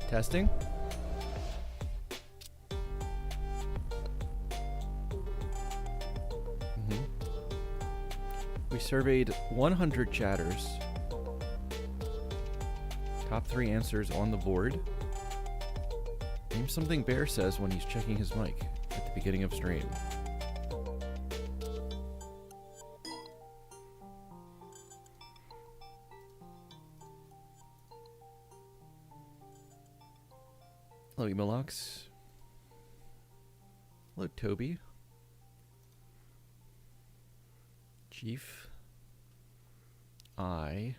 Testing? We surveyed 100 chatters. Top 3 answers on the board. Name something Bear says when he's checking his mic at the beginning of stream. Hello, Emalox. Hello, Toby. Chief. I.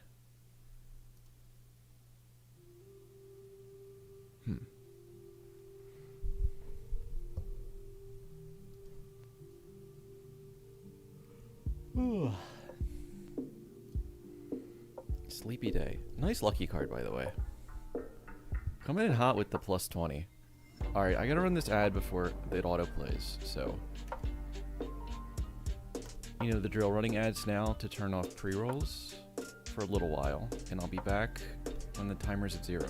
Sleepy day. Nice lucky card, by the way. Coming in hot with the plus 20. Alright, I gotta run this ad before it auto-plays, so... You know the drill, running ads now to turn off pre-rolls for a little while, and I'll be back when the timer's at 0.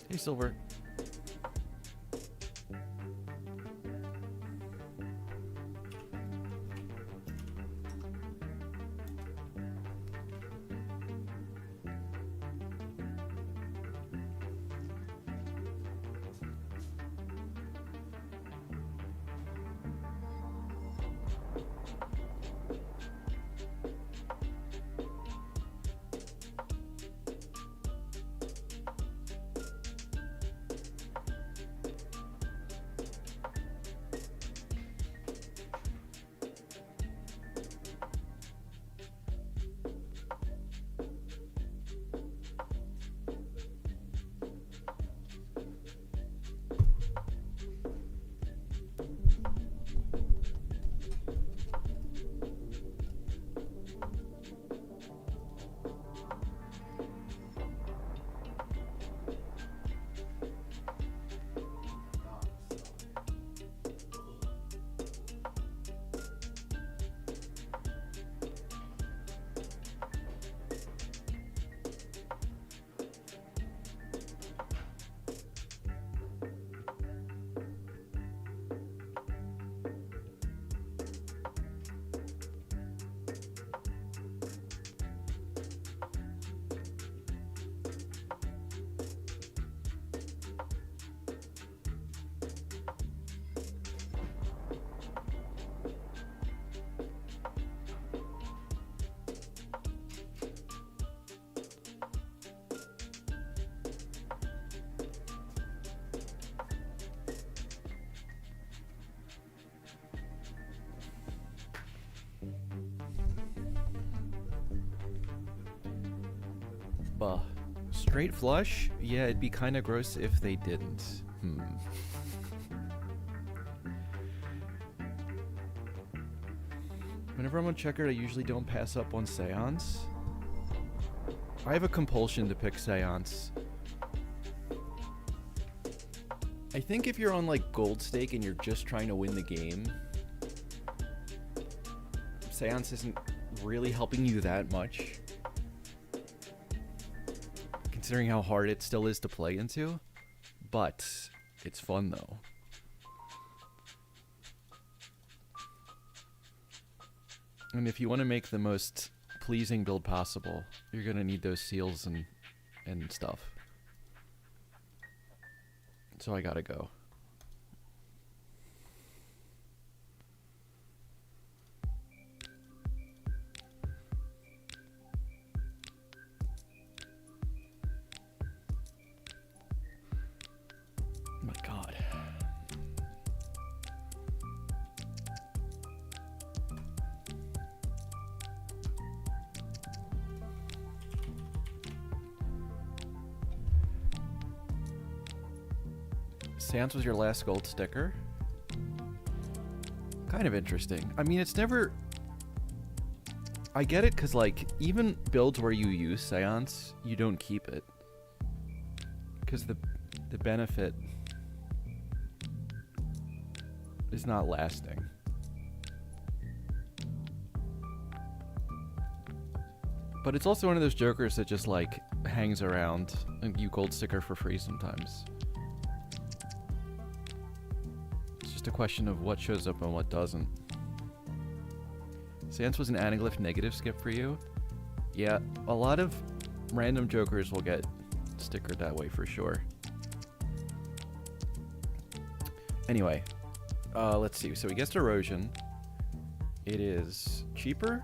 Hey, Silver. Straight flush? Yeah, it'd be kind of gross if they didn't. Whenever I'm on Checkered, I usually don't pass up on Seance. I have a compulsion to pick Seance. I think if you're on like gold stake and you're just trying to win the game, Seance isn't really helping you that much, considering how hard it still is to play into, but it's fun though. And if you want to make the most pleasing build possible, you're going to need those seals and stuff. So I gotta go. Oh my god. Sans was your last gold sticker? Kind of interesting. I mean, it's never... I get it, because, like, even builds where you use Seance, you don't keep it. Because the benefit is not lasting. But it's also one of those jokers that just, like, hangs around and you gold sticker for free sometimes. It's just a question of what shows up and what doesn't. Sans was an anaglyph negative skip for you? Yeah, a lot of random jokers will get stickered that way for sure. Anyway, let's see. So we guessed erosion. It is cheaper,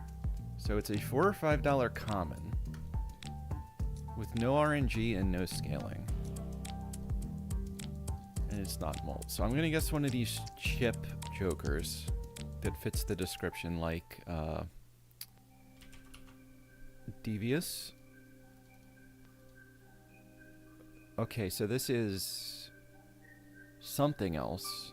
so it's a $4 or $5 common with no RNG and no scaling. And it's not mold. So I'm gonna guess one of these chip jokers that fits the description, like Devious. Okay, so this is something else.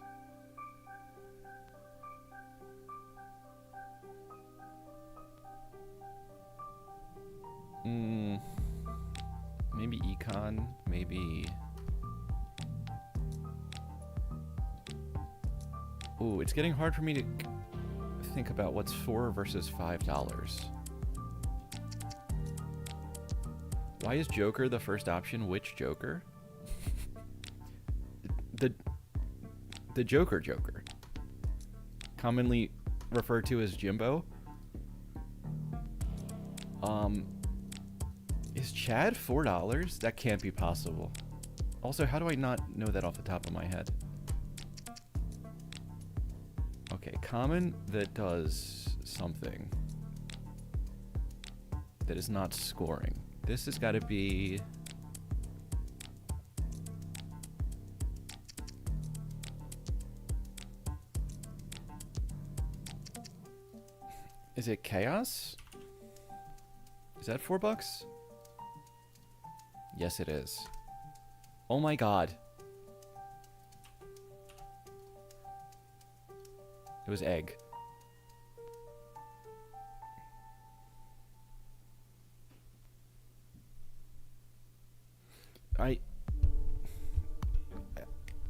Maybe Econ, maybe... Ooh, it's getting hard for me to think about what's $4 versus $5. Why is Joker the first option? Which Joker? The Joker. Commonly referred to as Jimbo. Is Chad $4? That can't be possible. Also, how do I not know that off the top of my head? Okay, common that does something that is not scoring. This has got to be... Is it Chaos? Is that $4? Yes, it is. Oh my god. It was Egg.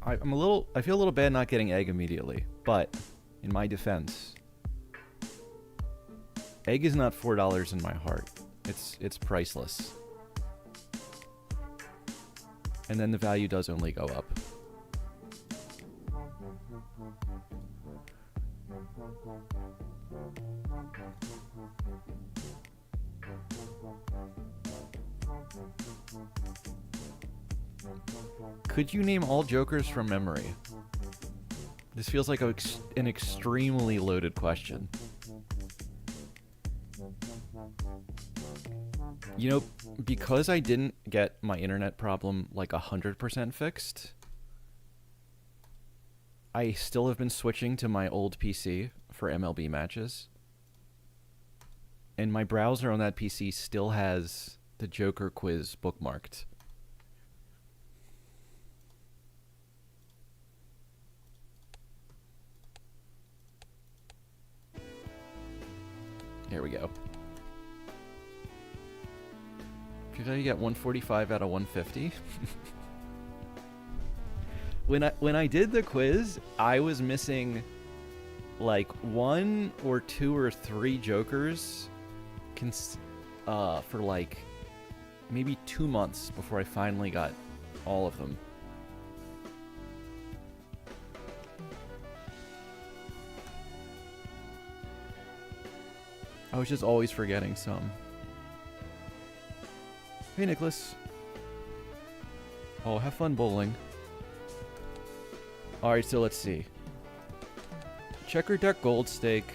I feel a little bad not getting Egg immediately, but in my defense, Egg is not $4 in my heart. It's priceless. And then the value does only go up. Could you name all Jokers from memory? This feels like an extremely loaded question. You know, because I didn't get my internet problem like 100% fixed, I still have been switching to my old PC for MLB matches. And my browser on that PC still has the Joker quiz bookmarked. Here we go. Did I get 145 out of 150? When I did the quiz, I was missing like 1 or 2 or 3 Jokers for like maybe 2 months before I finally got all of them. I was just always forgetting some. Hey, Nicholas. Oh, have fun bowling. Alright, so let's see. Checkered deck gold stake.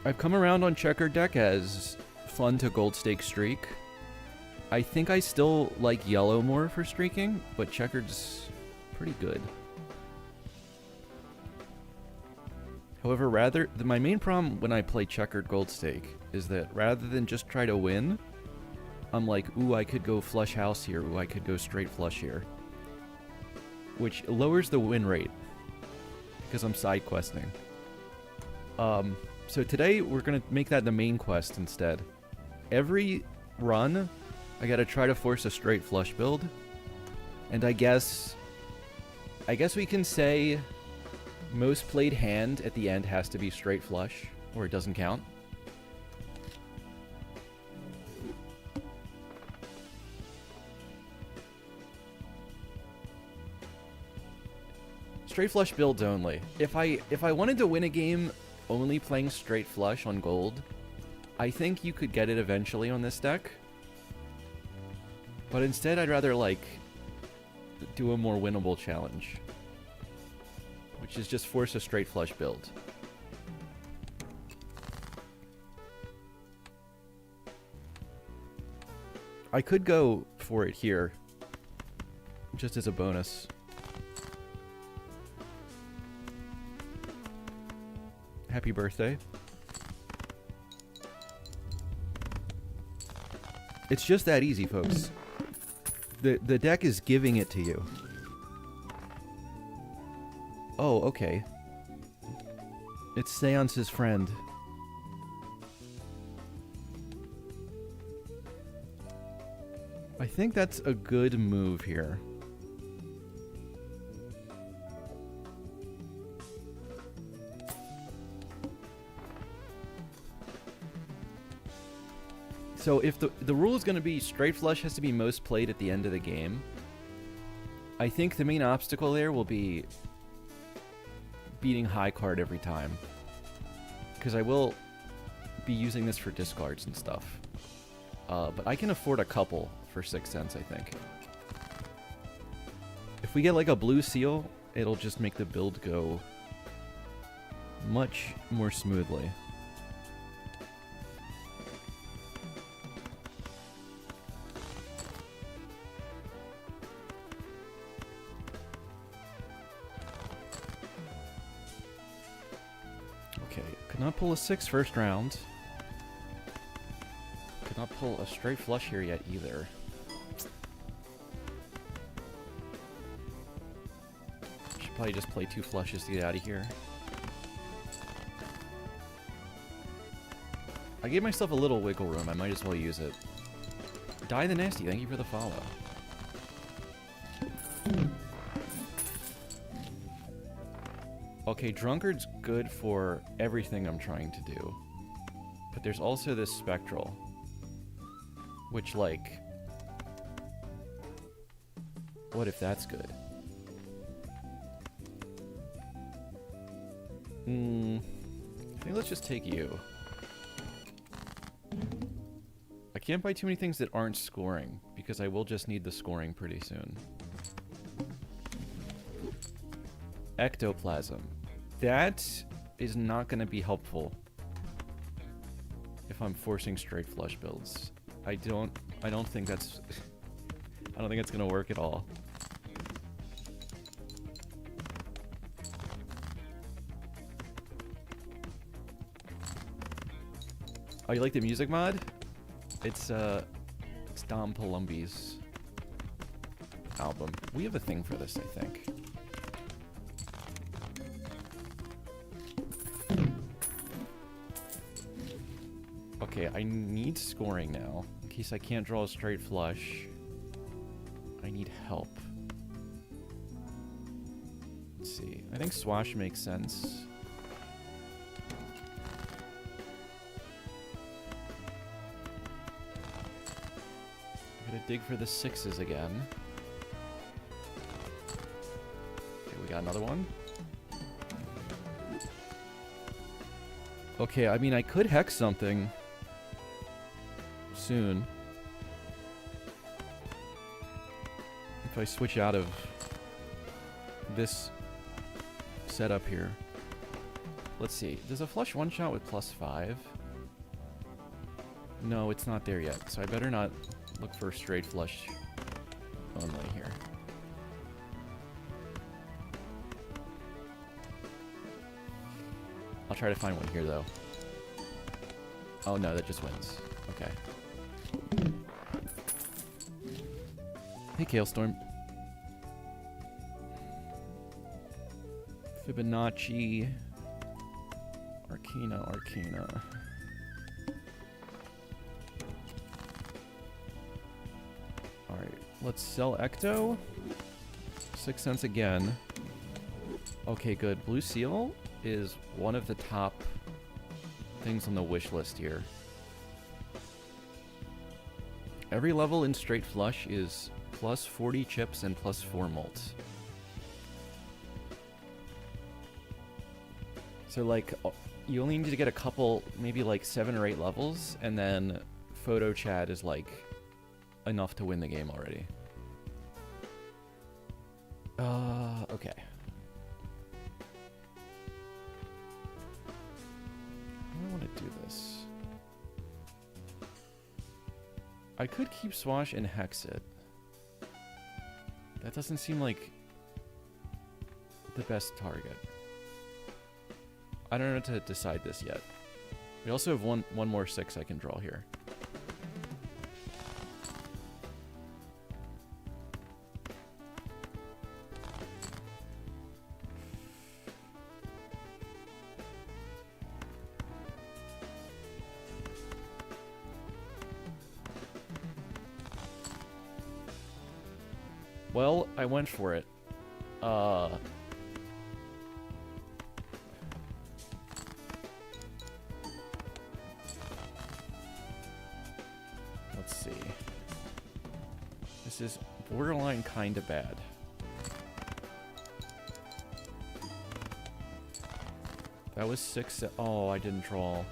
I've come around on checkered deck as fun to gold stake streak. I think I still like yellow more for streaking, but checkered's pretty good. However, my main problem when I play checkered gold stake is that rather than just try to win, I'm like, ooh, I could go flush house here, ooh, I could go straight flush here. Which lowers the win rate, because I'm side questing. So today, we're going to make that the main quest instead. Every run, I gotta try to force a straight flush build. And I guess we can say most played hand at the end has to be straight flush, or it doesn't count. straight flush builds only. If I wanted to win a game only playing straight flush on gold, I think you could get it eventually on this deck. But instead, I'd rather, like, do a more winnable challenge, which is just force a straight flush build. I could go for it here, just as a bonus. Happy birthday. It's just that easy, folks. The deck is giving it to you. Oh, okay. It's Seance's friend. I think that's a good move here. So if the rule is going to be straight flush has to be most played at the end of the game, I think the main obstacle there will be beating high card every time. Because I will be using this for discards and stuff. But I can afford a couple for 6 cents, I think. If we get like a blue seal, it'll just make the build go much more smoothly. Could not pull a 6 first round. Could not pull a straight flush here yet either. Should probably just play 2 flushes to get out of here. I gave myself a little wiggle room. I might as well use it. Die the Nasty, thank you for the follow. Okay, Drunkard's good for everything I'm trying to do. But there's also this Spectral. Which, like... what if that's good? I think let's just take you. I can't buy too many things that aren't scoring, because I will just need the scoring pretty soon. Ectoplasm. That is not going to be helpful if I'm forcing straight flush builds. I don't think that's I don't think it's going to work at all. Oh, you like the music mod? It's Dom Palumbi's album. We have a thing for this, I think. Okay, I need scoring now. In case I can't draw a straight flush, I need help. Let's see. I think Swash makes sense. I'm gonna dig for the 6s again. Okay, we got another one. Okay, I mean, I could hex something soon. If I switch out of this setup here. Let's see. Does a flush one-shot with +5? No, it's not there yet, so I better not look for straight flush only here. I'll try to find one here, though. Oh, no, that just wins. Okay. Hey, Kalestorm. Fibonacci. Arcana. Alright, let's sell Ecto. 6 cents again. Okay, good. Blue Seal is one of the top things on the wish list here. Every level in straight flush is +40 chips and +4 molts. So like, you only need to get a couple, maybe like 7 or 8 levels, and then Photo Chat is like enough to win the game already. Okay. I don't want to do this. I could keep Swash and Hex it. That doesn't seem like the best target. I don't know how to decide this yet. We also have one more 6 I can draw here. Well, I went for it. Let's see. This is borderline kinda bad. That was 6. Oh, I didn't draw.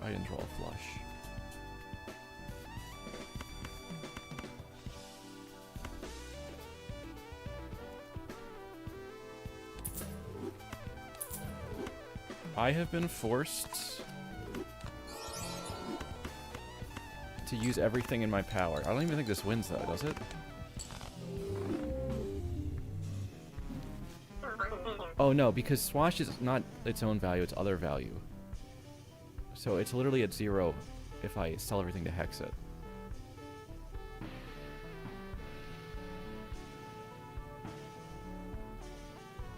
I didn't draw a flush. I have been forced to use everything in my power. I don't even think this wins though, does it? Oh no, because Swash is not its own value, it's other value. So it's literally at 0 if I sell everything to Hex it.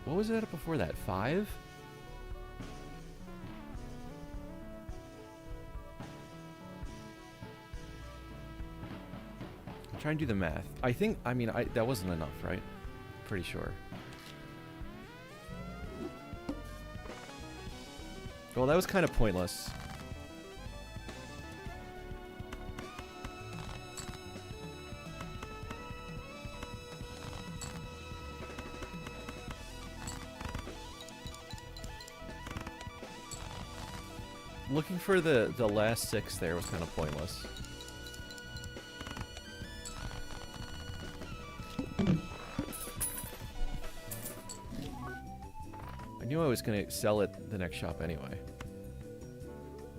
What was it before that? 5? Try and do the math. I think, I mean, that wasn't enough, right? Pretty sure. Well, that was kind of pointless. Looking for the last 6 there was kind of pointless. I knew I was gonna sell it the next shop anyway.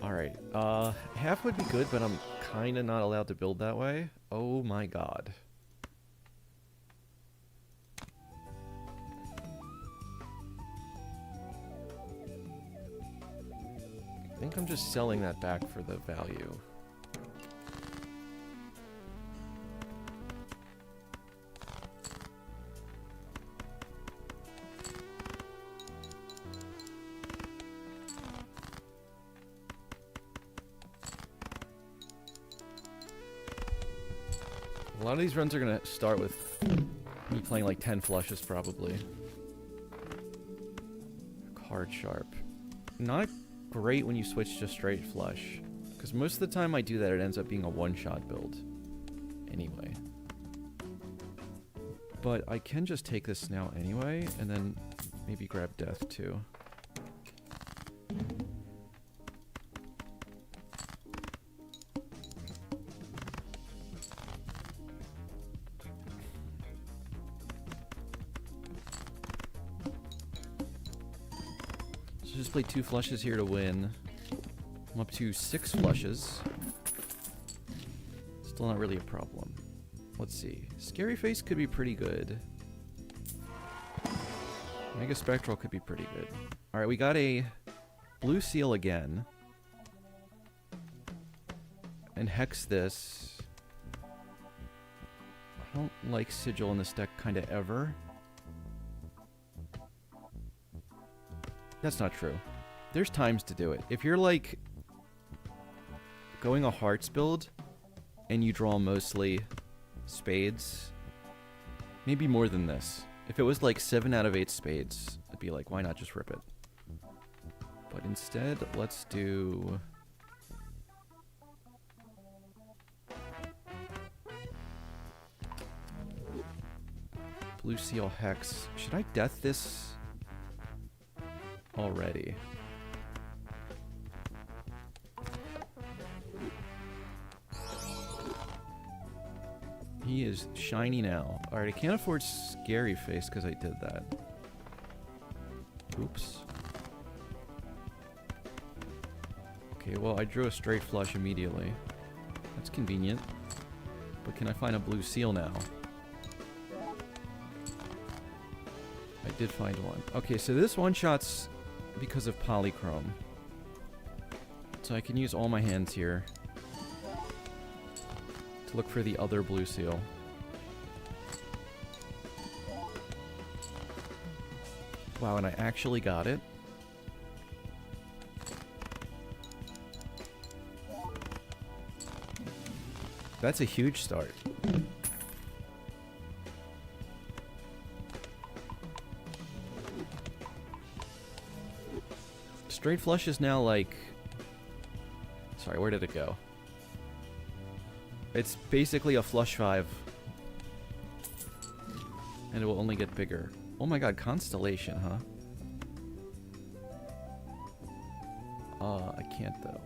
Alright, half would be good, but I'm kinda not allowed to build that way. Oh my god. I think I'm just selling that back for the value. A lot of these runs are gonna start with me playing like 10 flushes probably. Card sharp. Not great when you switch to straight flush, because most of the time I do that it ends up being a one-shot build anyway. But I can just take this now anyway, and then maybe grab death too. Just play 2 flushes here to win. I'm up to 6 flushes. Still not really a problem. Let's see. Scary Face could be pretty good. Mega Spectral could be pretty good. Alright, we got a blue seal again. And Hex this. I don't like Sigil in this deck kinda ever. That's not true. There's times to do it. If you're like going a hearts build and you draw mostly spades, maybe more than this. If it was like 7 out of 8 spades, I'd be like, why not just rip it? But instead, let's do... Blue Seal Hex. Should I death this? already. He is shiny now. Alright, I can't afford Scary Face because I did that. Oops. Okay, well, I drew a straight flush immediately. That's convenient. But can I find a blue seal now? I did find one. Okay, so this one-shot's because of Polychrome. So I can use all my hands here to look for the other blue seal. Wow, and I actually got it. That's a huge start. Straight flush is now like... Sorry, where did it go? It's basically a flush 5. And it will only get bigger. Oh my god, Constellation, huh? I can't though.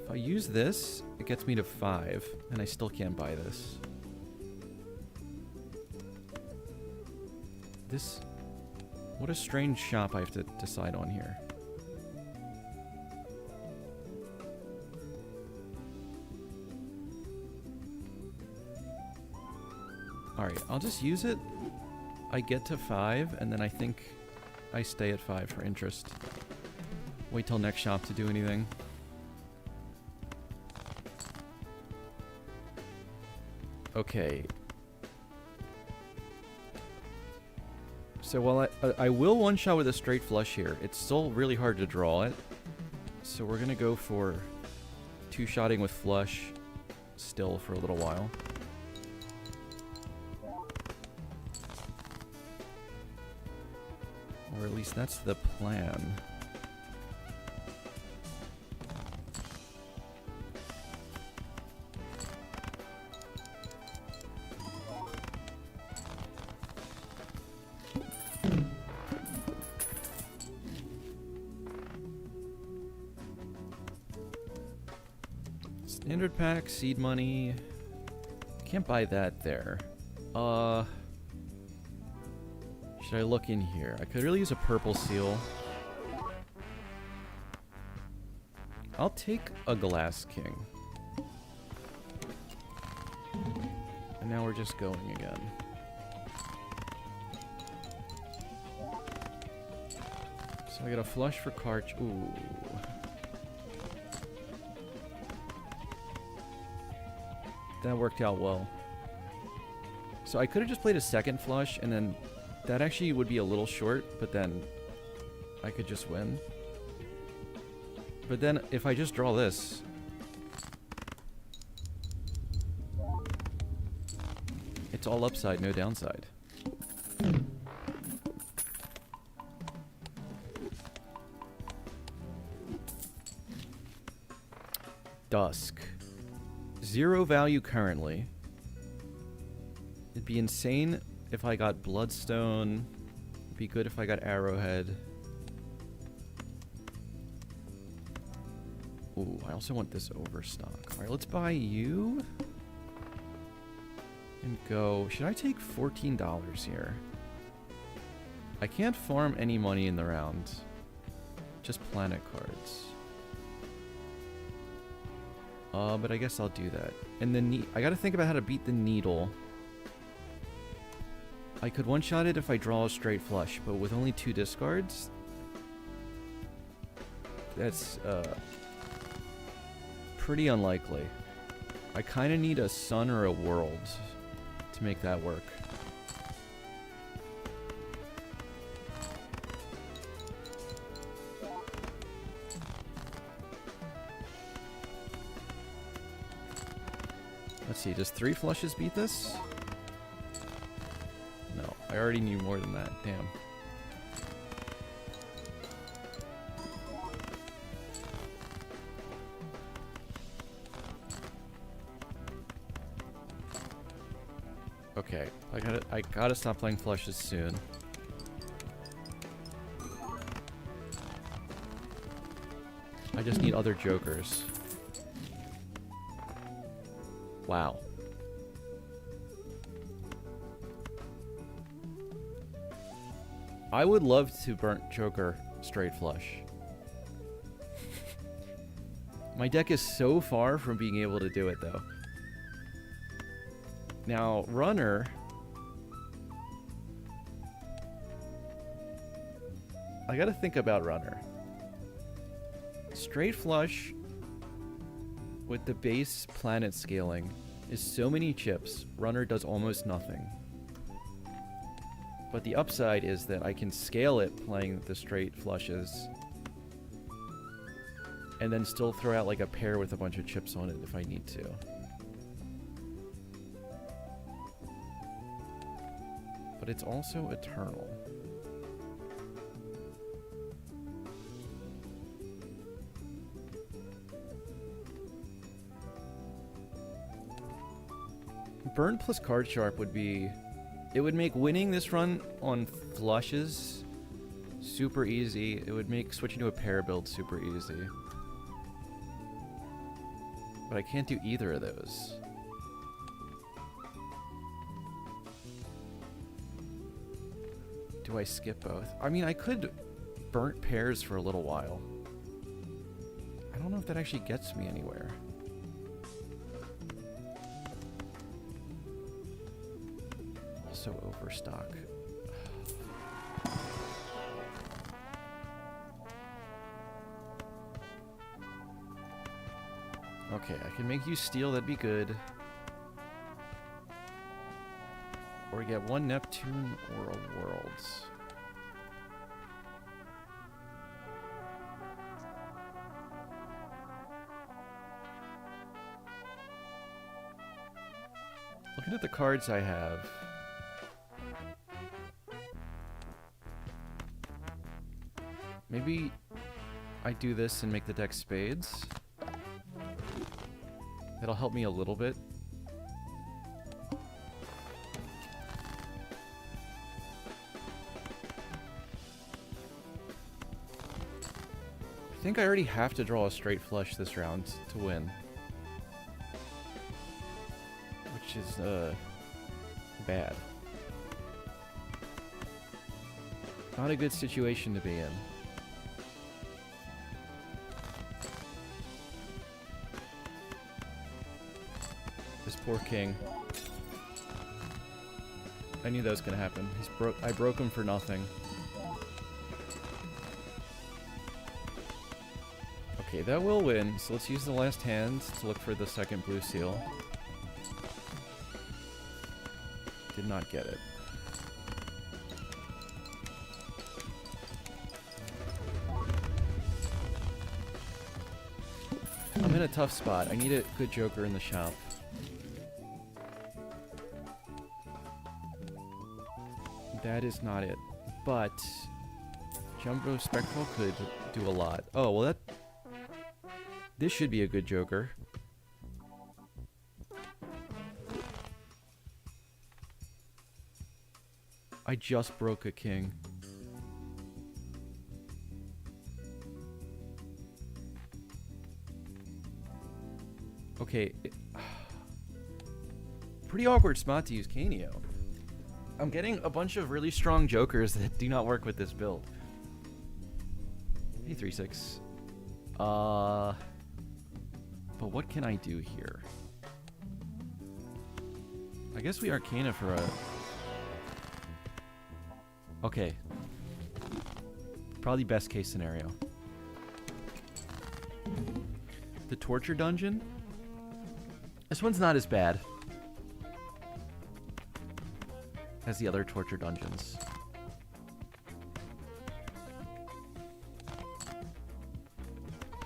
If I use this, it gets me to 5, and I still can't buy this. This... What a strange shop I have to decide on here. Alright, I'll just use it. I get to 5, and then I think I stay at 5 for interest. Wait till next shop to do anything. Okay. So while I will one-shot with a straight flush here, it's still really hard to draw it. So we're gonna go for two-shotting with flush still for a little while. Or at least that's the plan. Standard pack, seed money. Can't buy that there. Should I look in here? I could really use a purple seal. I'll take a Glass King. And now we're just going again. So I got a flush for Karch. Ooh. That worked out well. So I could have just played a second flush, and then that actually would be a little short, but then I could just win. But then if I just draw this... It's all upside, no downside. Dusk. 0 value currently. It'd be insane if I got Bloodstone. It'd be good if I got Arrowhead. Ooh, I also want this overstock. Alright, let's buy you. And go... Should I take $14 here? I can't farm any money in the round. Just planet cards. But I guess I'll do that. And the I gotta think about how to beat the needle. I could one-shot it if I draw a straight flush, but with only 2 discards... That's, pretty unlikely. I kinda need a sun or a world to make that work. Let's see, does 3 flushes beat this? No, I already knew more than that, damn. Okay, I gotta stop playing flushes soon. I just need other jokers. Wow. I would love to burnt joker straight flush. My deck is so far from being able to do it, though. Now, runner... I gotta think about runner. Straight flush with the base planet scaling is so many chips, runner does almost nothing. But the upside is that I can scale it playing the straight flushes and then still throw out like a pair with a bunch of chips on it if I need to. But it's also eternal. Burn plus card sharp would be... It would make winning this run on flushes super easy. It would make switching to a pair build super easy. But I can't do either of those. Do I skip both? I mean, I could burnt pairs for a little while. I don't know if that actually gets me anywhere. Also overstock. Okay, I can make you steal, that'd be good. Or get one Neptune or a Worlds. Looking at the cards I have. Maybe I do this and make the deck spades. That'll help me a little bit. I think I already have to draw a straight flush this round to win. Which is, bad. Not a good situation to be in. This poor king. I knew that was gonna happen. I broke him for nothing. Okay, that will win, so let's use the last hand to look for the second blue seal. Did not get it. I'm in a tough spot. I need a good joker in the shop. That is not it. But Jumbo Spectral could do a lot. Oh, well this should be a good joker. I just broke a king. Okay. Pretty awkward spot to use Canio. I'm getting a bunch of really strong jokers that do not work with this build. Hey, 3-6. But what can I do here? I guess we Arcana for a... Okay. Probably best case scenario. The Torture Dungeon? This one's not as bad as the other Torture Dungeons.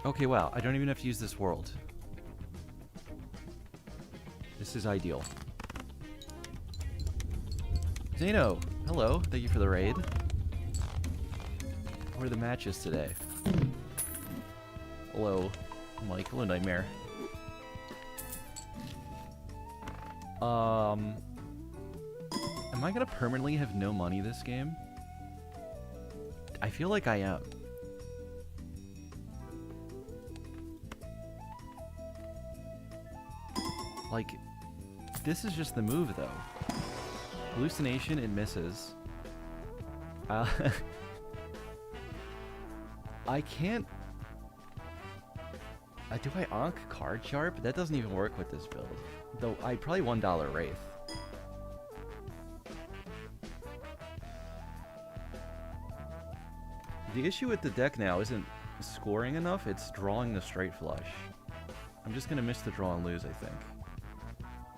Okay, wow. I don't even have to use this world. This is ideal. Zeno, hello. Thank you for the raid. What are the matches today? Hello, Mike. Hello, Nightmare. Am I gonna permanently have no money this game? I feel like I am. Like, this is just the move, though. Hallucination, it misses. I can't... do I Ankh Card Sharp? That doesn't even work with this build. Though, I probably $1 Wraith. The issue with the deck now isn't scoring enough, it's drawing the straight flush. I'm just gonna miss the draw and lose, I think.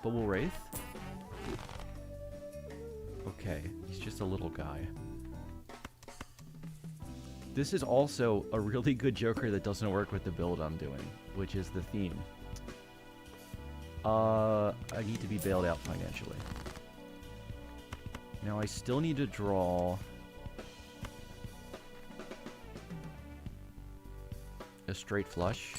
But we'll Wraith? Okay, he's just a little guy. This is also a really good Joker that doesn't work with the build I'm doing, which is the theme. I need to be bailed out financially. Now I still need to draw a straight flush.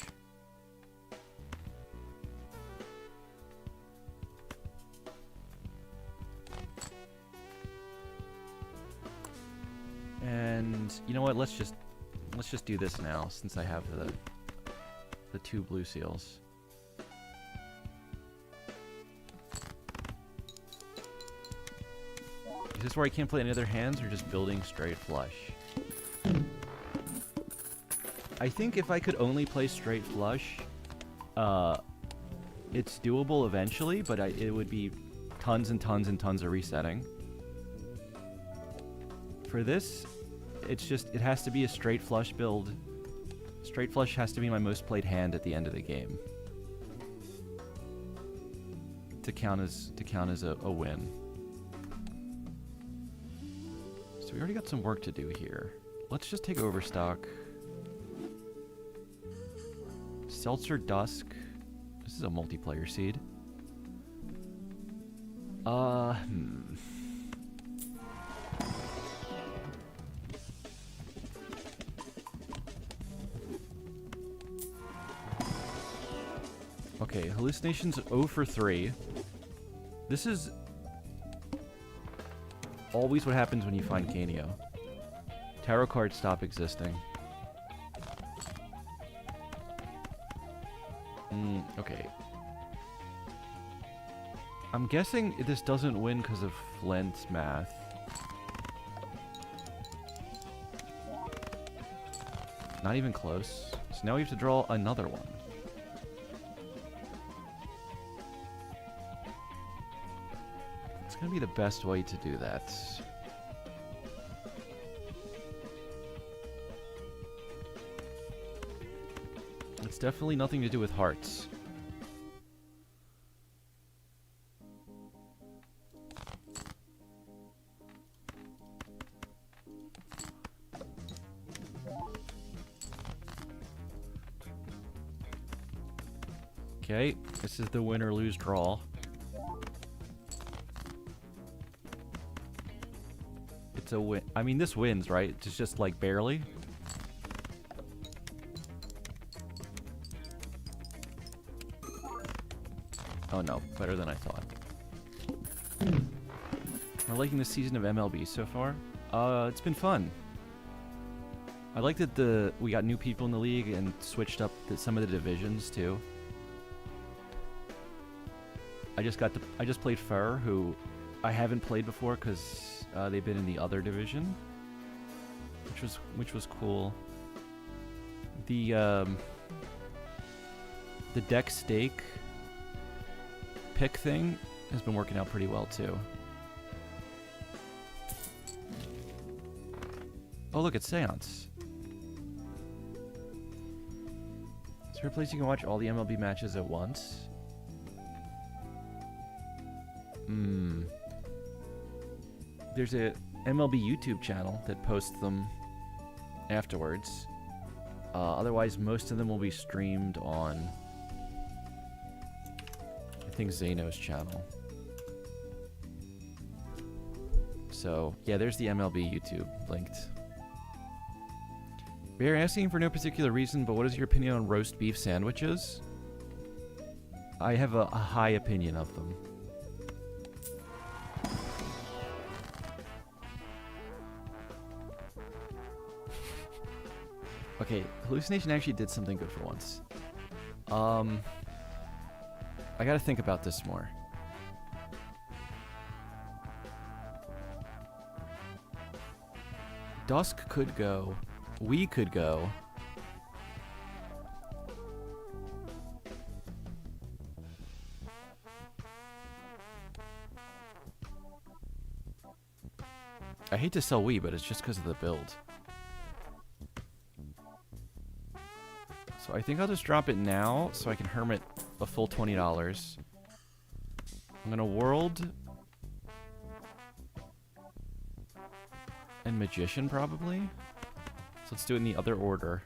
And you know what? Let's just do this now since I have the 2 blue seals. Is this where I can't play any other hands or just building straight flush? I think if I could only play straight flush, it's doable eventually, but it would be tons and tons and tons of resetting. For this, it's just, it has to be a straight flush build. Straight flush has to be my most played hand at the end of the game to count as a win. So we already got some work to do here. Let's just take Overstock. Seltzer Dusk. This is a multiplayer seed. Okay, Hallucination's 0 for 3. This is always what happens when you find Canio. Tarot cards stop existing. Okay. I'm guessing this doesn't win because of Flint's math. Not even close. So now we have to draw another one. It's gonna be the best way to do that. It's definitely nothing to do with hearts. Okay, this is the win or lose draw. It's a win. I mean, this wins, right? It's just like barely. Oh no, better than I thought. I'm liking this season of MLB so far. It's been fun. I like that we got new people in the league and switched up some of the divisions too. I just played Fur, who I haven't played before because they've been in the other division, which was cool. The deck stake pick thing has been working out pretty well too. Oh look, it's Seance. Is there a place you can watch all the MLB matches at once? There's a MLB YouTube channel that posts them afterwards. Otherwise, most of them will be streamed on, I think, Zano's channel. So, yeah, there's the MLB YouTube linked. We are asking for no particular reason, but what is your opinion on roast beef sandwiches? I have a high opinion of them. Okay, Hallucination actually did something good for once. I gotta think about this more. Dusk could go. We could go. I hate to sell Wii, but it's just because of the build. So I think I'll just drop it now so I can hermit a full $20. I'm gonna world and magician probably. So let's do it in the other order.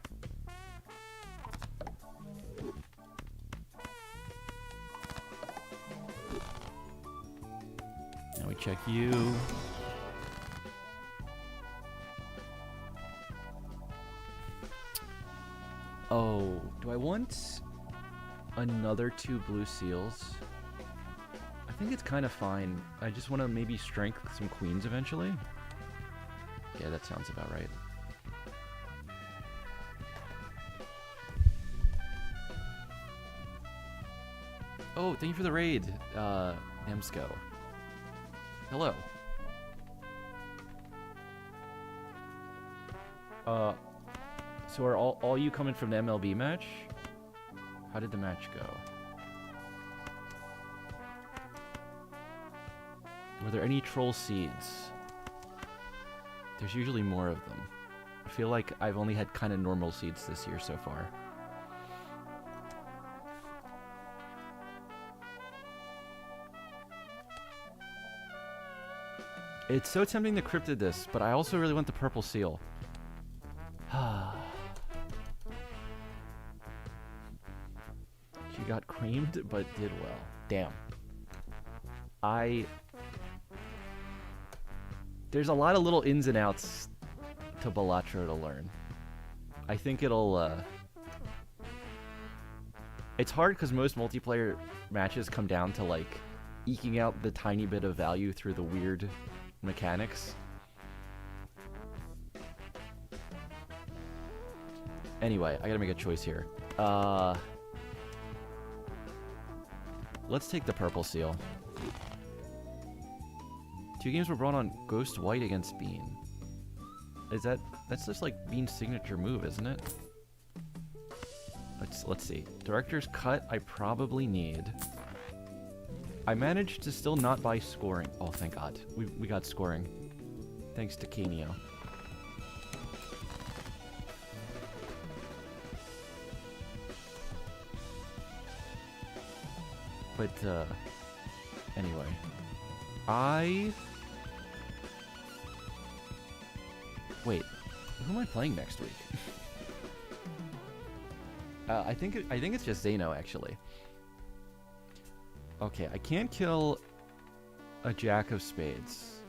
Now we check you. Oh, do I want another 2 blue seals? I think it's kind of fine. I just want to maybe strength some queens eventually. Yeah, that sounds about right. Oh, thank you for the raid, Nemsco. Hello. So are all you coming from the MLB match? How did the match go? Were there any troll seeds? There's usually more of them. I feel like I've only had kind of normal seeds this year so far. It's so tempting to cryptid this, but I also really want the purple seal. She got creamed, but did well. Damn. There's a lot of little ins and outs to Balatro to learn. I think it'll, It's hard because most multiplayer matches come down to, like, eking out the tiny bit of value through the weird mechanics. Anyway, I gotta make a choice here. Let's take the purple seal. 2 games were brought on Ghost White against Bean. That's just like Bean's signature move, isn't it? Let's see. Director's Cut I probably need. I managed to still not buy scoring. Oh, thank God. We got scoring. Thanks to Kanio. But, anyway. Wait, who am I playing next week? I think it's just Zeno, actually. Okay, I can't kill a Jack of Spades.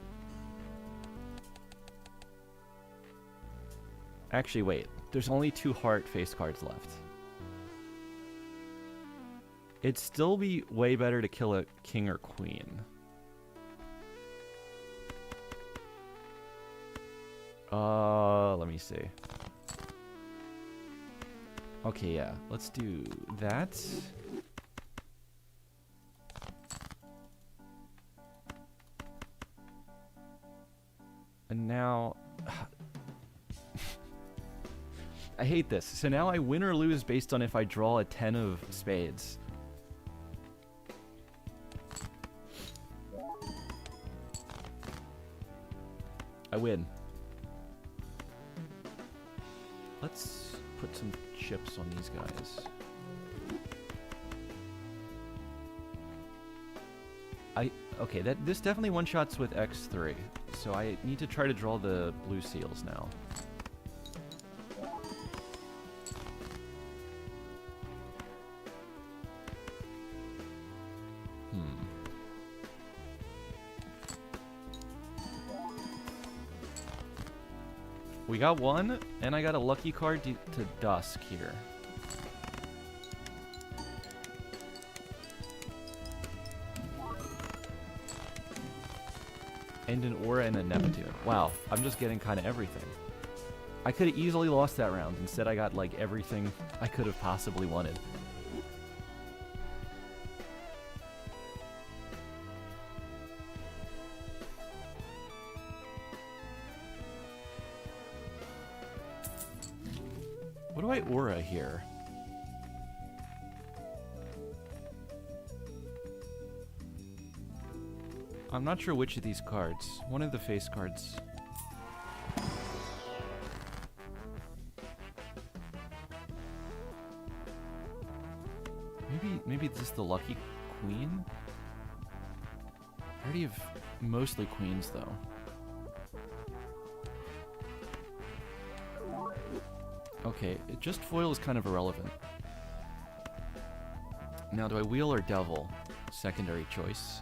Actually, wait. There's only 2 heart face cards left. It'd still be way better to kill a king or queen. Let me see. Okay, yeah. Let's do that. And now... I hate this. So now I win or lose based on if I draw a 10 of spades. I win. Let's put some chips on these guys. Okay, this definitely one-shots with X3, so I need to try to draw the blue seals now. We got one, and I got a lucky card to Dusk here. And an Aura and a Neptune. Wow, I'm just getting kind of everything. I could have easily lost that round. Instead, I got, like, everything I could have possibly wanted. What do I aura here? I'm not sure which of these cards. One of the face cards. Maybe it's just the lucky queen? I already have mostly queens, though. Okay, just foil is kind of irrelevant. Now, do I wheel or devil? Secondary choice.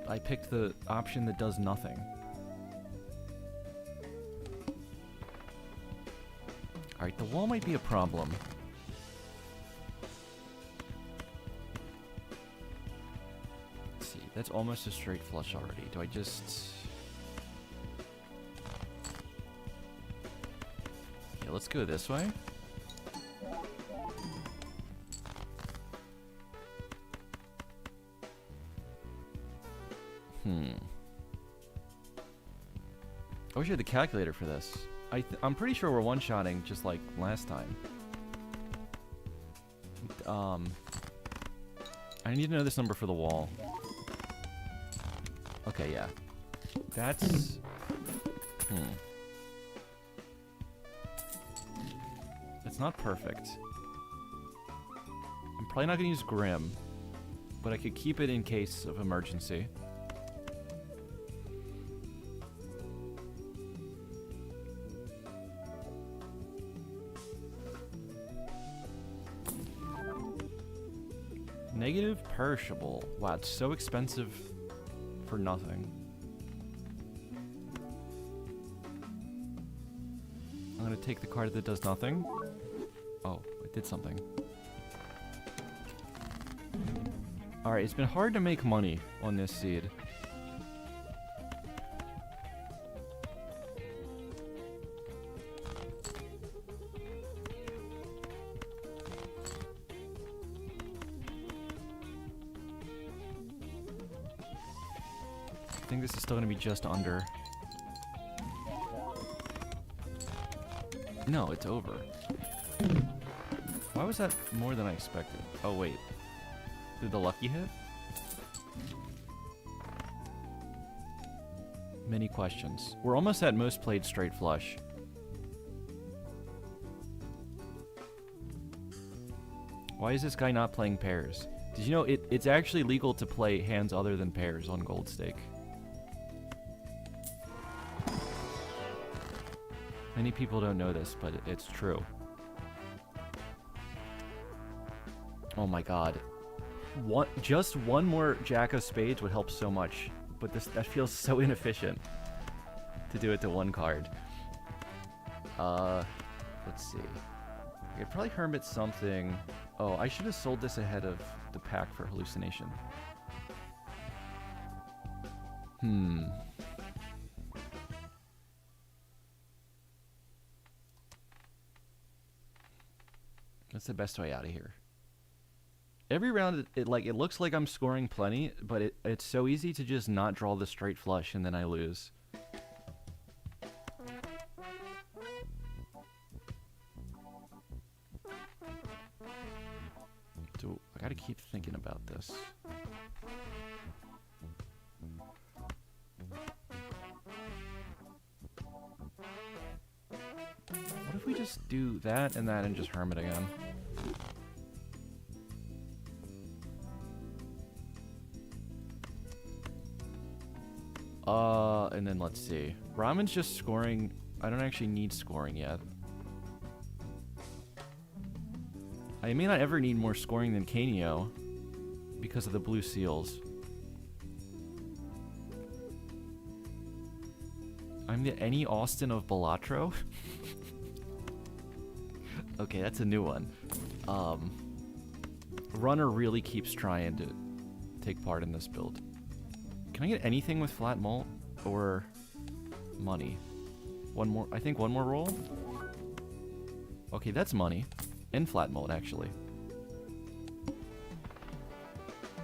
I picked the option that does nothing. Alright, the wall might be a problem. Let's see, that's almost a straight flush already. Do I just... Yeah, let's go this way. I wish I had the calculator for this. I'm pretty sure we're one-shotting just like last time. I need to know this number for the wall. Okay, yeah. That's... It's not perfect. I'm probably not going to use Grim, but I could keep it in case of emergency. Negative perishable. Wow, it's so expensive for nothing. I'm gonna take the card that does nothing. Oh, it did something. Alright, it's been hard to make money on this seed. I think this is still going to be just under. No, it's over. Why was that more than I expected? Oh, wait. Did the lucky hit? Many questions. We're almost at most played straight flush. Why is this guy not playing pairs? Did you know it's actually legal to play hands other than pairs on Gold Stake? Many people don't know this, but it's true. Oh my god. Just one more Jack of Spades would help so much, but that feels so inefficient to do it to one card. Let's see. I could probably Hermit something. Oh, I should have sold this ahead of the pack for Hallucination. That's the best way out of here. Every round, it looks like I'm scoring plenty, but it's so easy to just not draw the straight flush and then I lose. So I gotta keep thinking about this. What if we just do that and just Hermit again? And then let's see. Ramen's just scoring. I don't actually need scoring yet. I may not ever need more scoring than Kaneo because of the blue seals. I'm the any Austin of Balatro? Okay, that's a new one. Runner really keeps trying to take part in this build. Can I get anything with flat mult or money? One more, I think one more roll? Okay, that's money. And flat mult, actually.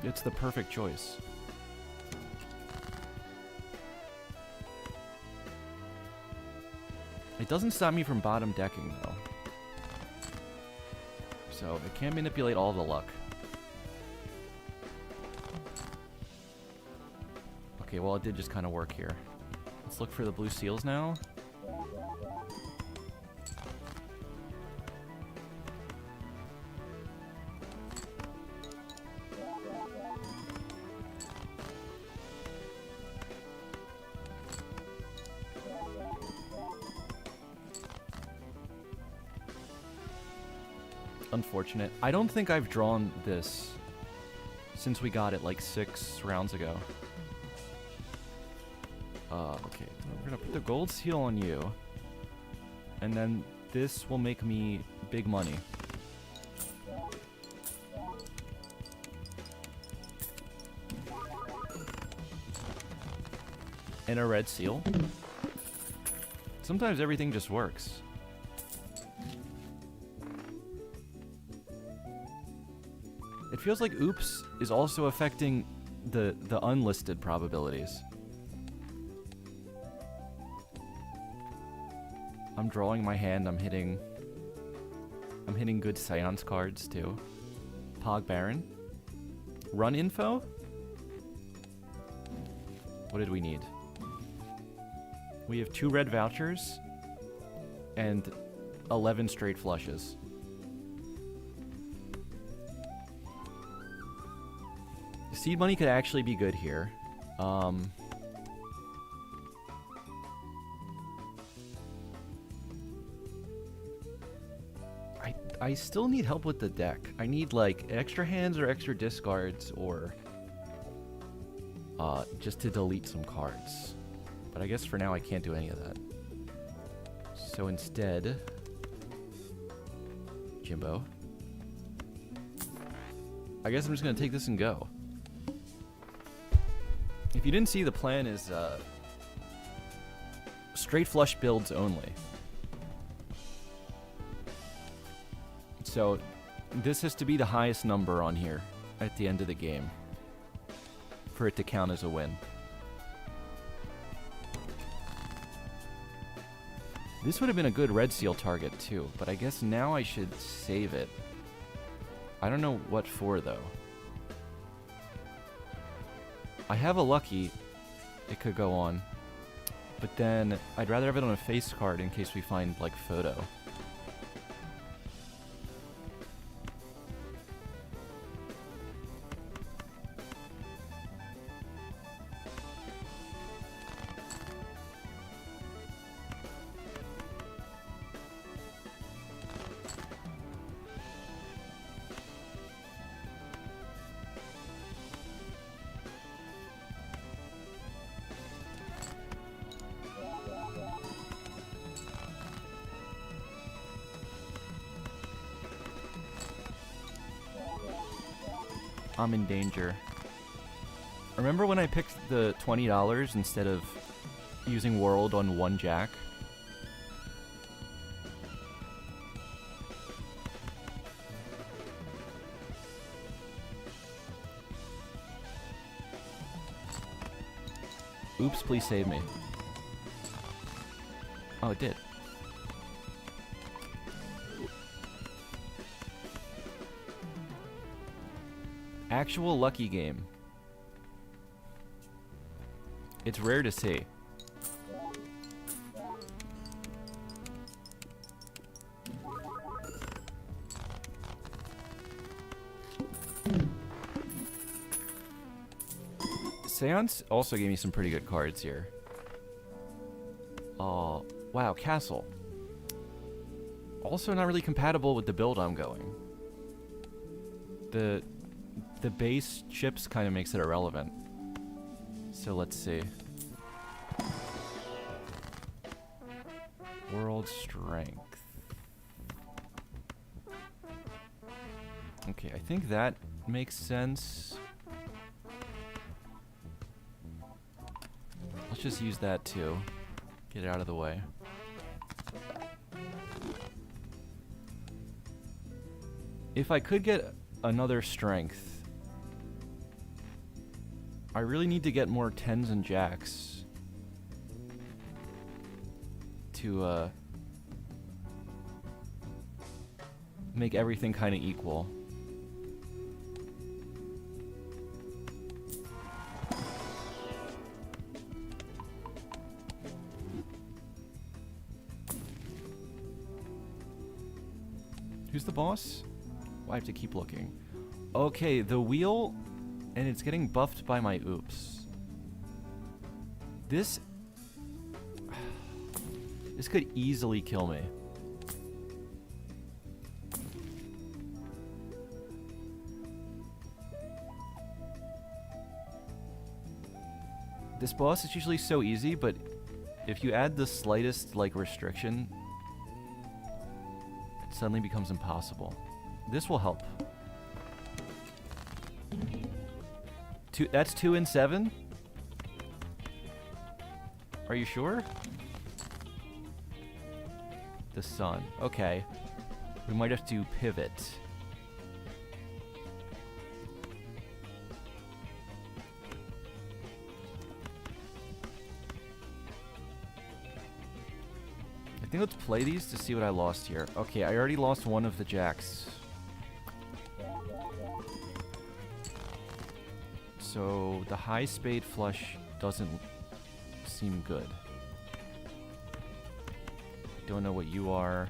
It's the perfect choice. It doesn't stop me from bottom decking, though. So it can manipulate all the luck. Okay, well, it did just kind of work here. Let's look for the blue seals now. Unfortunate. I don't think I've drawn this since we got it like 6 rounds ago. Okay, we're gonna put the gold seal on you, and then this will make me big money. And a red seal. Sometimes everything just works. It feels like oops is also affecting the unlisted probabilities. I'm drawing my hand, I'm hitting good seance cards too. Pog Baron. Run info? What did we need? We have 2 red vouchers and 11 straight flushes. Seed money could actually be good here. I still need help with the deck. I need like extra hands or extra discards or just to delete some cards. But I guess for now I can't do any of that. So instead, Jimbo. I guess I'm just gonna take this and go. If you didn't see, the plan is straight flush builds only. So this has to be the highest number on here at the end of the game for it to count as a win. This would have been a good red seal target too, but I guess now I should save it. I don't know what for though. I have a lucky it could go on, but then I'd rather have it on a face card in case we find like photo. I'm in danger. Remember when I picked the $20 instead of using World on 1 jack? Oops, please save me. Oh, it did. Actual lucky game. It's rare to see. Seance also gave me some pretty good cards here. Oh, wow, Castle. Also not really compatible with the build I'm going. The base chips kind of makes it irrelevant. So let's see. World Strength. Okay, I think that makes sense. Let's just use that too. Get it out of the way. If I could get another strength, I really need to get more 10s and jacks to make everything kind of equal. Who's the boss? Well, I have to keep looking. Okay, the wheel, and it's getting buffed by my oops. This could easily kill me. This boss is usually so easy, but if you add the slightest, like, restriction, it suddenly becomes impossible. This will help. That's 2 and 7? Are you sure? The sun. Okay. We might have to pivot. I think let's play these to see what I lost here. Okay, I already lost one of the jacks. So the high spade flush doesn't seem good. Don't know what you are.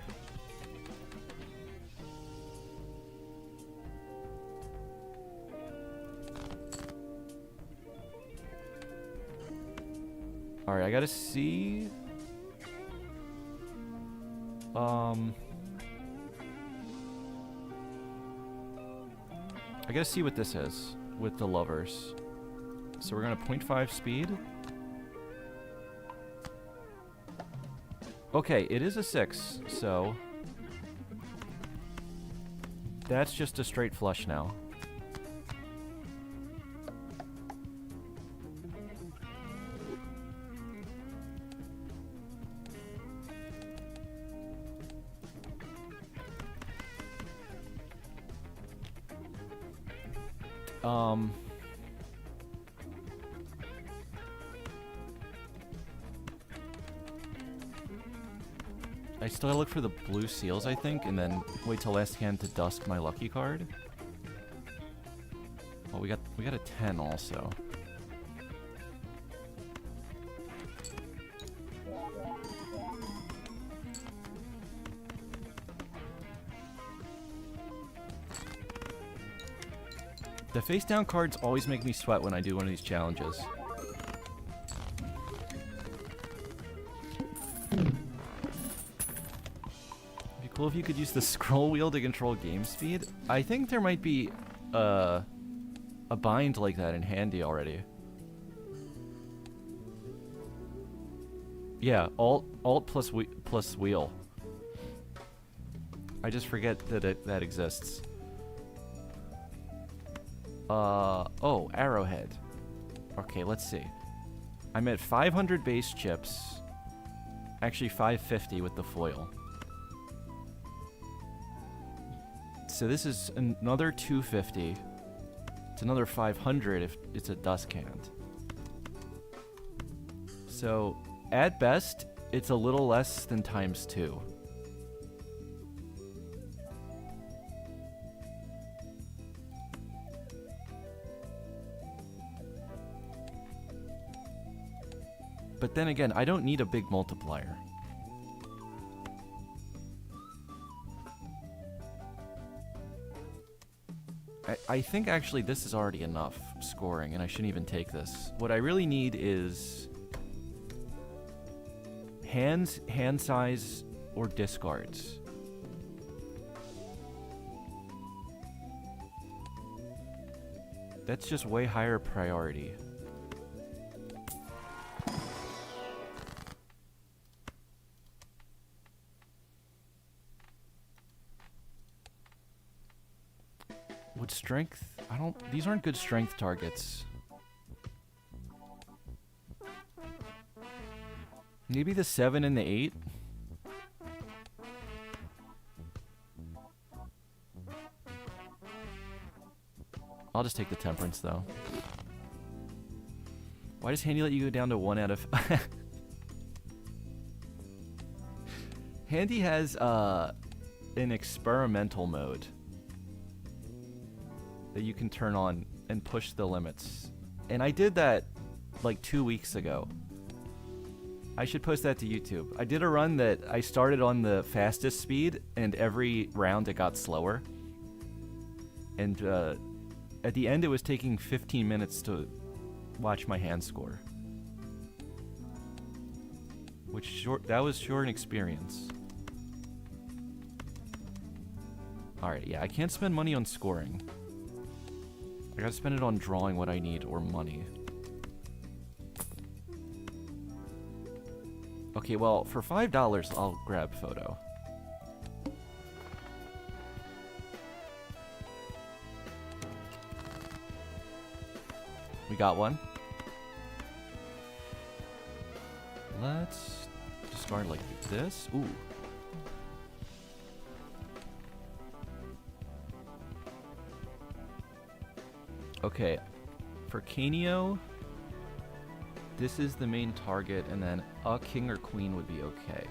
Alright, I gotta see. I gotta see what this is with the lovers. So we're gonna 0.5 speed. Okay, it is a 6, so that's just a straight flush now. I still gotta look for the blue seals, I think, and then wait till last hand to dusk my lucky card. Well, we got a 10 also. The face down cards always make me sweat when I do one of these challenges. Cool if you could use the scroll wheel to control game speed. I think there might be a bind like that in Handy already. Yeah, alt plus wheel. I just forget that that exists. Oh, arrowhead. Okay, let's see. I'm at 500 base chips. Actually 550 with the foil. So this is another 250. It's another 500 if it's a dusk hand. So at best, it's a little less than ×2. But then again, I don't need a big multiplier. I think actually this is already enough scoring, and I shouldn't even take this. What I really need is hands, hand size, or discards. That's just way higher priority. Would strength... These aren't good strength targets. Maybe the 7 and the 8? I'll just take the temperance, though. Why does Handy let you go down to 1 out of... Handy has, an experimental mode that you can turn on and push the limits. And I did that like 2 weeks ago. I should post that to YouTube. I did a run that I started on the fastest speed, and every round it got slower. And at the end, it was taking 15 minutes to watch my hand score. That was sure an experience. Alright, yeah, I can't spend money on scoring. I gotta spend it on drawing what I need, or money. Okay, well, for $5, I'll grab photo. We got one. Let's just start like this. Ooh. Okay, for Canio, this is the main target, and then a king or queen would be okay.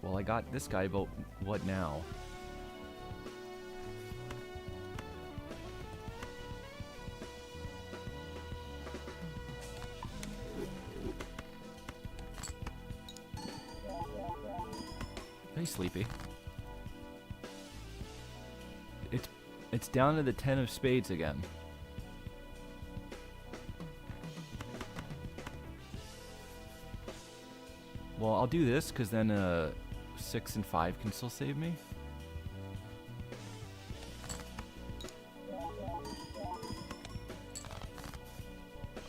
Well, I got this guy, but what now? Hey, sleepy. It's down to the 10 of spades again. Well, I'll do this, because then 6 and 5 can still save me.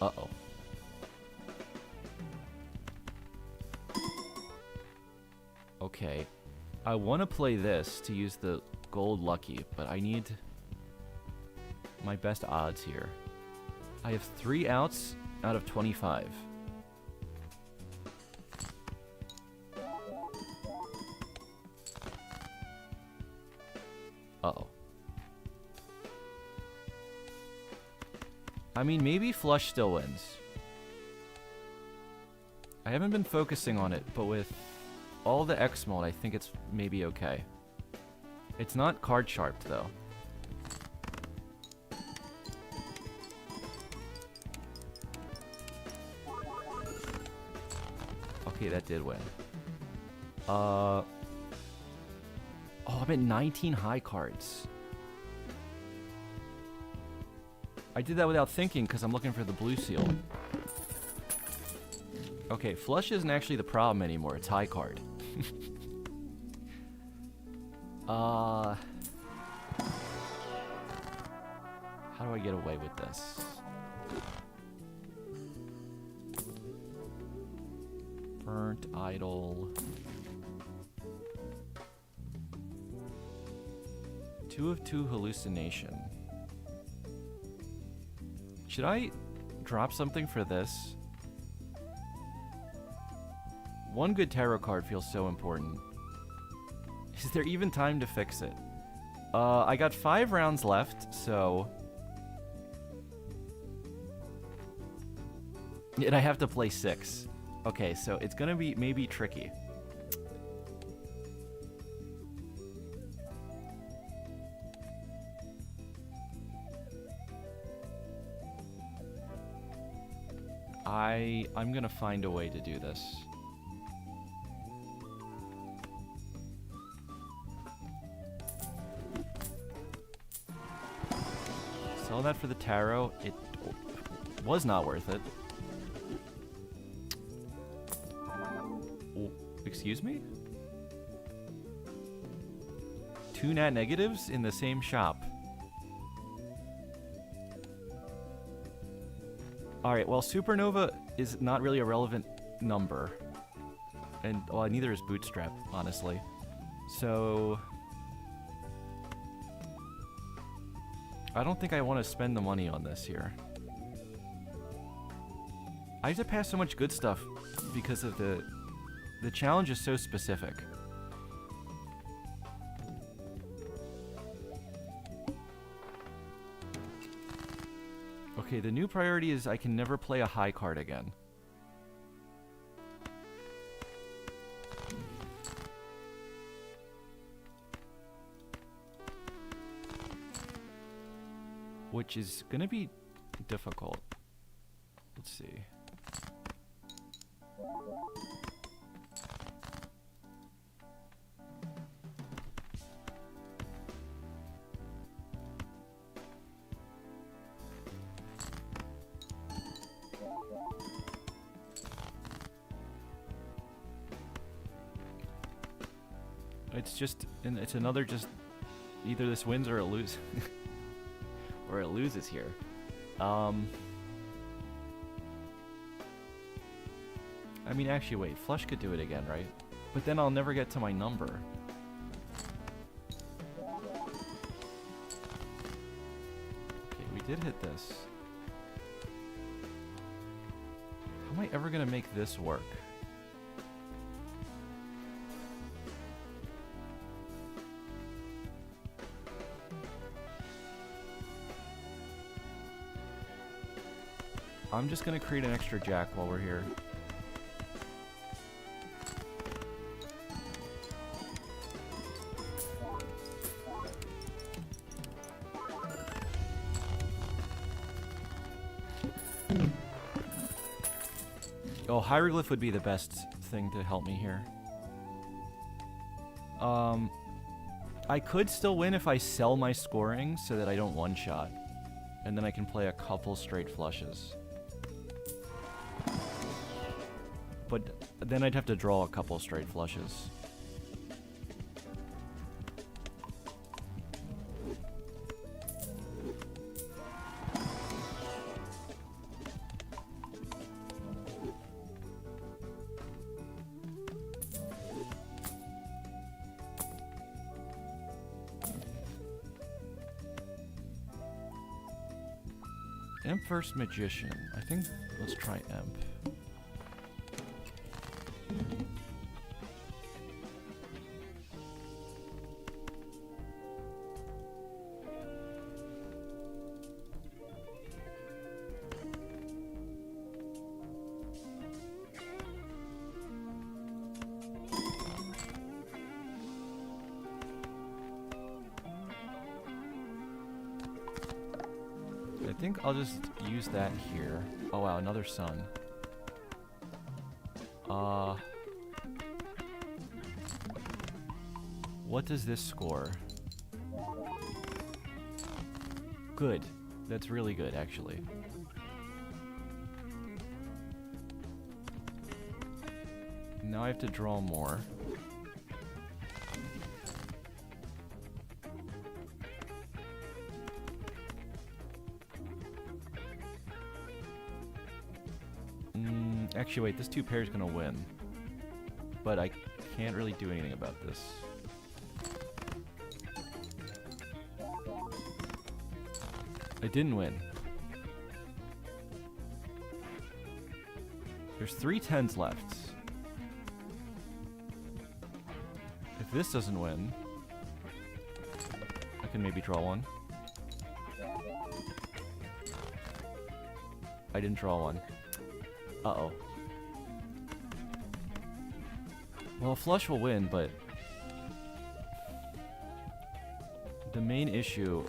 Uh-oh. Okay. I want to play this to use the gold lucky, but I need my best odds here. I have 3 outs out of 25. Uh-oh. I mean, maybe flush still wins. I haven't been focusing on it, but with all the X mode, I think it's maybe okay. It's not card sharped, though. Okay, that did win. Oh, I'm at 19 high cards. I did that without thinking because I'm looking for the blue seal. Okay, flush isn't actually the problem anymore. It's high card. How do I get away with this? Burnt idol. 2 of 2 hallucination. Should I drop something for this? One good tarot card feels so important. Is there even time to fix it? I got 5 rounds left, so... And I have to play 6. Okay, so it's gonna be maybe tricky. I'm gonna find a way to do this. Sell that for the tarot. It was not worth it. Oh, excuse me? 2 nat negatives in the same shop. Alright, well, supernova is not really a relevant number. And, well, neither is bootstrap, honestly. So... I don't think I want to spend the money on this here. I have to pass so much good stuff because of the challenge is so specific. Okay, the new priority is I can never play a high card again. Which is going to be difficult. Let's see. It's just, it's another just, either this wins or it loses. Or it loses here. I mean, actually, wait. Flush could do it again, right? But then I'll never get to my number. Okay, we did hit this. How am I ever gonna make this work? I'm just gonna create an extra jack while we're here. Oh, hieroglyph would be the best thing to help me here. I could still win if I sell my scoring so that I don't one-shot. And then I can play a couple straight flushes. But then I'd have to draw a couple straight flushes. Imp versus Magician. I think let's try Imp. I think I'll just use that here. Oh wow, another sun. What does this score? Good. That's really good, actually. Now I have to draw more. Actually, wait, this two pair is gonna win. But I can't really do anything about this. I didn't win. There's 3 10s left. If this doesn't win, I can maybe draw one. I didn't draw one. Uh-oh. Well, a flush will win, but the main issue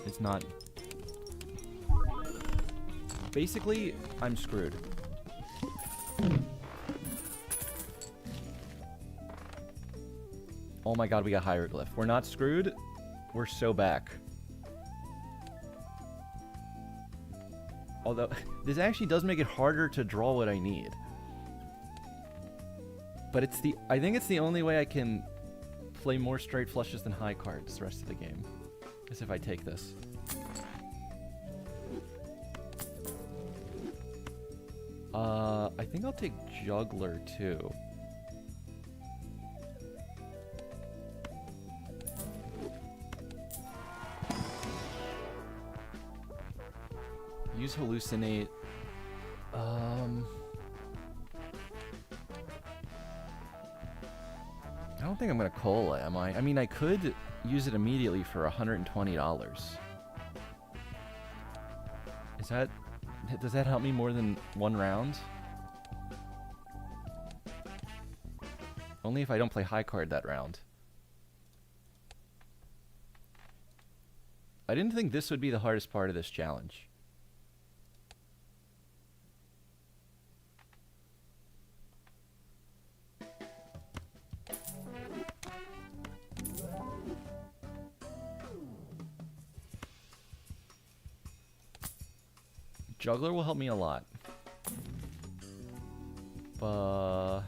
is not... Basically, I'm screwed. Oh my god, we got hieroglyph. We're not screwed. We're so back. Although, this actually does make it harder to draw what I need. But it's the... I think it's the only way I can play more straight flushes than high cards the rest of the game. Is if I take this. I think I'll take Juggler, too. Use Hallucinate. I don't think I'm gonna cola, am I? I mean, I could use it immediately for $120. Is that... Does that help me more than one round? Only if I don't play high card that round. I didn't think this would be the hardest part of this challenge. Juggler will help me a lot. But...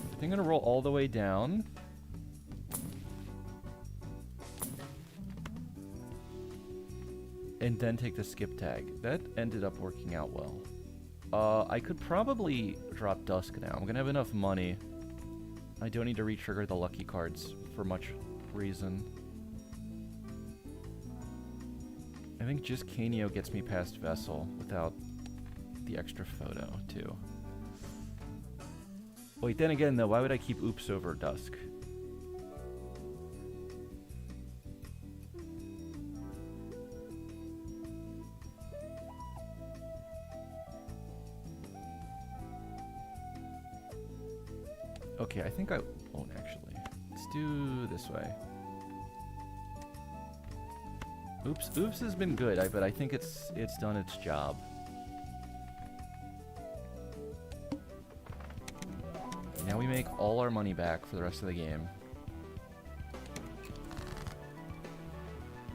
I think I'm gonna roll all the way down. And then take the skip tag. That ended up working out well. I could probably drop Dusk now. I'm gonna have enough money. I don't need to re-trigger the lucky cards for much reason. I think just Canio gets me past Vessel without the extra photo, too. Wait, then again, though, why would I keep Oops over Dusk? Okay, I think I won't actually. Let's do this way. Oops has been good, but I think it's done its job. Now we make all our money back for the rest of the game.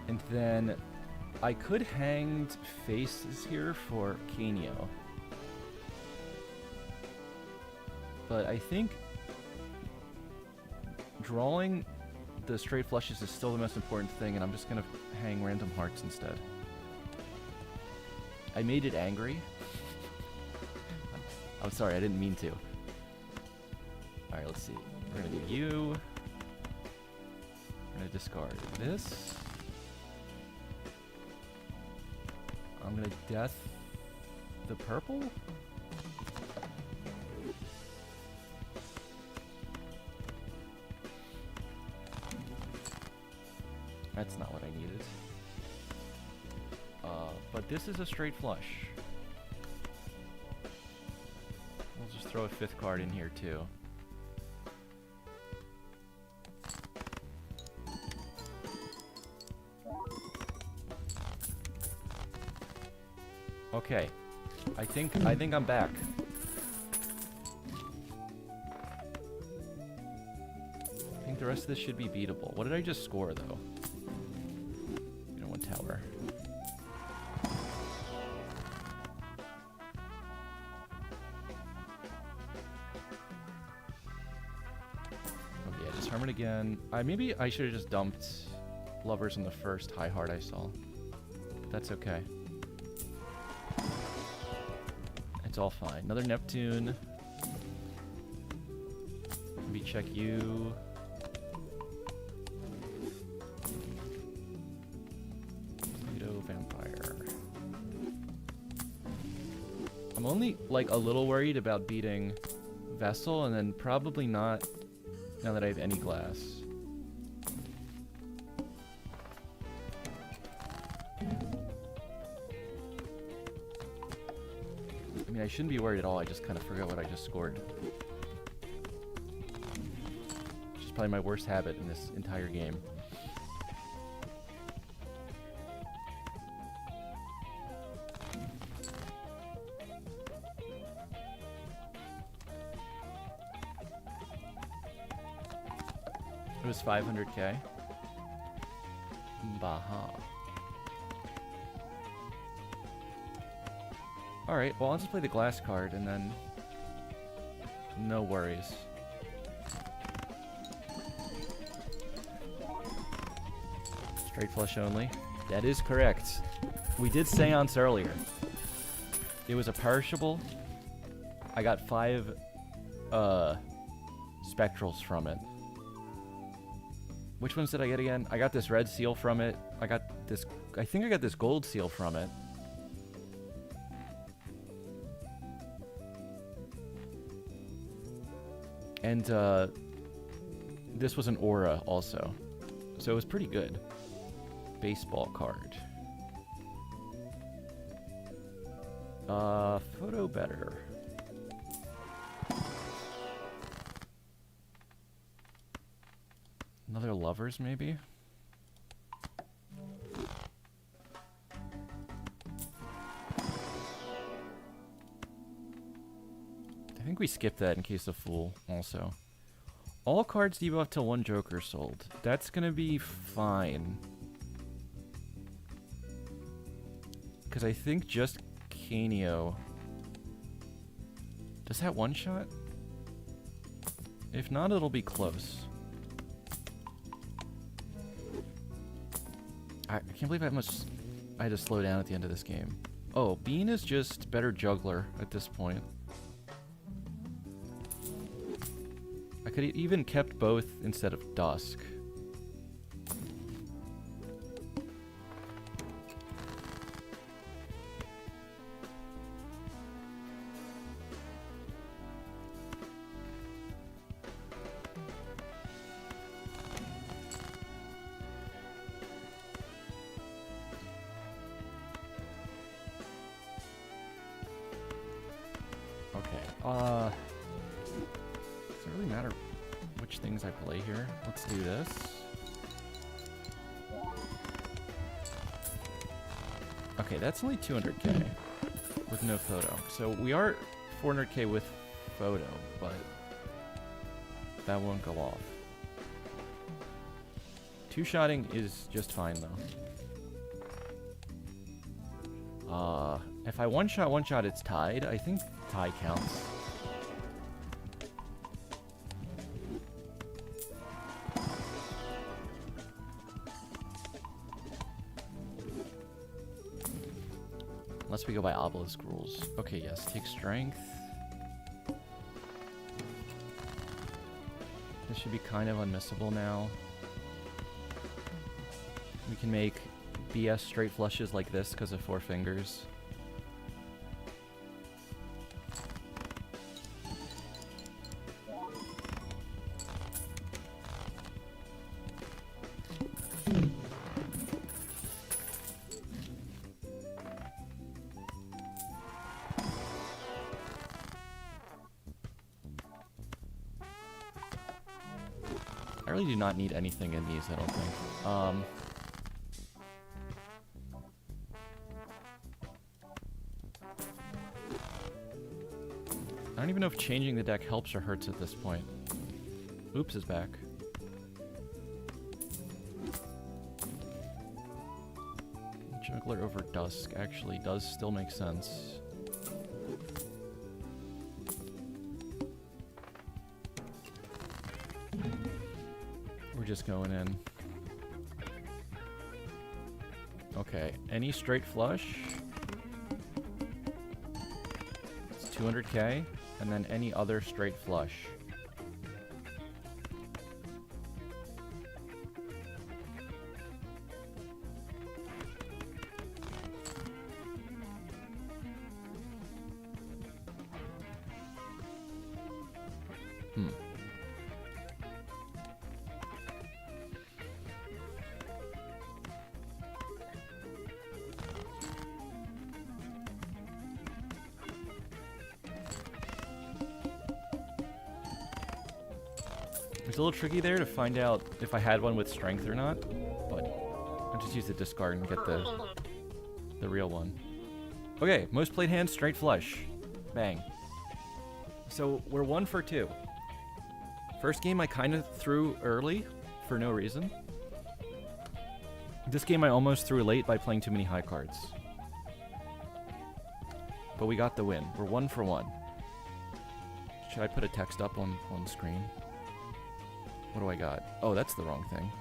And then I could hang faces here for Canio. But I think drawing the straight flushes is still the most important thing, and I'm just gonna hang random hearts instead. I made it angry. I'm sorry, I didn't mean to. Alright, let's see. We're gonna do you. We're gonna discard this. I'm gonna death the purple. That's not what I needed. But this is a straight flush. We'll just throw a 5th card in here too. Okay. I think I'm back. I think the rest of this should be beatable. What did I just score though? Tower. Okay, yeah, just Hermit again. Maybe I should have just dumped Lovers in the first high heart I saw. But that's okay. It's all fine. Another Neptune. Maybe check you. I'm only, like, a little worried about beating Vessel, and then probably not now that I have any glass. I mean, I shouldn't be worried at all, I just kind of forgot what I just scored. Which is probably my worst habit in this entire game. It was 500k. Baha. Alright, well I'll just play the glass card and then no worries. Straight flush only. That is correct. We did seance earlier. It was a perishable. I got 5 spectrals from it. Which ones did I get again? I got this red seal from it. I think I got this gold seal from it. And this was an aura also. So it was pretty good. Baseball card. Photo better. Another lovers, maybe? I think we skipped that in case of Fool, also. All cards debuff till one Joker sold. That's gonna be fine. Because I think just Canio... Does that one-shot? If not, it'll be close. I can't believe I had to slow down at the end of this game. Oh, Bean is just better juggler at this point. I could even kept both instead of Dusk. Does it really matter which things I play here? Let's do this. Okay, that's only 200k with no photo. So we are 400k with photo, but that won't go off. Two-shotting is just fine, though. If I one-shot, it's tied. I think tie counts. Unless we go by obelisk rules. Okay, yes, take strength. This should be kind of unmissable now. We can make BS straight flushes like this because of 4 fingers. I really do not need anything in these, I don't think. I don't even know if changing the deck helps or hurts at this point. Oops is back. Juggler over Dusk actually does still make sense. We're just going in. Okay, any straight flush. It's 200k, and then any other straight flush. It's a little tricky there to find out if I had one with strength or not, but I'll just use the discard and get the real one. Okay, most played hand, straight flush. Bang. So we're 1 for 2. First game I kind of threw early for no reason. This game I almost threw late by playing too many high cards. But we got the win. We're 1 for 1. Should I put a text up on screen? What do I got? Oh, that's the wrong thing.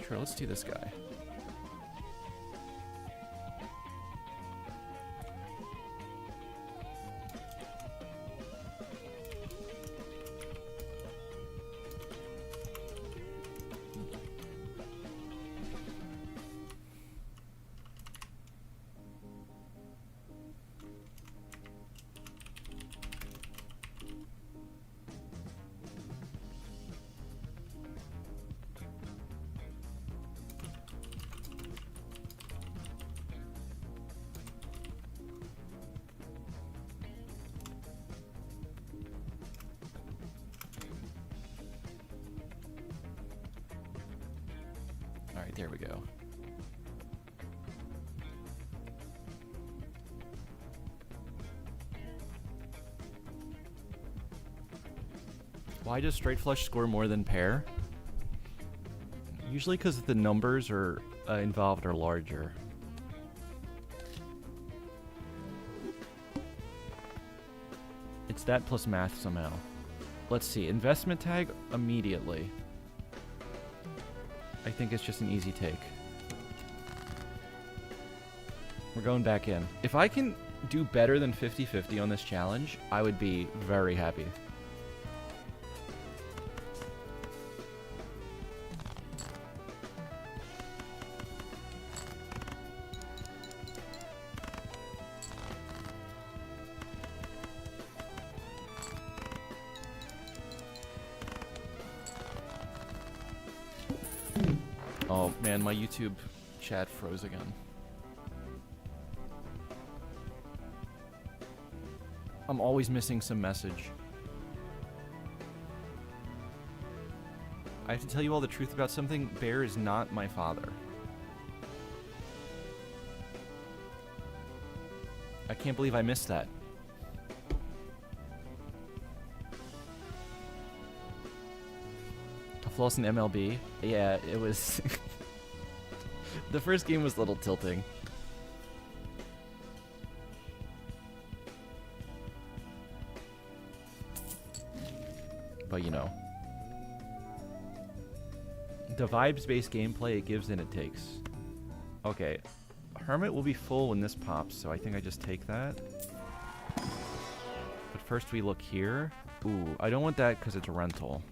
Sure, let's do this guy. Alright, there we go. Why does straight flush score more than pair? Usually because the numbers are involved are larger. It's that plus math somehow. Let's see. Investment tag immediately. I think it's just an easy take. We're going back in. If I can do better than 50-50 on this challenge, I would be very happy. Oh man, my YouTube chat froze again. I'm always missing some message. I have to tell you all the truth about something. Bear is not my father. I can't believe I missed that. A floss in MLB? Yeah, it was... The first game was a little tilting. But you know. The vibes-based gameplay, it gives and it takes. Okay. Hermit will be full when this pops, so I think I just take that. But first we look here. Ooh, I don't want that because it's a rental.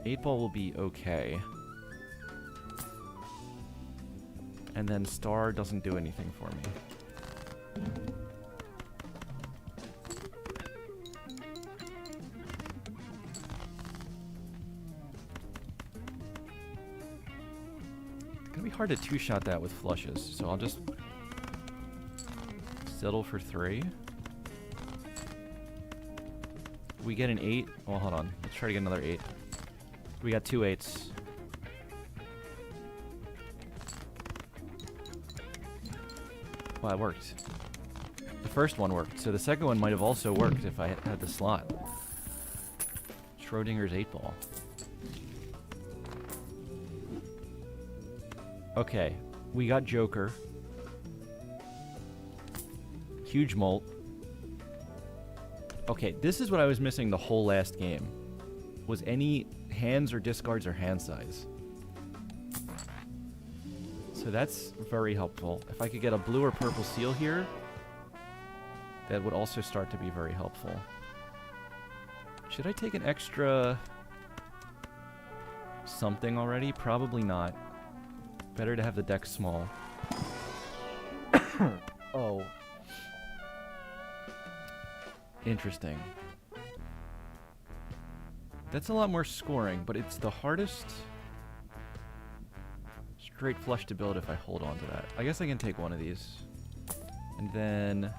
8-ball will be okay. And then star doesn't do anything for me. It's gonna be hard to two-shot that with flushes, so I'll just settle for 3. We get an 8. Well, hold on. Let's try to get another 8. We got 2 8s. Well, it worked. The first one worked, so the second one might have also worked if I had the slot. Schrodinger's 8-ball. Okay, we got Joker. Huge molt. Okay, this is what I was missing the whole last game. Was any hands or discards or hand size. So that's very helpful. If I could get a blue or purple seal here, that would also start to be very helpful. Should I take an extra something already? Probably not. Better to have the deck small. Oh. Interesting. That's a lot more scoring, but it's the hardest straight flush to build if I hold on to that. I guess I can take one of these. And then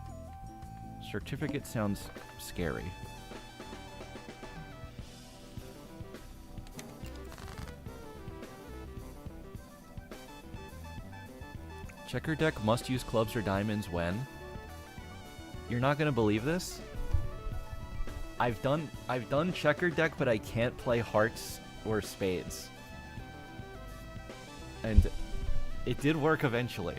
certificate sounds scary. Checker deck must use clubs or diamonds when? You're not gonna believe this? I've done checkered deck, but I can't play hearts or spades. And it did work eventually.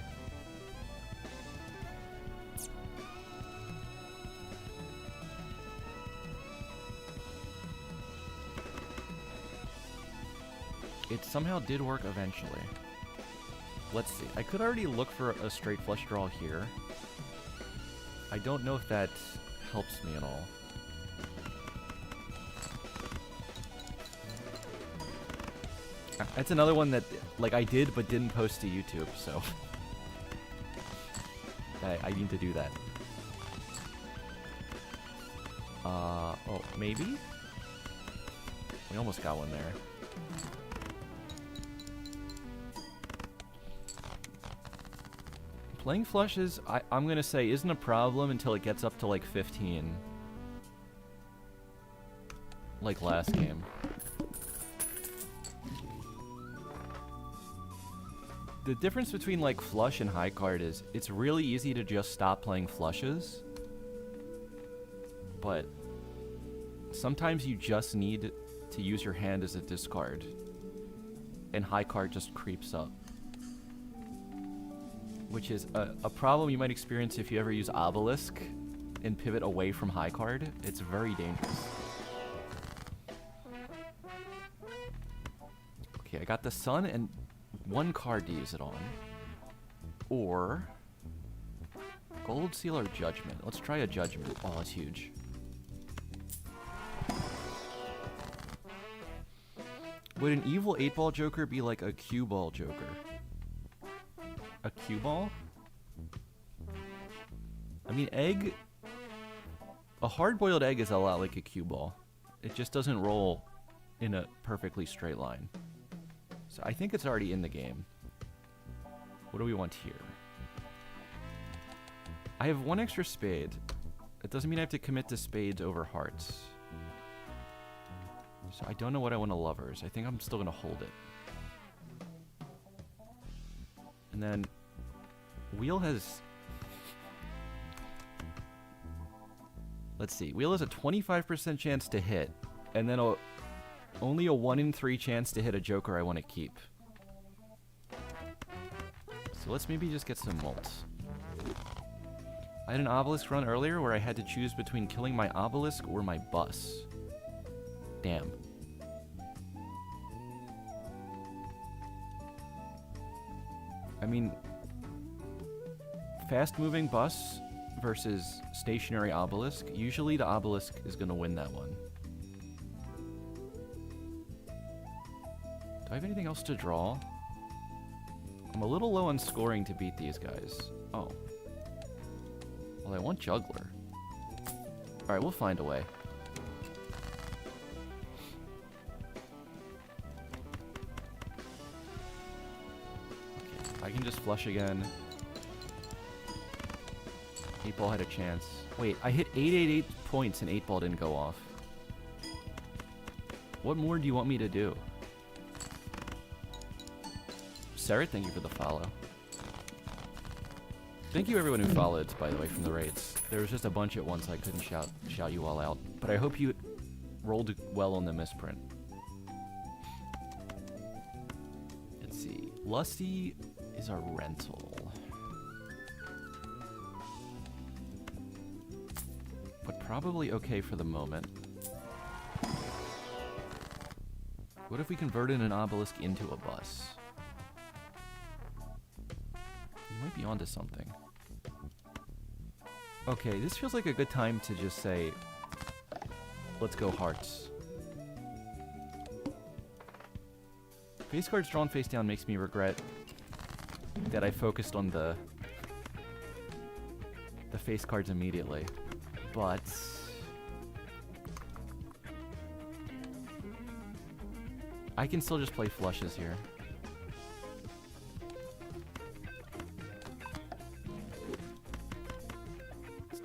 It somehow did work eventually. Let's see. I could already look for a straight flush draw here. I don't know if that helps me at all. That's another one that, like, I did but didn't post to YouTube, so I need to do that. Oh, maybe? We almost got one there. Playing flushes, I'm gonna say, isn't a problem until it gets up to, like, 15. Like last game. The difference between like flush and high card is it's really easy to just stop playing flushes, but sometimes you just need to use your hand as a discard, and high card just creeps up, which is a problem you might experience if you ever use obelisk and pivot away from high card. It's very dangerous. Okay, I got the sun and one card to use it on. Or gold seal or judgment. Let's try a judgment. Oh, it's huge. Would an evil 8-ball joker be like a cue ball joker? A cue ball? I mean, egg... A hard-boiled egg is a lot like a cue ball. It just doesn't roll in a perfectly straight line. So I think it's already in the game. What do we want here? I have one extra spade. It doesn't mean I have to commit to spades over hearts. So I don't know what I want to lovers. I think I'm still going to hold it. And then wheel has... Let's see. Wheel has a 25% chance to hit. And then only a 1 in 3 chance to hit a joker I want to keep. So let's maybe just get some mults. I had an obelisk run earlier where I had to choose between killing my obelisk or my bus. Damn. I mean, fast-moving bus versus stationary obelisk. Usually the obelisk is going to win that one. Do I have anything else to draw? I'm a little low on scoring to beat these guys. Oh. Well, I want juggler. Alright, we'll find a way. Okay, I can just flush again. 8-ball had a chance. Wait, I hit 888 points and 8-ball didn't go off. What more do you want me to do? Sarah, thank you for the follow. Thank you everyone who followed, by the way, from the raids. There was just a bunch at once, I couldn't shout you all out. But I hope you rolled well on the misprint. Let's see. Lusty is our rental. But probably okay for the moment. What if we converted an obelisk into a bus? You might be onto something. Okay, this feels like a good time to just say, let's go hearts. Face cards drawn face down makes me regret that I focused on the face cards immediately. But I can still just play flushes here.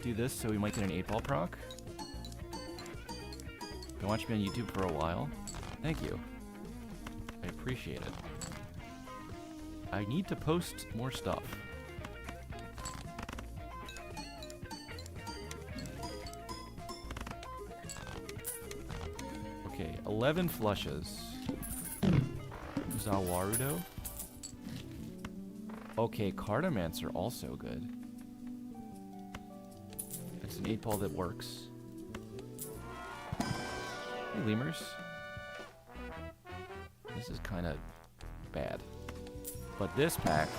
Do this so we might get an 8-ball proc. Been watching me on YouTube for a while. Thank you. I appreciate it. I need to post more stuff. Okay, 11 flushes. Zawarudo. Okay, Cartomancer also good. An 8-ball that works. Hey, lemurs. This is kind of bad. But this pack...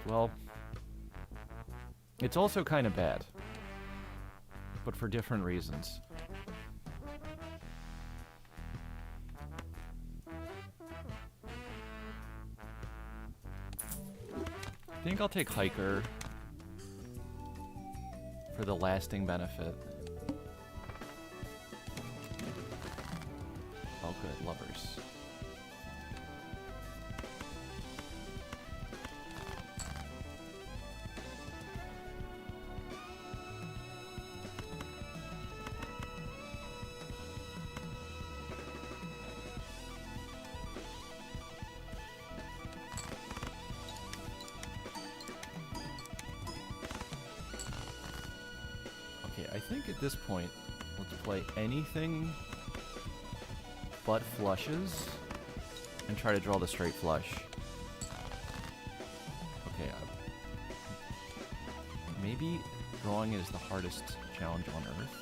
Well... It's also kind of bad. But for different reasons. I think I'll take Hiker for the lasting benefit. Oh good, lovers. think at this point, let's play anything but flushes and try to draw the straight flush. Okay, maybe drawing is the hardest challenge on Earth.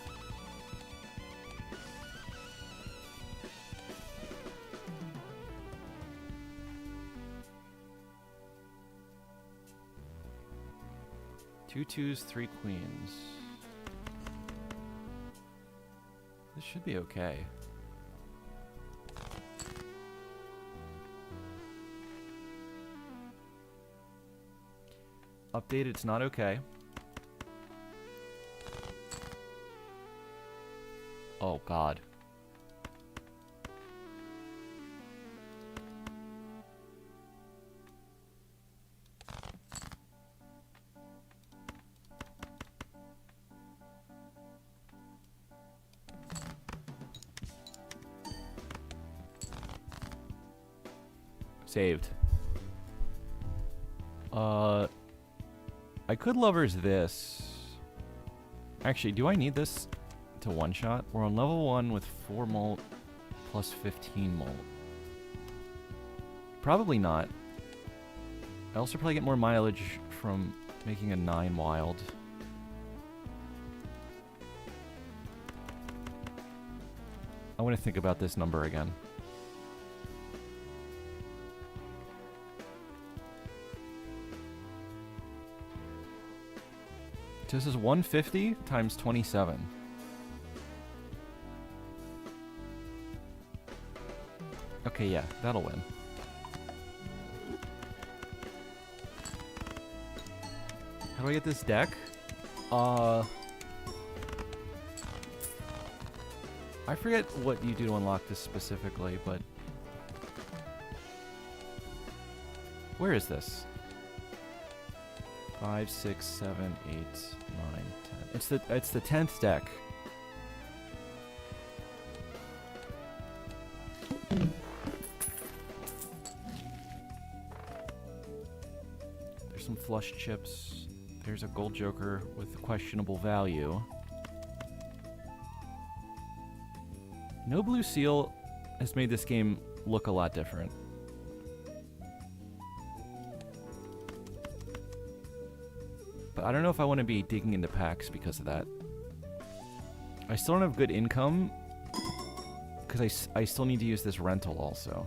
Two twos, three queens. This should be okay. Update, it's not okay. Oh, God. Saved. I could lovers this. Actually, do I need this to one-shot? We're on level 1 with 4 mult plus 15 mult. Probably not. I also probably get more mileage from making a 9 wild. I want to think about this number again. This is 150 times 27. Okay, yeah, that'll win. How do I get this deck? I forget what you do to unlock this specifically, but... Where is this? 5, 6, 7, 8, 9, 10. It's the 10th deck. There's some flush chips. There's a gold joker with questionable value. No blue seal has made this game look a lot different. But I don't know if I want to be digging into packs because of that. I still don't have good income because I still need to use this rental also.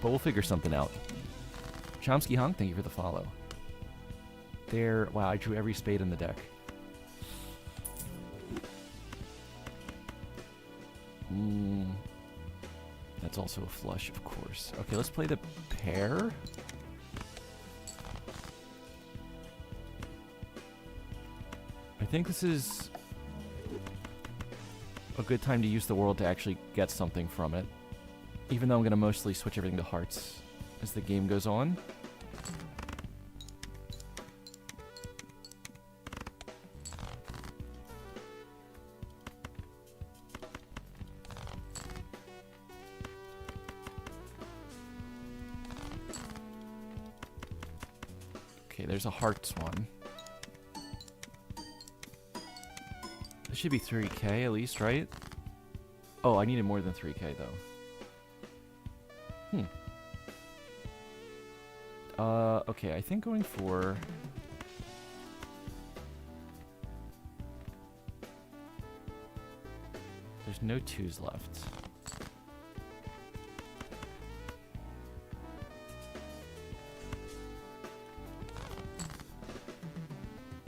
But we'll figure something out. Chomsky Hong, thank you for the follow. There, wow, I drew every spade in the deck. That's also a flush, of course. Okay, let's play the pair. I think this is a good time to use the world to actually get something from it. Even though I'm going to mostly switch everything to hearts as the game goes on. Okay, there's a hearts one. This should be 3k at least, right? Oh, I needed more than 3k though. Okay, I think going for... There's no 2s left.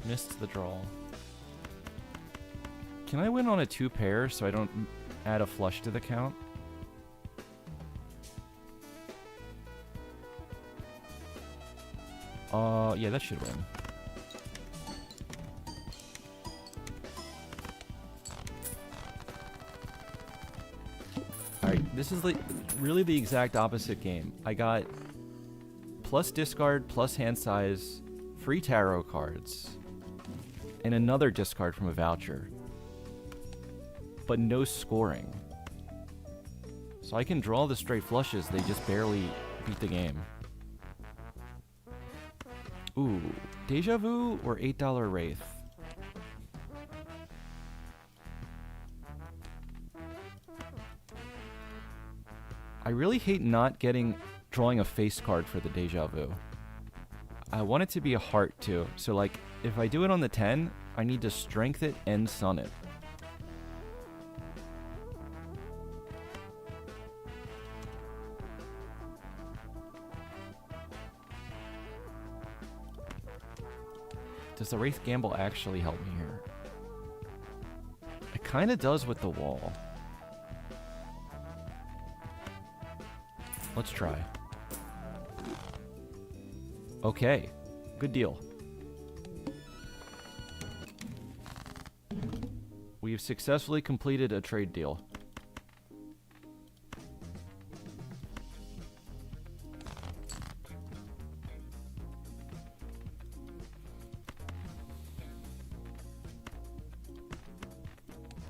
Missed the draw. Can I win on a 2 pair so I don't add a flush to the count? Yeah, that should win. Alright, this is like really the exact opposite game. I got plus discard, plus hand size, free tarot cards, and another discard from a voucher. But no scoring. So I can draw the straight flushes, they just barely beat the game. Ooh, Deja Vu or $8 Wraith? I really hate not drawing a face card for the Deja Vu. I want it to be a heart too. So like, if I do it on the 10, I need to strength it and sun it. Does the Wraith Gamble actually help me here? It kind of does with the wall. Let's try. Okay, good deal. We've successfully completed a trade deal.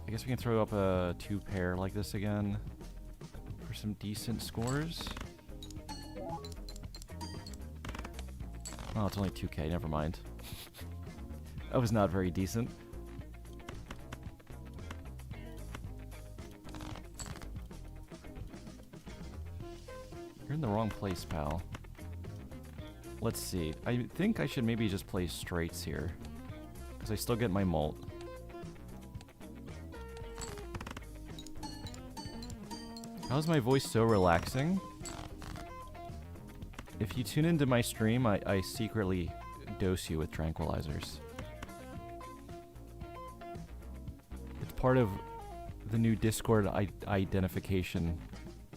I guess we can throw up a 2-pair like this again for some decent scores. Oh, it's only 2k, never mind. That was not very decent. You're in the wrong place, pal. Let's see. I think I should maybe just play straights here, because I still get my molt. How's my voice so relaxing? If you tune into my stream, I secretly dose you with tranquilizers. It's part of the new Discord identification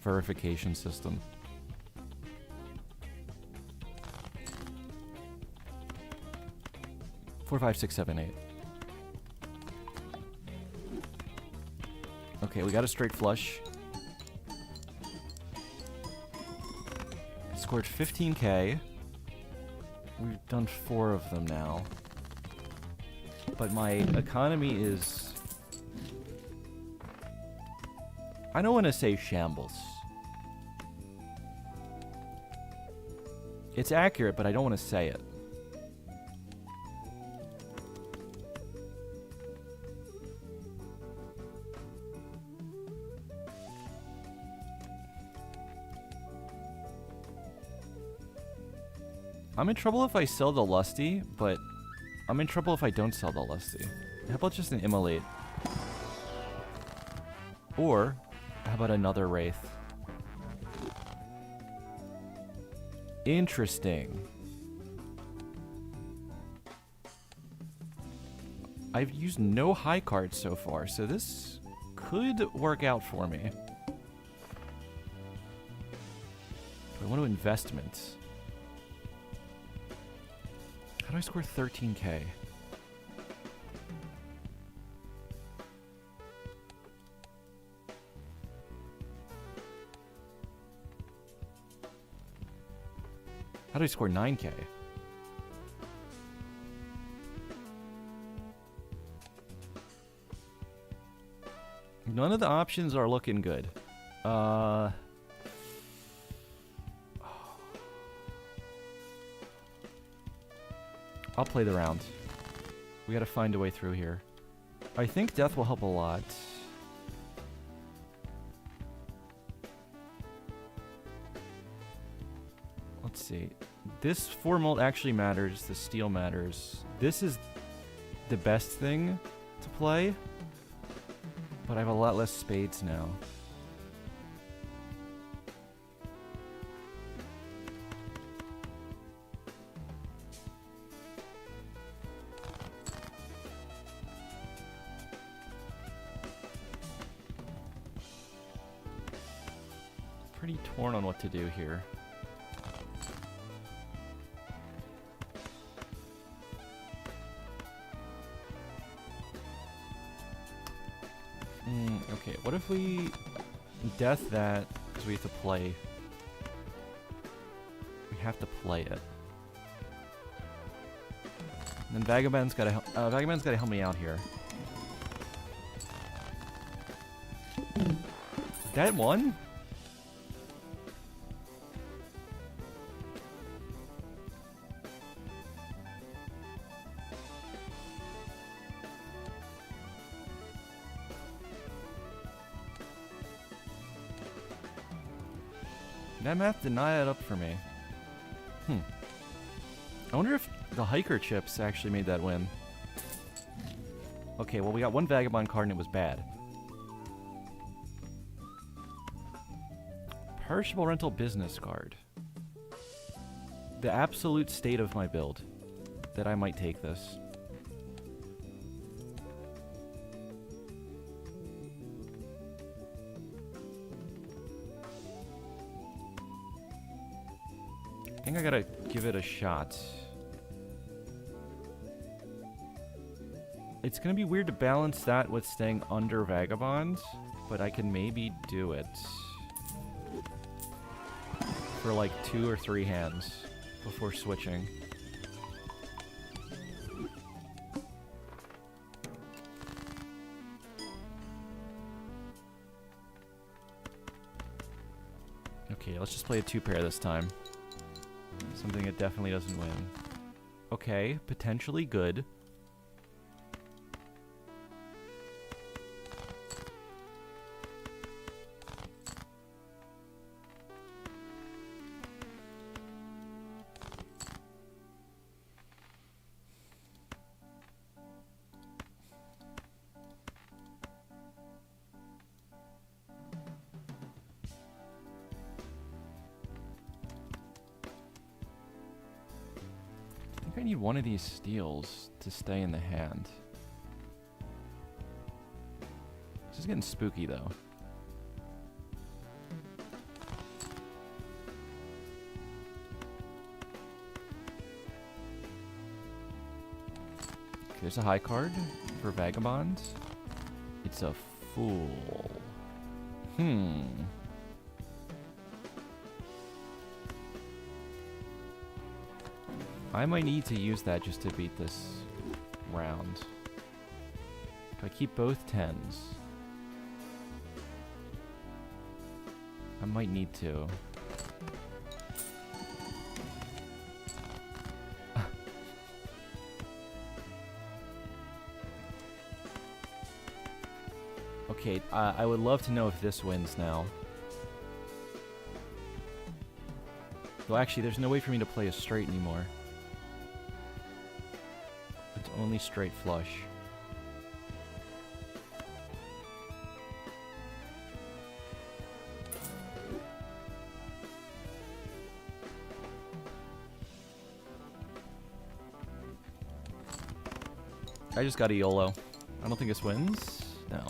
verification system. Four, 5, 6, 7, 8. Okay, we got a straight flush. Scored 15k. We've done 4 of them now. But my economy is... I don't want to say shambles. It's accurate, but I don't want to say it. I'm in trouble if I sell the Lusty, but I'm in trouble if I don't sell the Lusty. How about just an Immolate? Or, how about another Wraith? Interesting. I've used no high cards so far, so this could work out for me. I want to investment. How do I score 13k? How do I score 9k? None of the options are looking good. I'll play the round. We gotta find a way through here. I think death will help a lot. Let's see. This 4 molt actually matters. The steel matters. This is the best thing to play. But I have a lot less spades now. Pretty torn on what to do here. Okay, what if we death that because we have to play? We have to play it. And then Vagabond's gotta help me out here. That one? That math did not add up for me. I wonder if the hiker chips actually made that win. Okay, well we got one Vagabond card and it was bad. Perishable rental business card. The absolute state of my build. That I might take this. I think I gotta give it a shot. It's gonna be weird to balance that with staying under Vagabond, but I can maybe do it. For like 2 or 3 hands before switching. Okay, let's just play a 2-pair this time. Something it definitely doesn't win. Okay, potentially good. I need one of these steals to stay in the hand. This is getting spooky, though. Okay, there's a high card for Vagabond. It's a fool. I might need to use that just to beat this round. If I keep both 10s, I might need to. Okay, I would love to know if this wins now. Though actually, there's no way for me to play a straight anymore. It's only straight flush. I just got a YOLO. I don't think this wins. No.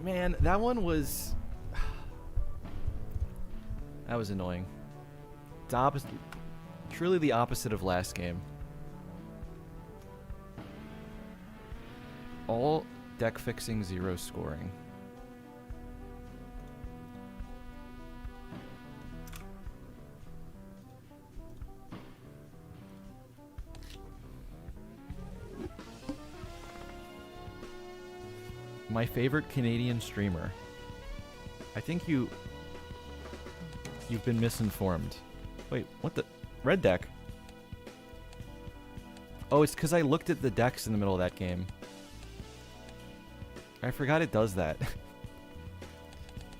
Man, that one was... that was annoying. The opposite, truly the opposite of last game. All deck fixing, 0 scoring. My favorite Canadian streamer. I think you've been misinformed. Wait, what the? Red deck? Oh, it's because I looked at the decks in the middle of that game. I forgot it does that.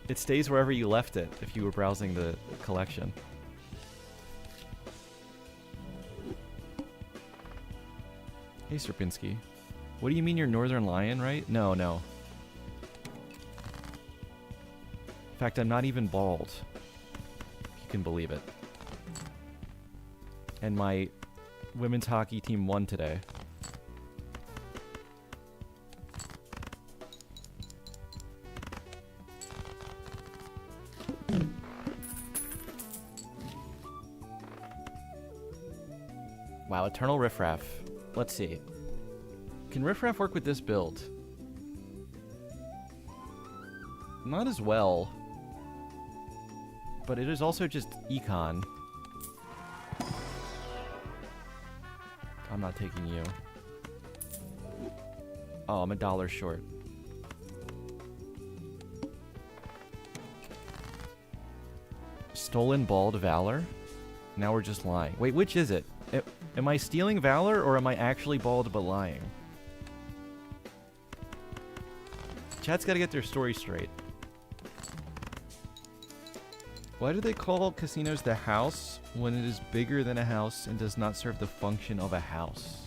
It stays wherever you left it if you were browsing the collection. Hey, Serpinski. What do you mean you're Northern Lion, right? No, no. In fact, I'm not even bald. If you can believe it. And my women's hockey team won today. Wow, Eternal Riffraff. Let's see. Can Riffraff work with this build? Not as well. But it is also just econ. I'm not taking you. Oh, I'm $1 short. Stolen Bald Valor? Now we're just lying. Wait, which is it? Am I stealing Valor or am I actually bald but lying? Chat's gotta get their story straight. Why do they call casinos the house when it is bigger than a house and does not serve the function of a house?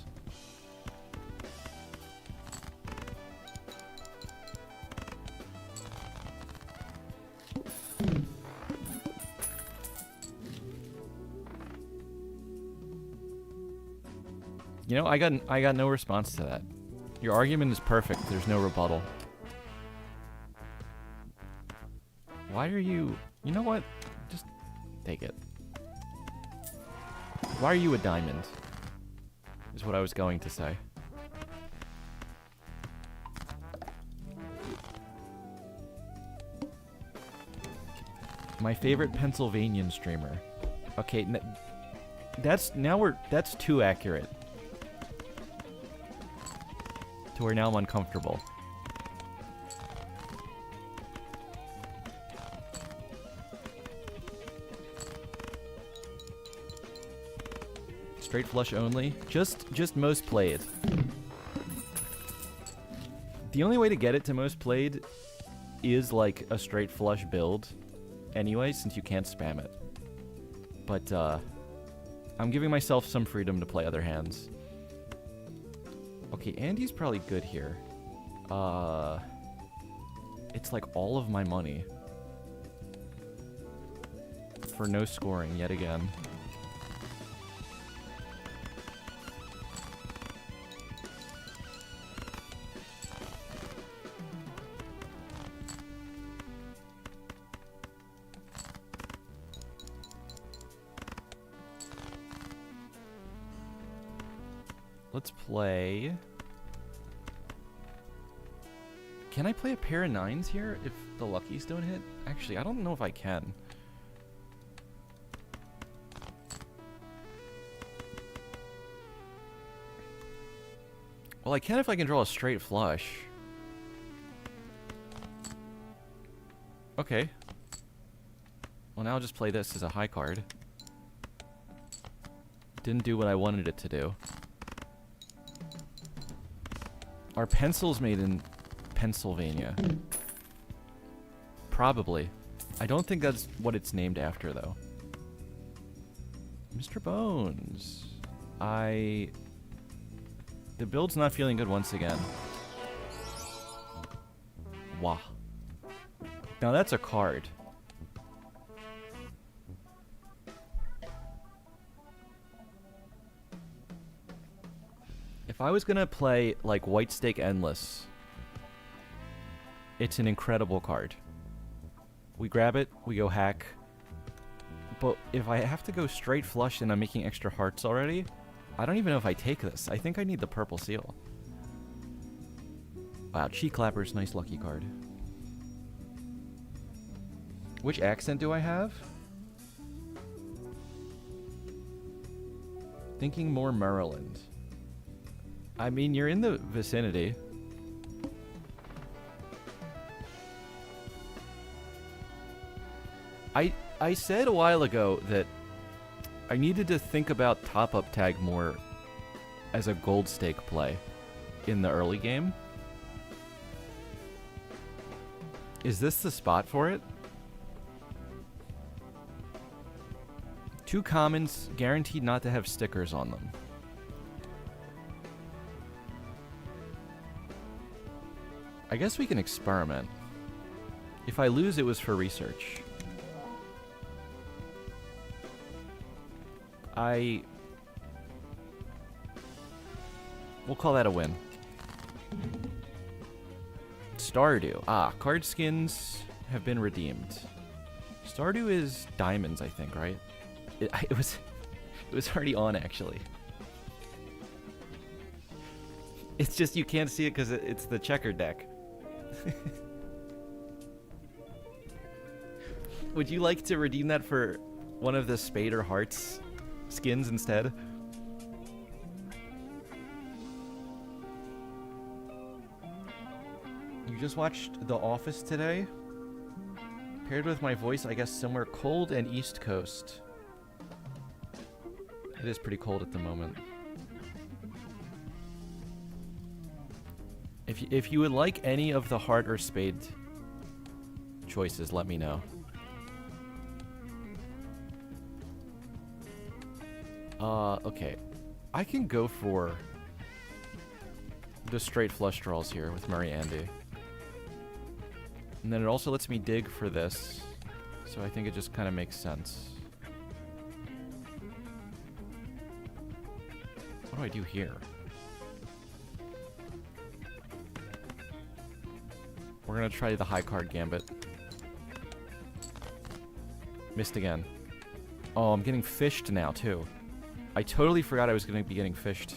You know, I got no response to that. Your argument is perfect. There's no rebuttal. Why are you... You know what? Just take it. Why are you a diamond? Is what I was going to say. My favorite Pennsylvanian streamer. Okay, that's too accurate. To where now I'm uncomfortable. Straight flush only. Just most played. The only way to get it to most played is like a straight flush build anyway, since you can't spam it. But I'm giving myself some freedom to play other hands. Okay, Andy's probably good here. It's like all of my money. For no scoring yet again. Let's play... Can I play a pair of 9s here if the luckies don't hit? Actually, I don't know if I can. Well, I can if I can draw a straight flush. Okay. Well, now I'll just play this as a high card. Didn't do what I wanted it to do. Are pencils made in Pennsylvania? Probably. I don't think that's what it's named after, though. Mr. Bones. The build's not feeling good once again. Wah. Now that's a card. If I was gonna play, like, White Stake Endless, it's an incredible card. We grab it, we go hack. But if I have to go straight flush and I'm making extra hearts already, I don't even know if I take this. I think I need the purple seal. Wow, Cheek Clapper's nice lucky card. Which accent do I have? Thinking more Maryland. I mean, you're in the vicinity. I said a while ago that I needed to think about top-up tag more as a gold stake play in the early game. Is this the spot for it? 2 commons, guaranteed not to have stickers on them. I guess we can experiment. If I lose, it was for research. We'll call that a win. Stardew. Ah, card skins have been redeemed. Stardew is diamonds, I think, right? It was already on, actually. It's just you can't see it because it's the checkered deck. Would you like to redeem that for one of the Spade or Hearts skins instead? You just watched The Office today? Paired with my voice, I guess somewhere cold and East Coast. It is pretty cold at the moment. If you would like any of the heart or spade choices, let me know. Okay. I can go for the straight flush draws here with Murray Andy. And then it also lets me dig for this, so I think it just kind of makes sense. What do I do here? We're gonna try the high card gambit. Missed again. Oh, I'm getting fished now, too. I totally forgot I was gonna be getting fished.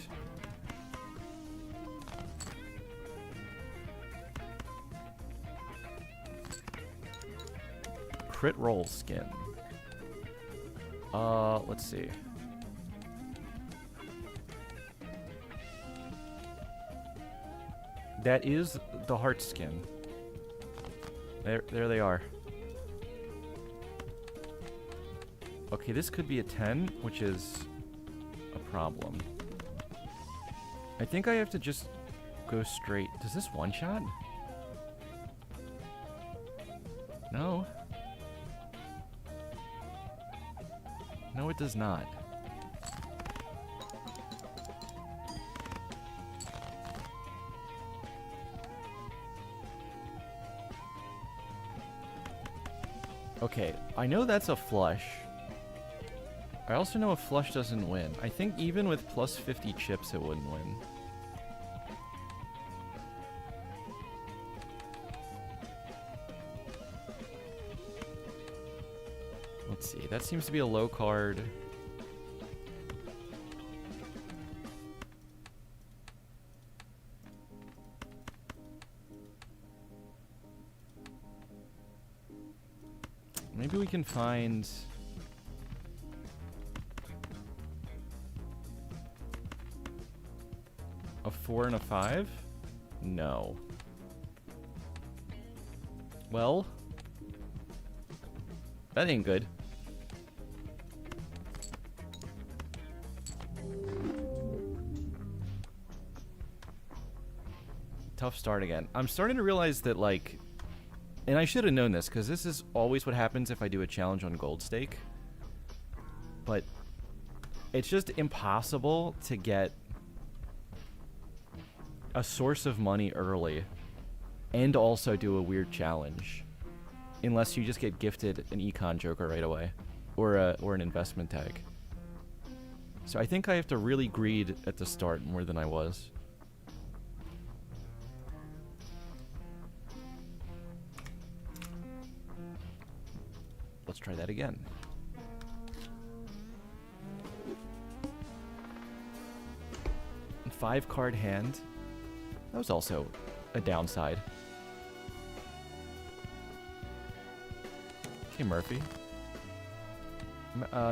Crit roll skin. Let's see. That is the heart skin. There they are. Okay, this could be a 10, which is a problem. I think I have to just go straight. Does this one-shot? No. No, it does not. Okay, I know that's a flush. I also know a flush doesn't win. I think even with plus 50 chips, it wouldn't win. Let's see, that seems to be a low card. Maybe we can find... a 4 and a 5? No. Well... that ain't good. Tough start again. I'm starting to realize that, like... and I should have known this, because this is always what happens if I do a challenge on gold stake. But... it's just impossible to get... a source of money early. And also do a weird challenge. Unless you just get gifted an econ joker right away. Or an investment tag. So I think I have to really greed at the start more than I was. Let's try that again. And 5 card hand. That was also a downside. Okay, Murphy.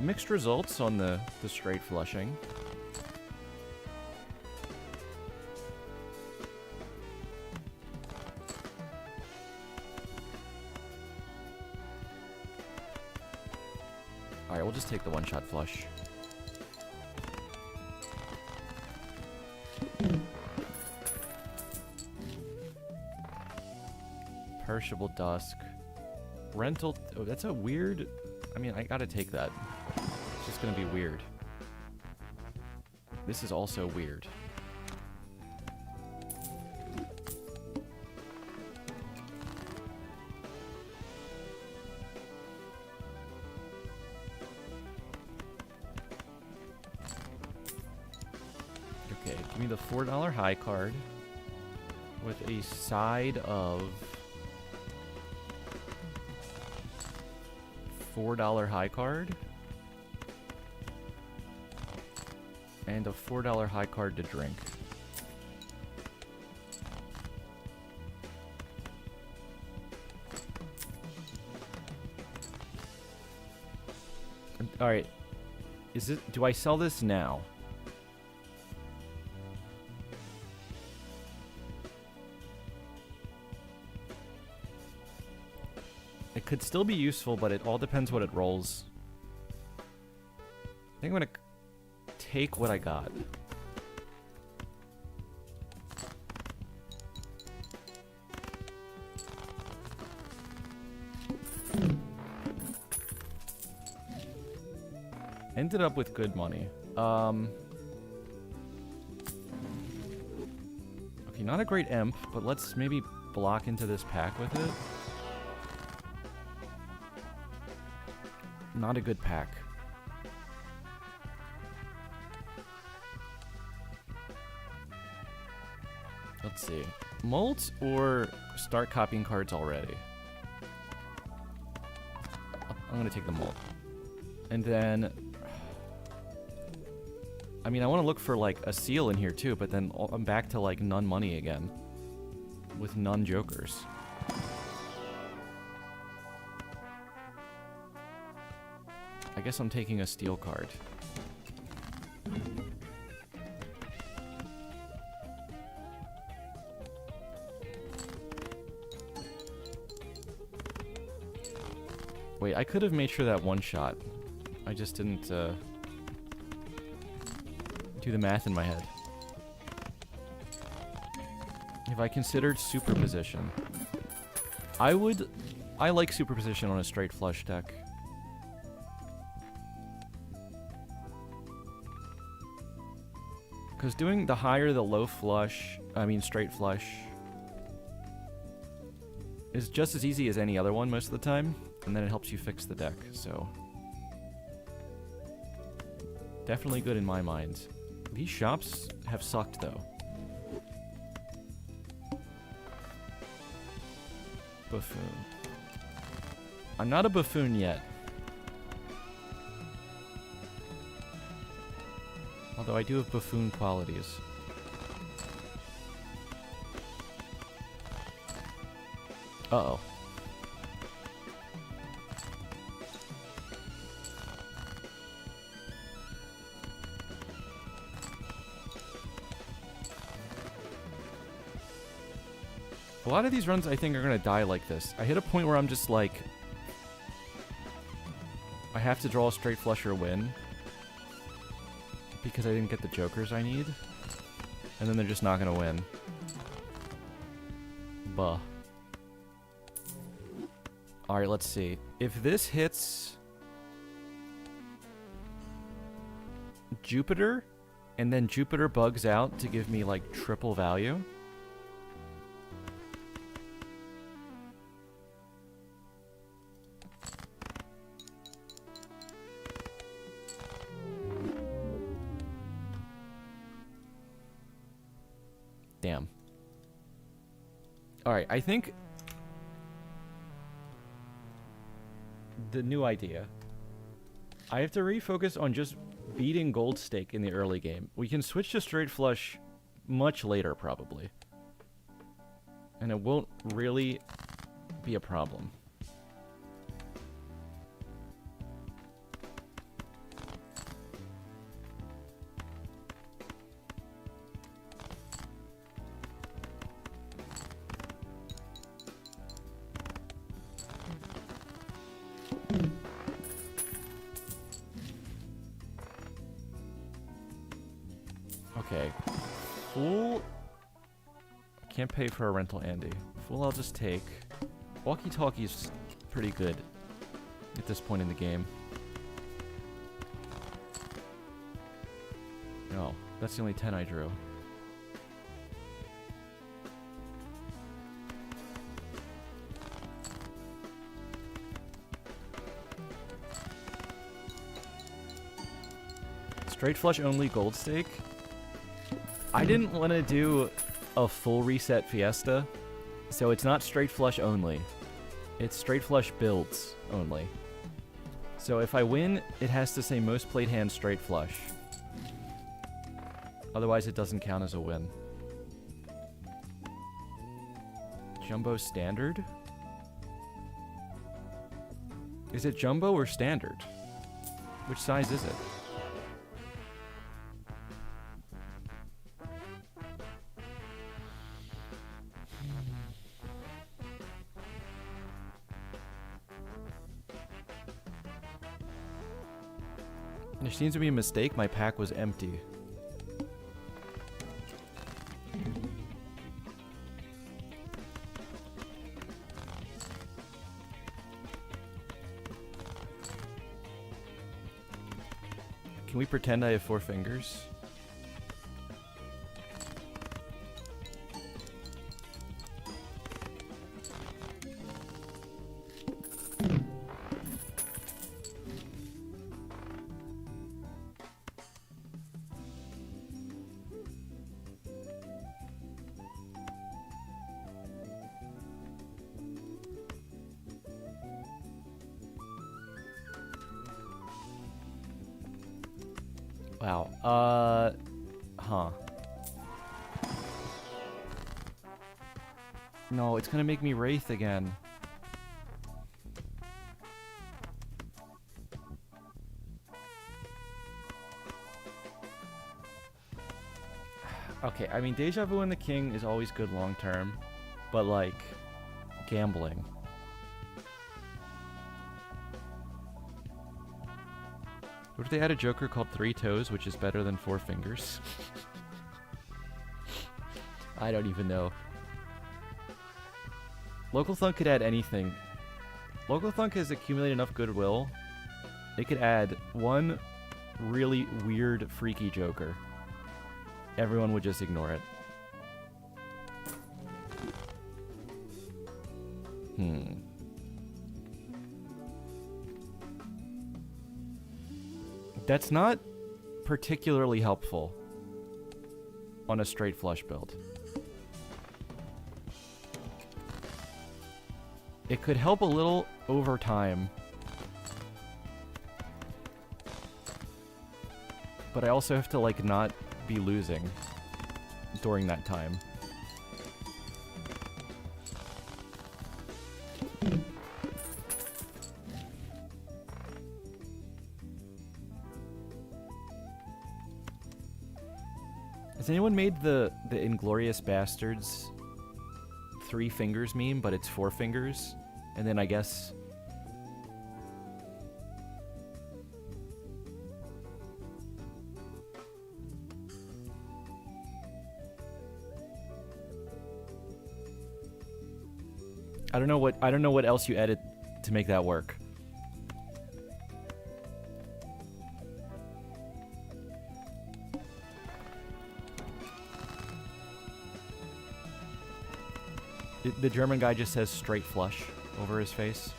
Mixed results on the straight flushing. Alright, we'll just take the one-shot flush. Perishable Dusk. Rental... oh, that's a weird... I mean, I gotta take that. It's just gonna be weird. This is also weird. Okay, give me the $4 high card with a side of $4 high card and a $4 high card to drink. All right, is it? Do I sell this now? It could still be useful, but it all depends what it rolls. I think I'm gonna take what I got. Ended up with good money. Okay, not a great imp, but let's maybe block into this pack with it. Not a good pack. Let's see. Molt or start copying cards already? I'm gonna take the molt. And then... I mean, I want to look for, like, a seal in here, too, but then I'm back to, like, none money again. With none jokers. I guess I'm taking a steel card. Wait, I could have made sure that one shot. I just didn't, do the math in my head. If I considered superposition, I like superposition on a straight flush deck. Because doing the higher the low flush, I mean straight flush, is just as easy as any other one most of the time, and then it helps you fix the deck, so... Definitely good in my mind. These shops have sucked, though. Buffoon. I'm not a buffoon yet. Although I do have buffoon qualities. Uh-oh. A lot of these runs, I think, are going to die like this. I hit a point where I'm just like... I have to draw a straight flush or win. Because I didn't get the jokers I need. And then they're just not going to win. Buh. Alright, let's see. If this hits... Jupiter, and then Jupiter bugs out to give me, like, triple value... Damn. Alright, I think... The new idea. I have to refocus on just beating Gold Stake in the early game. We can switch to straight flush much later, probably. And it won't really be a problem. Okay. Fool... Can't pay for a rental Andy. Fool I'll just take. Walkie-talkie's pretty good at this point in the game. No, that's the only 10 I drew. Straight flush only Gold Stake? I didn't want to do a full reset Fiesta, so it's not straight flush only. It's straight flush builds only. So if I win, it has to say most played hand straight flush. Otherwise it doesn't count as a win. Jumbo standard? Is it jumbo or standard? Which size is it? There seems to be a mistake. My pack was empty. Can we pretend I have 4 fingers? Wow. Huh. No, it's gonna make me Wraith again. Okay, I mean, Deja Vu and the King is always good long term, but like, gambling. What if they had a Joker called 3 Toes, which is better than 4 fingers? I don't even know. Local Thunk could add anything. Local Thunk has accumulated enough goodwill. They could add one really weird, freaky Joker. Everyone would just ignore it. That's not particularly helpful on a straight flush build. It could help a little over time. But I also have to, like, not be losing during that time. Has anyone made the Inglorious Bastards 3 fingers meme, but it's 4 fingers? And then I guess... I don't know what else you edit to make that work. The German guy just says straight flush over his face.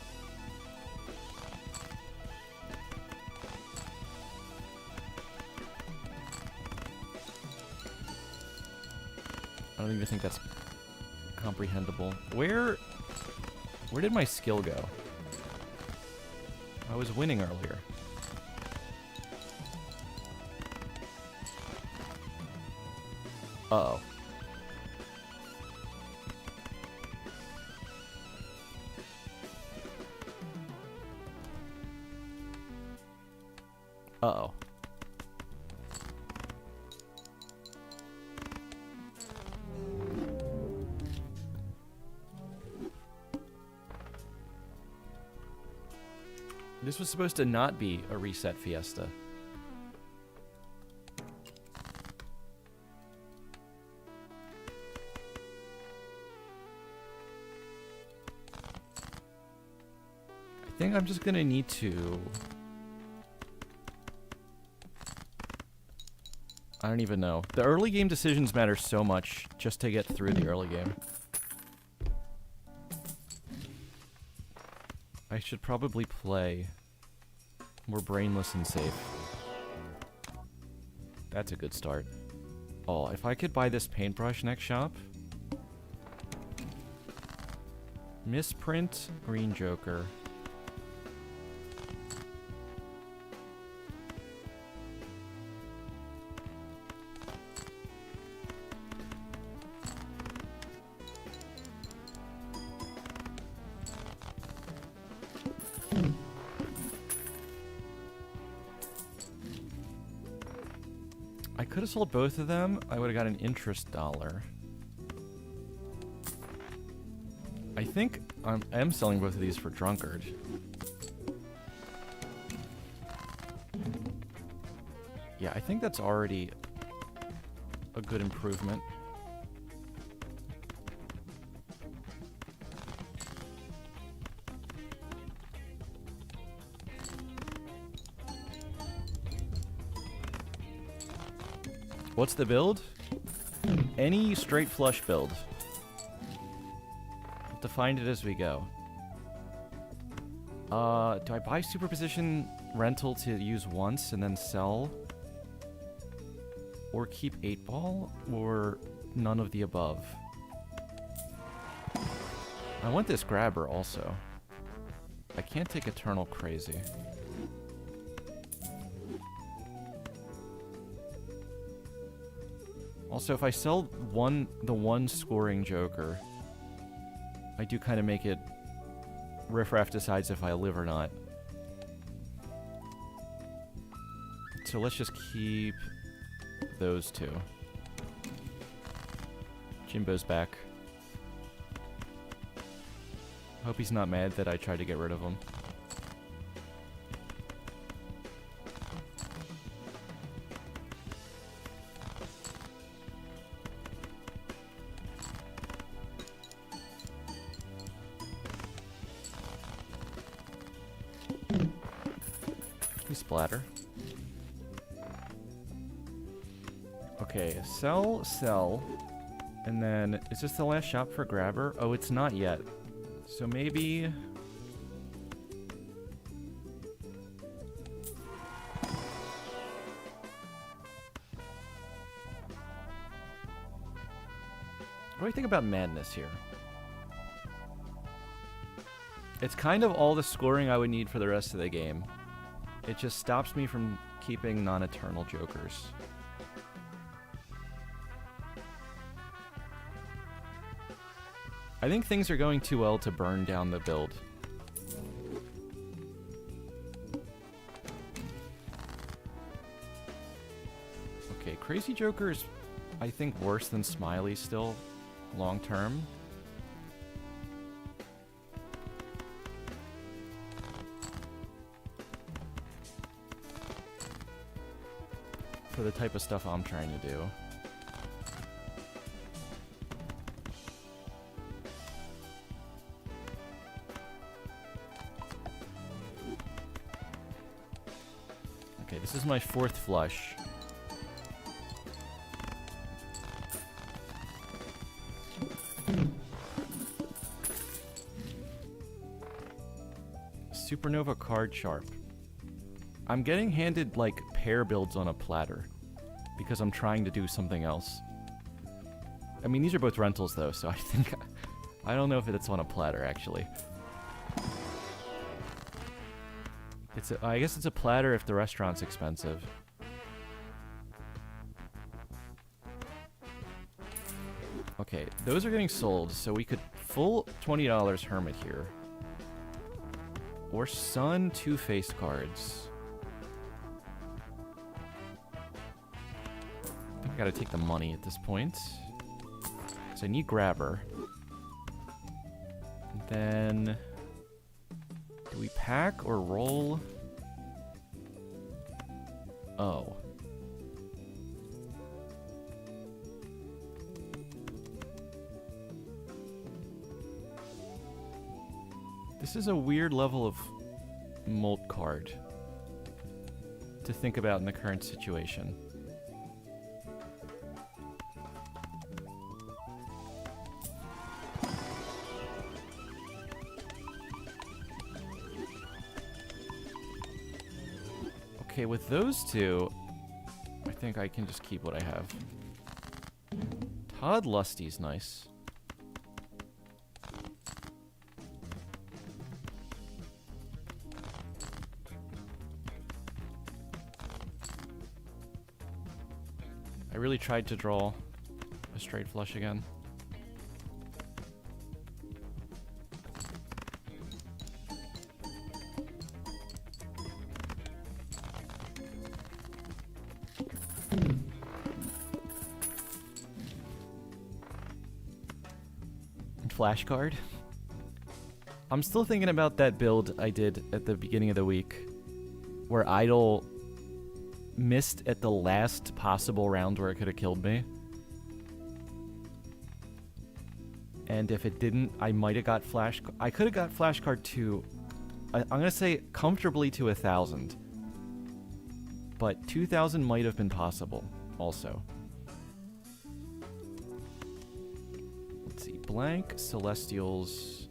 I don't even think that's comprehensible. Where did my skill go? I was winning earlier. Uh-oh. Uh-oh. This was supposed to not be a reset fiesta. I think I'm just gonna need to... I don't even know. The early game decisions matter so much just to get through the early game. I should probably play more brainless and safe. That's a good start. Oh, if I could buy this paintbrush next shop. Misprint, Green Joker. I could have sold both of them. I would have got an interest dollar. I think I am selling both of these for Drunkard. Yeah, I think that's already a good improvement. What's the build? Any straight flush build. We'll define it as we go. Do I buy superposition rental to use once and then sell? Or keep 8-ball? Or none of the above? I want this grabber also. I can't take Eternal Crazy. Also, if I sell the one scoring Joker, I do kind of make it Riffraff decides if I live or not. So let's just keep those two. Jimbo's back. Hope he's not mad that I tried to get rid of him. Splatter. Okay, sell, and then is this the last shop for grabber? Oh, it's not yet. So maybe what do you think about madness here? It's kind of all the scoring I would need for the rest of the game. It just stops me from keeping non-eternal jokers. I think things are going too well to burn down the build. Okay, Crazy Joker is, I think, worse than Smiley still, long term. For the type of stuff I'm trying to do. Okay, this is my fourth flush. Supernova card sharp. I'm getting handed, like, pair builds on a platter because I'm trying to do something else. I mean, these are both rentals, though, so I think... I don't know if it's on a platter, actually. I guess it's a platter if the restaurant's expensive. Okay, those are getting sold, so we could full $20 Hermit here. Or Sun Two-Face cards. I think I gotta take the money at this point. Because I need grabber. And then... do we pack or roll? Oh. This is a weird level of molt card to think about in the current situation. Okay, with those two, I think I can just keep what I have. Todd Lusty's nice. I really tried to draw a straight flush again. Flashcard. I'm still thinking about that build I did at the beginning of the week where Idol missed at the last possible round where it could have killed me. And if it didn't, I might have got Flash... I could have got Flashcard to... I'm going to say comfortably to 1,000. But 2,000 might have been possible also. blank, Celestials.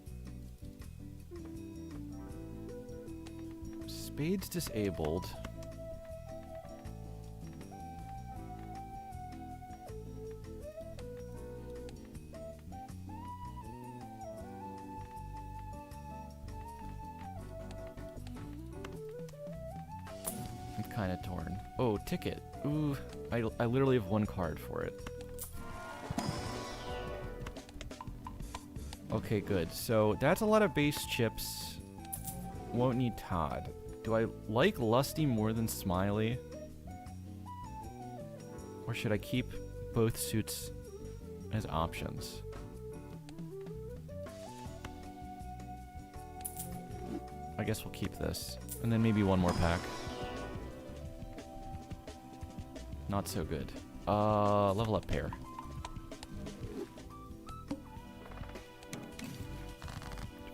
Spades disabled. I'm kind of torn. Oh, ticket. Ooh, I literally have one card for it. Okay, good. So that's a lot of base chips. Won't need Todd. Do I like Lusty more than Smiley? Or should I keep both suits as options? I guess we'll keep this. And then maybe one more pack. Not so good. Level up pair.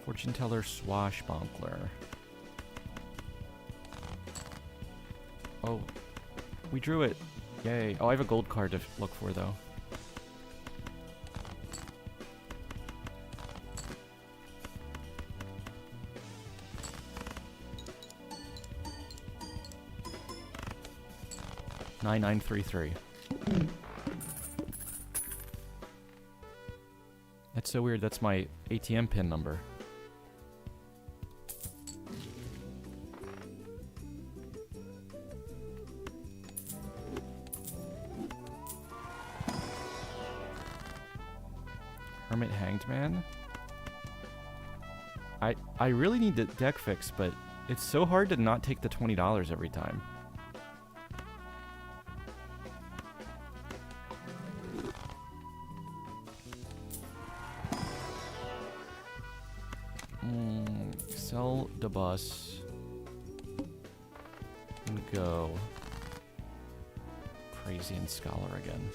Fortune Teller, Swashbuckler. Oh, we drew it. Yay. Oh, I have a gold card to look for, though. $9933. That's so weird. That's my ATM pin number. Hermit Hanged Man. I really need the deck fix, but it's so hard to not take the $20 every time. Sell the bus and go Crazy and Scholar again.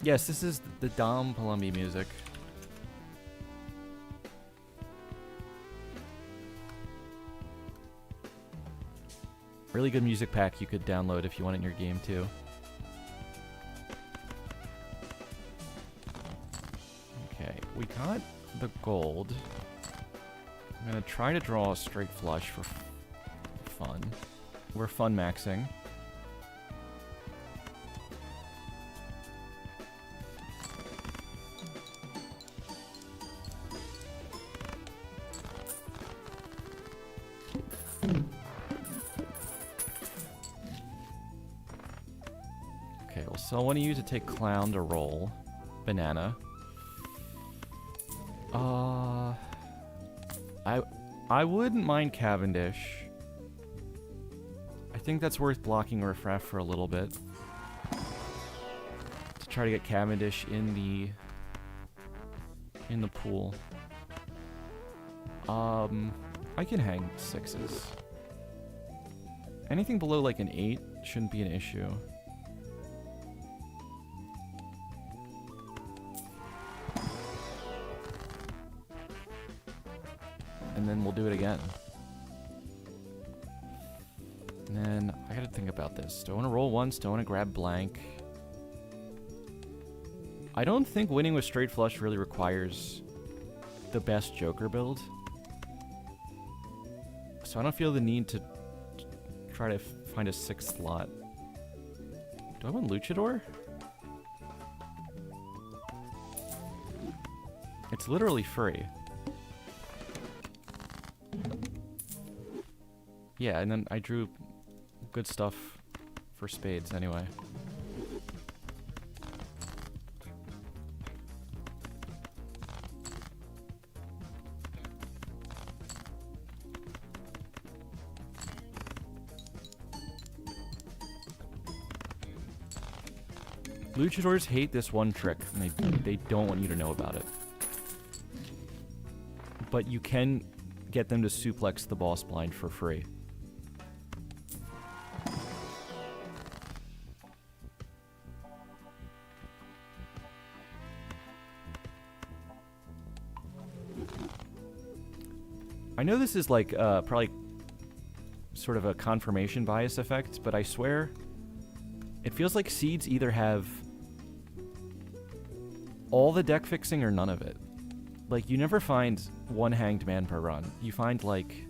Yes, this is the Dom Palumbi music. Really good music pack you could download if you want it in your game too. Okay, we got the gold. I'm gonna try to draw a straight flush for fun. We're fun maxing. Okay, we'll sell one of you to take Clown to roll. Banana. I wouldn't mind Cavendish. I think that's worth blocking Riffraff for a little bit. To try to get Cavendish in the pool. I can hang 6s. Anything below like an 8 shouldn't be an issue. And then we'll do it again. And then I gotta think about this. Do I want to roll once? Do I want to grab blank? I don't think winning with straight flush really requires the best Joker build. So I don't feel the need to try to find a 6th slot. Do I want Luchador? It's literally free. Yeah, and then I drew good stuff for spades anyway. Luchadors hate this one trick, and they don't want you to know about it. But you can get them to suplex the boss blind for free. I know this is like probably sort of a confirmation bias effect, but I swear it feels like seeds either have all the deck fixing or none of it. Like, you never find one hanged man per run. You find, like...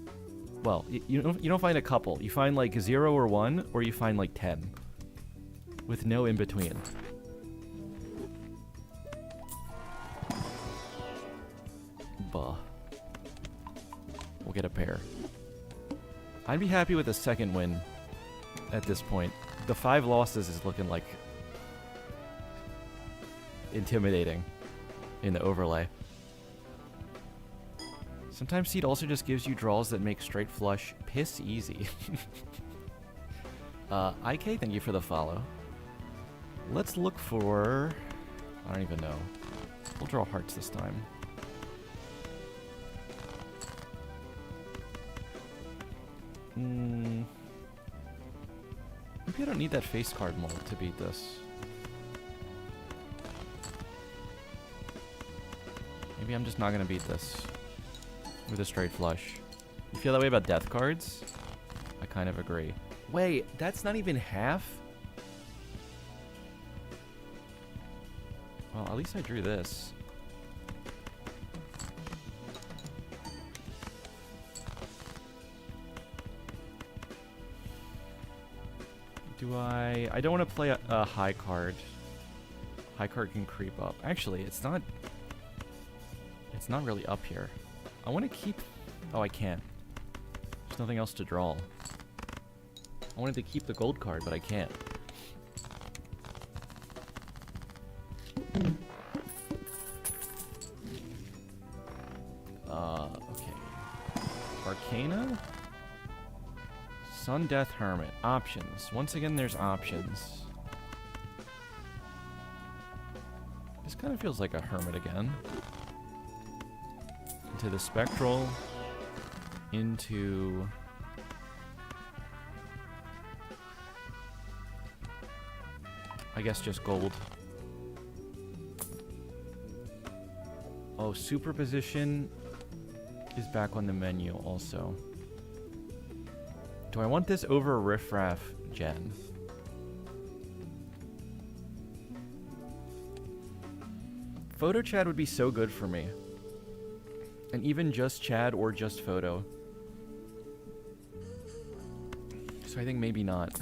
Well, you don't find a couple. You find, like, 0 or 1, or you find, like, 10. With no in-between. Buh. We'll get a pair. I'd be happy with a second win at this point. The 5 losses is looking, like... intimidating in the overlay. Sometimes Seed also just gives you draws that make straight flush piss easy. IK, thank you for the follow. Let's look for... I don't even know. We'll draw hearts this time. Maybe I don't need that face card mold to beat this. Maybe I'm just not going to beat this with a straight flush. You feel that way about death cards? I kind of agree. Wait, that's not even half? Well, at least I drew this. Do I don't want to play a high card. High card can creep up. Actually, it's not really up here. I want to keep... Oh, I can't. There's nothing else to draw. I wanted to keep the gold card, but I can't. Okay. Arcana? Sun Death Hermit. Options. Once again, there's options. This kind of feels like a hermit again. Into the Spectral. Into... I guess just gold. Oh, Superposition is back on the menu also. Do I want this over Riffraff Gen? Photo Chad would be so good for me. And even just Chad or just Photo. So I think maybe not.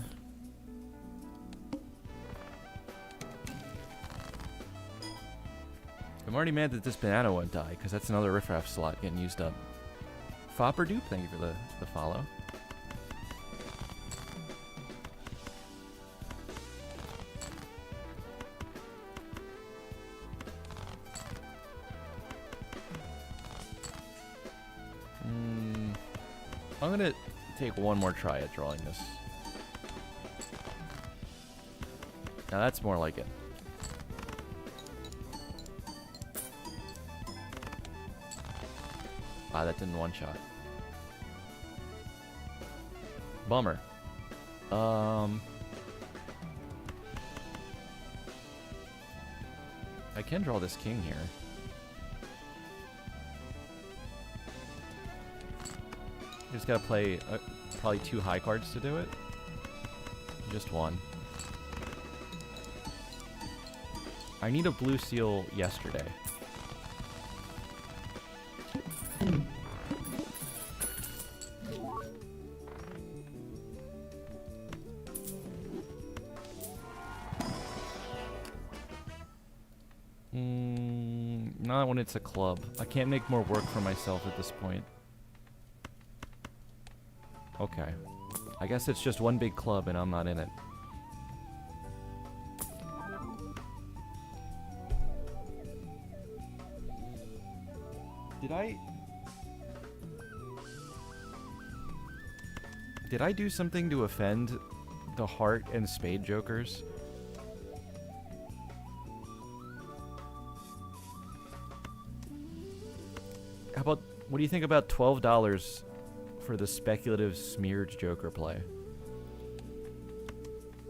I'm already mad that this banana won't die, because that's another Riffraff slot getting used up. Fopper Dupe, thank you for the follow. I'm gonna take one more try at drawing this. Now that's more like it. Ah, that didn't one-shot. Bummer. I can draw this king here. Just gotta play probably 2 high cards to do it. Just one. I need a blue seal yesterday. Not when it's a club. I can't make more work for myself at this point. Okay. I guess it's just one big club and I'm not in it. Did I do something to offend the heart and spade jokers? How about, what do you think about $12 for the speculative smeared joker play?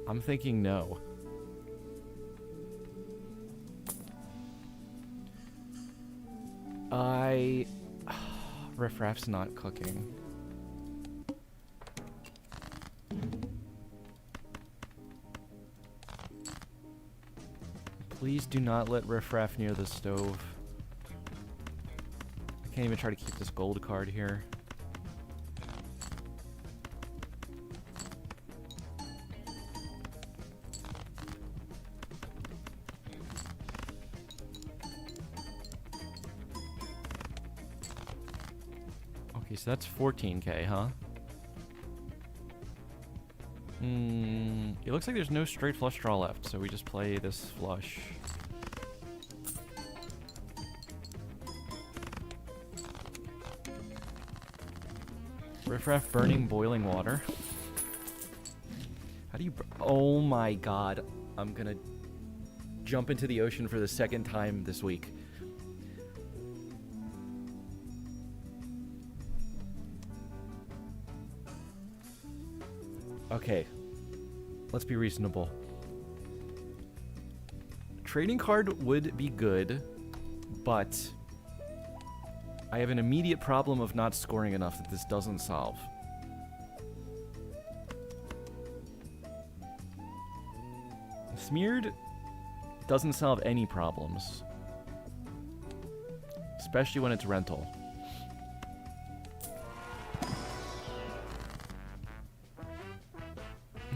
I'm thinking no. Riffraff's not cooking. Please do not let riffraff near the stove. I can't even try to keep this gold card here. Okay, so that's 14k, huh? It looks like there's no straight flush draw left, so we just play this flush. Riffraff burning boiling water. How do you... Oh my god. I'm gonna jump into the ocean for the second time this week. Okay. Let's be reasonable. Trading card would be good, but I have an immediate problem of not scoring enough that this doesn't solve. Smeared doesn't solve any problems, especially when it's rental.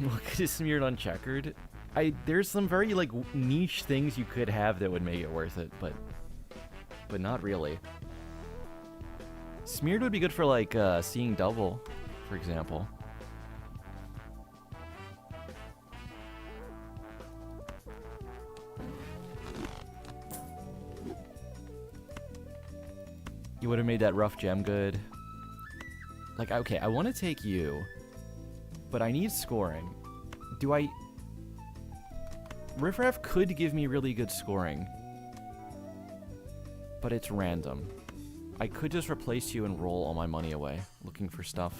Look at it smeared on Checkered. There's some very like niche things you could have that would make it worth it, but not really. Smeared would be good for like seeing double, for example. You would have made that rough gem good. Like, okay, I want to take you, but I need scoring. Do I... Riffraff could give me really good scoring, but it's random. I could just replace you and roll all my money away, looking for stuff.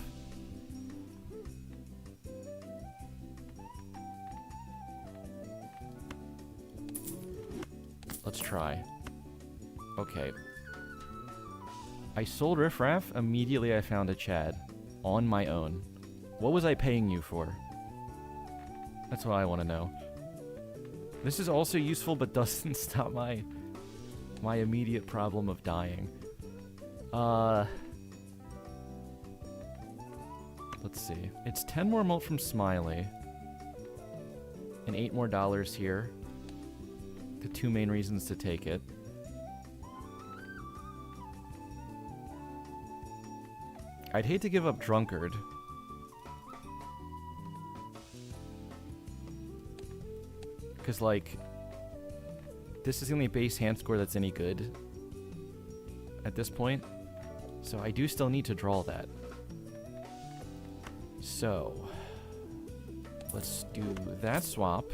Let's try. Okay. I sold Riffraff, immediately I found a Chad. On my own. What was I paying you for? That's what I want to know. This is also useful, but doesn't stop my immediate problem of dying. Let's see. It's 10 more mult from Smiley. And $8 more here. The two main reasons to take it. I'd hate to give up Drunkard. Because, like, this is the only base hand score that's any good at this point. So I do still need to draw that. So, let's do that swap.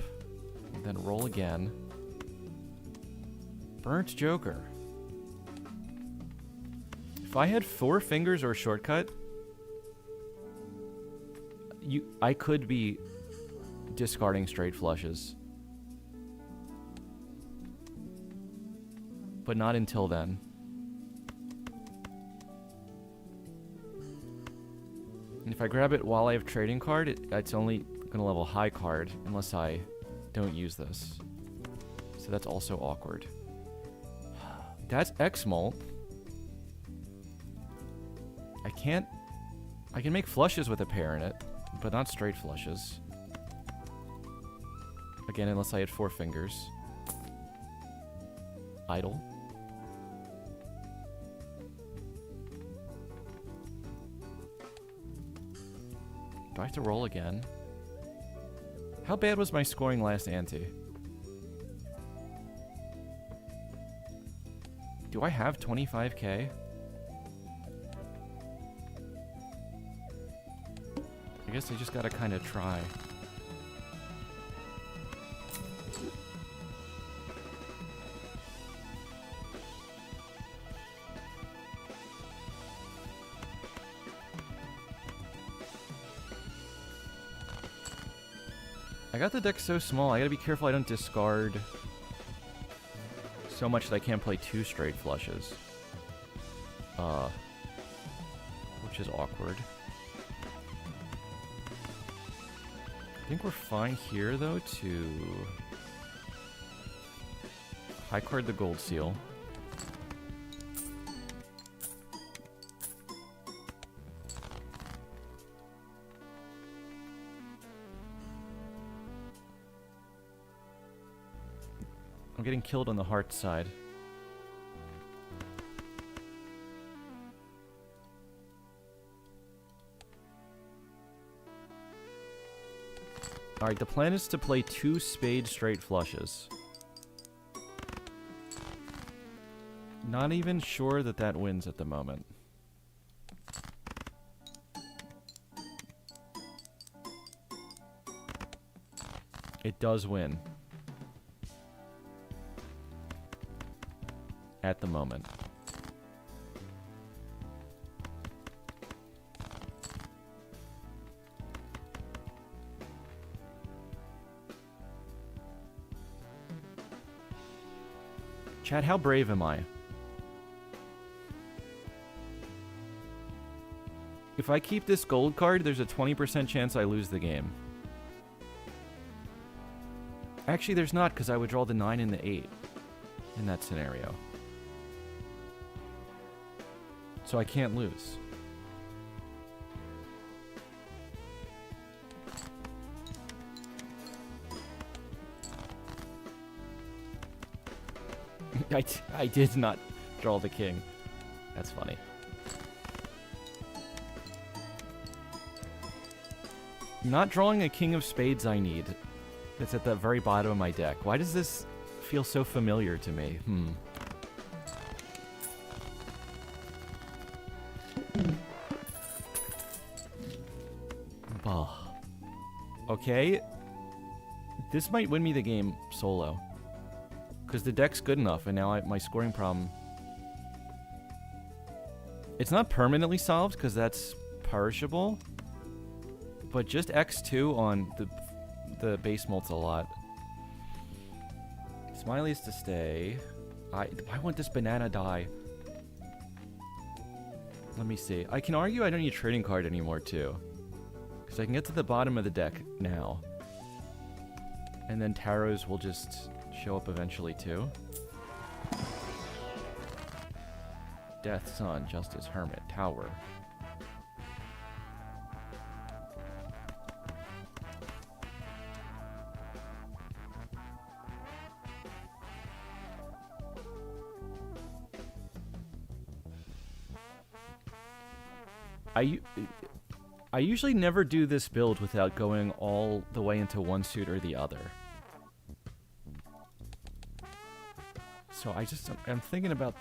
And then roll again. Burnt Joker. If I had 4 fingers or shortcut, I could be discarding straight flushes. But not until then. And if I grab it while I have trading card, it's only going to level high card unless I don't use this. So that's also awkward. That's X-Mult. I can make flushes with a pair in it, but not straight flushes. Again, unless I had 4 fingers. Idle. Do I have to roll again? How bad was my scoring last ante? Do I have 25k? I guess I just gotta kind of try. I got the deck so small, I gotta be careful I don't discard so much that I can't play 2 straight flushes. Which is awkward. I think we're fine here, though, to High card the gold seal. I'm getting killed on the heart side. Alright, the plan is to play 2 spade straight flushes. Not even sure that that wins at the moment. It does win. At the moment. Chad, how brave am I? If I keep this gold card, there's a 20% chance I lose the game. Actually, there's not, because I would draw the 9 and the 8 in that scenario. So I can't lose. I did not draw the king. That's funny. Not drawing a king of spades I need. It's at the very bottom of my deck. Why does this feel so familiar to me? Okay. This might win me the game solo. Because the deck's good enough, and now my scoring problem... It's not permanently solved, because that's perishable. But just X2 on the base mult's a lot. Smiley's to stay. I want this banana die. Let me see. I can argue I don't need a trading card anymore, too. Because I can get to the bottom of the deck now. And then tarots will just show up eventually, too. Death, Sun, Justice, Hermit, Tower. I usually never do this build without going all the way into one suit or the other. So I'm thinking about...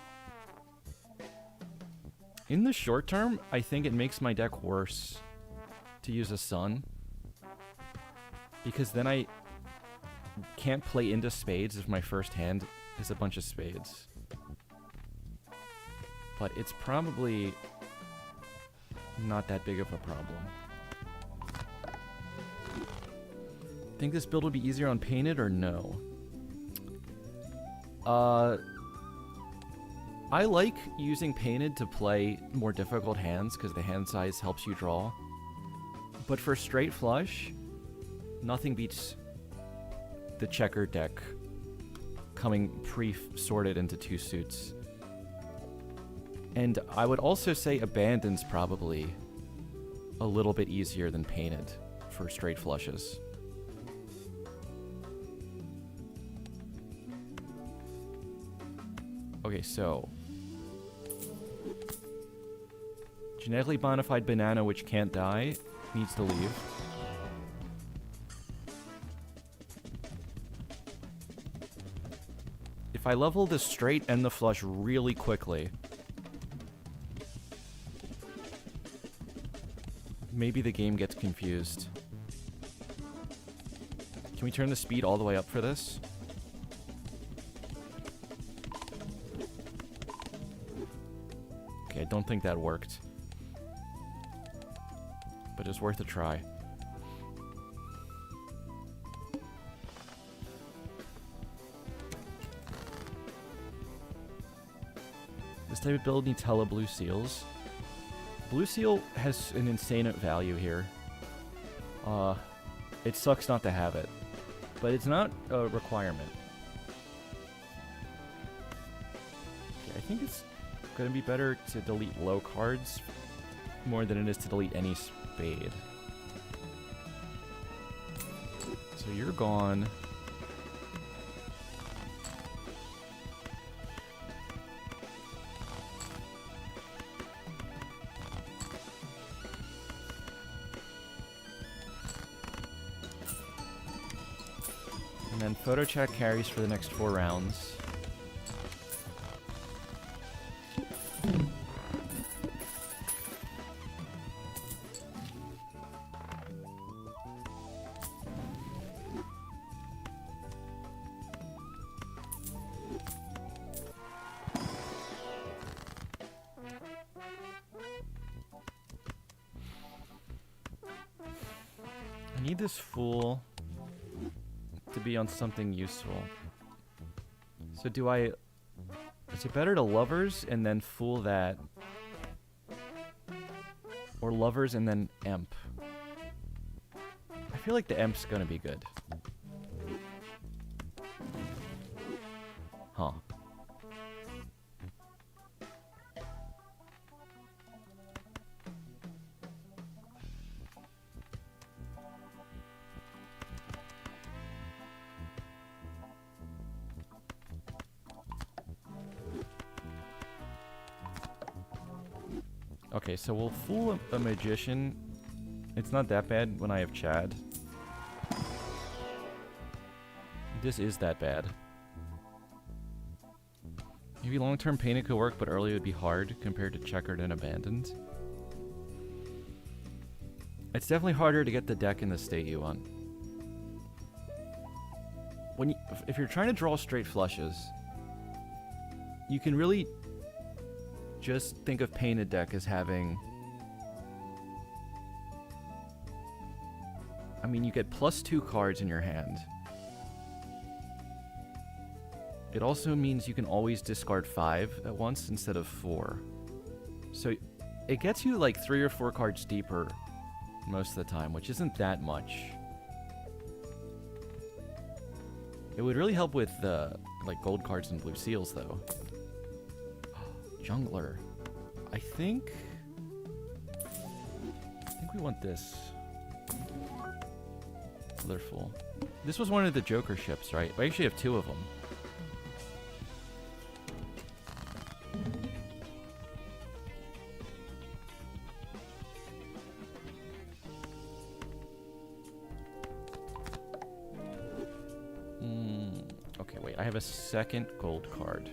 In the short term, I think it makes my deck worse to use a Sun. Because then I can't play into spades if my first hand is a bunch of spades. But it's probably not that big of a problem. Think this build would be easier on painted or no? I like using painted to play more difficult hands because the hand size helps you draw. But for straight flush, nothing beats the checkered deck coming pre-sorted into 2 suits. And I would also say Abandon's probably a little bit easier than Painted for straight flushes. Okay, so... Genetically modified banana which can't die needs to leave. If I level the straight and the flush really quickly... maybe the game gets confused. Can we turn the speed all the way up for this? Okay, I don't think that worked. But it's worth a try. This type of build needs hella blue seals. Blue seal has an insane value here. It sucks not to have it. But it's not a requirement. think it's going to be better to delete low cards more than it is to delete any spade. So you're gone. And then photo check carries for the next 4 rounds. I need this fool to be on something useful. So do I... Is it better to lovers and then fool that? Or lovers and then emp? I feel like the emp's gonna be good. Huh. Okay, so we'll fool a magician. It's not that bad when I have Chad. This is that bad. Maybe long-term pain it could work, but early it would be hard compared to Checkered and Abandoned. It's definitely harder to get the deck in the state you want. When if you're trying to draw straight flushes, you can really just think of Painted Deck as having... I mean, you get +2 cards in your hand. It also means you can always discard 5 at once instead of 4. So it gets you like 3 or 4 cards deeper most of the time, which isn't that much. It would really help with like gold cards and blue seals, though. Jungler. I think we want this. They're full. This was one of the Joker ships, right? We actually have 2 of them. Okay, wait. I have a second gold card.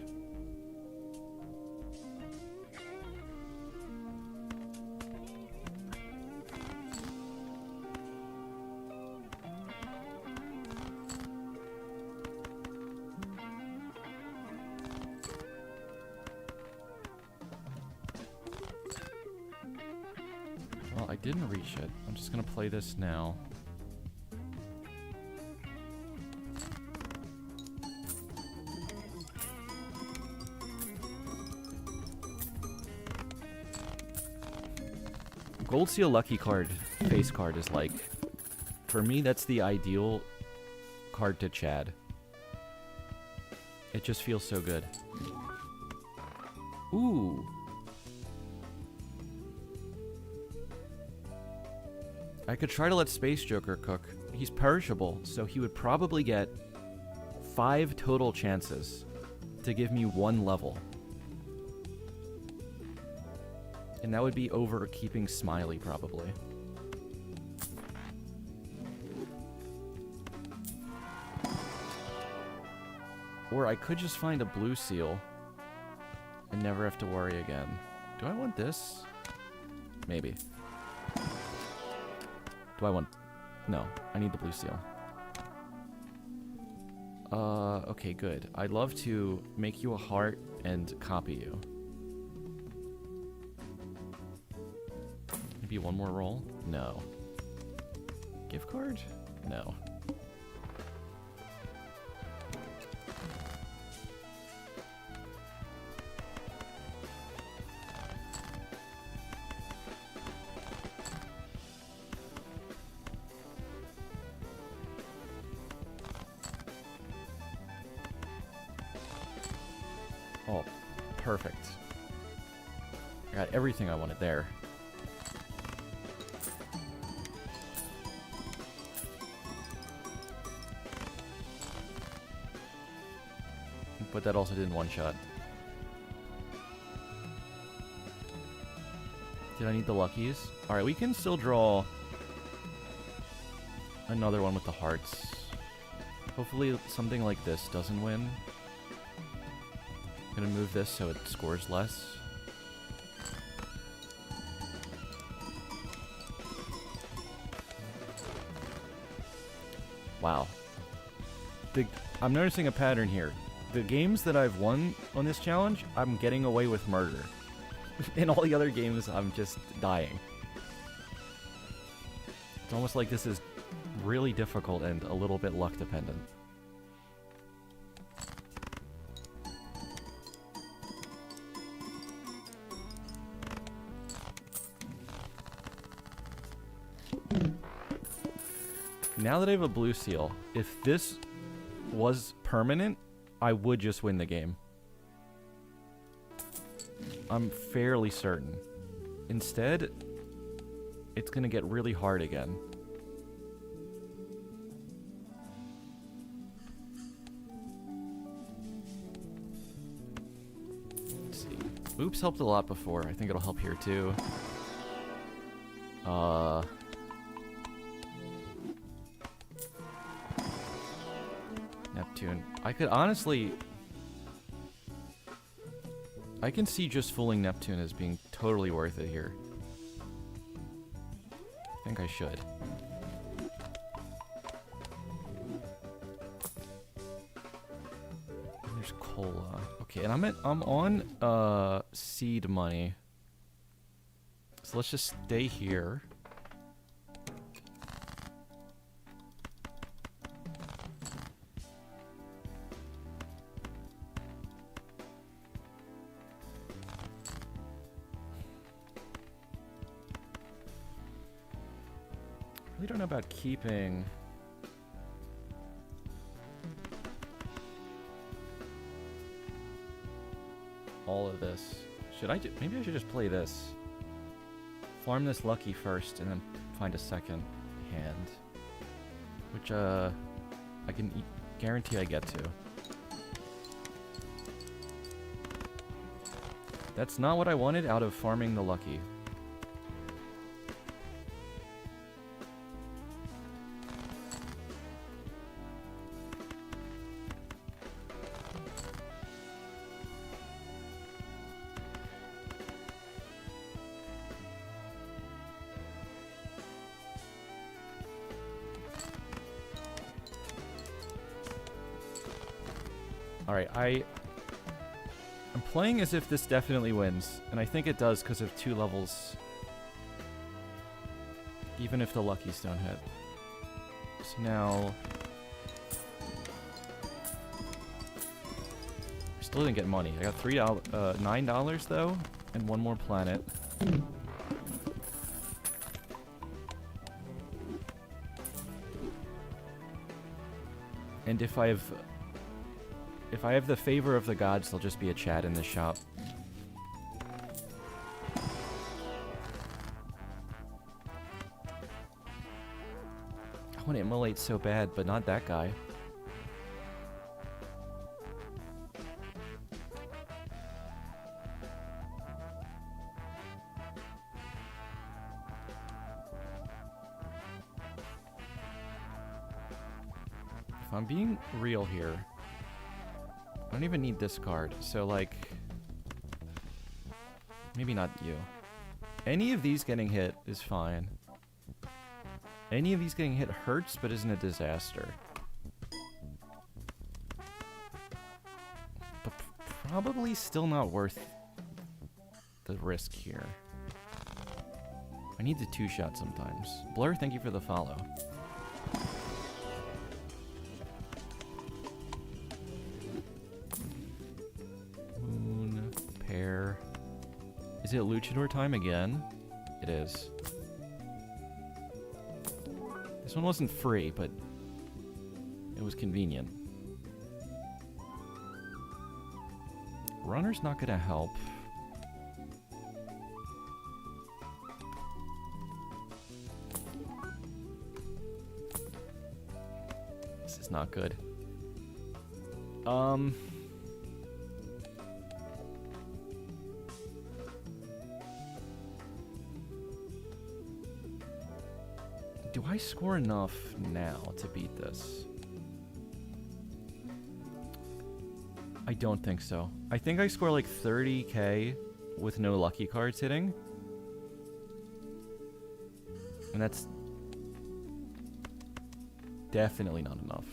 Well, I didn't reach it. I'm just gonna play this now. Gold Seal Lucky card, face card is like, for me, that's the ideal card to Chad. It just feels so good. Ooh. I could try to let Space Joker cook. He's perishable, so he would probably get 5 total chances to give me 1 level. And that would be over keeping Smiley, probably. Or I could just find a blue seal and never have to worry again. Do I want this? Maybe. Do I want... No, I need the blue seal. Okay, good. I'd love to make you a heart and copy you. Maybe one more roll? No. Gift card? No. perfect. I got everything I wanted there. But that also didn't one-shot. Did I need the luckies? Alright, we can still draw another one with the hearts. Hopefully something like this doesn't win. I'm gonna move this so it scores less. Wow. I'm noticing a pattern here. The games that I've won on this challenge, I'm getting away with murder. In all the other games, I'm just dying. It's almost like this is really difficult and a little bit luck dependent. Now that I have a blue seal, if this was permanent, I would just win the game. I'm fairly certain. Instead, it's gonna get really hard again. Let's see. Oops helped a lot before. I think it'll help here too. Neptune. I could honestly... I can see just fooling Neptune as being totally worth it here. I think I should. There's cola. Okay, and I'm on seed money. So let's just stay here. I don't know about keeping all of this. Should I maybe I should just play this. Farm this lucky first and then find a second hand. Which I can guarantee I get to. That's not what I wanted out of farming the lucky. Alright, I'm playing as if this definitely wins, and I think it does because of 2 levels. Even if the luckies don't hit. So now... I still didn't get money. I got $9 though, and 1 more planet. And if I have the favor of the gods, there'll just be a chat in the shop. I want to immolate so bad, but not that guy. If I'm being real here, I don't even need this card, so like... Maybe not you. Any of these getting hit is fine. Any of these getting hit hurts, but isn't a disaster. But probably still not worth the risk here. I need the 2-shot sometimes. Blur, thank you for the follow. Is it Luchador time again? It is. This one wasn't free, but it was convenient. runner's not gonna help. This is not good. Do I score enough now to beat this? I don't think so. I think I score like 30k with no lucky cards hitting. And that's definitely not enough.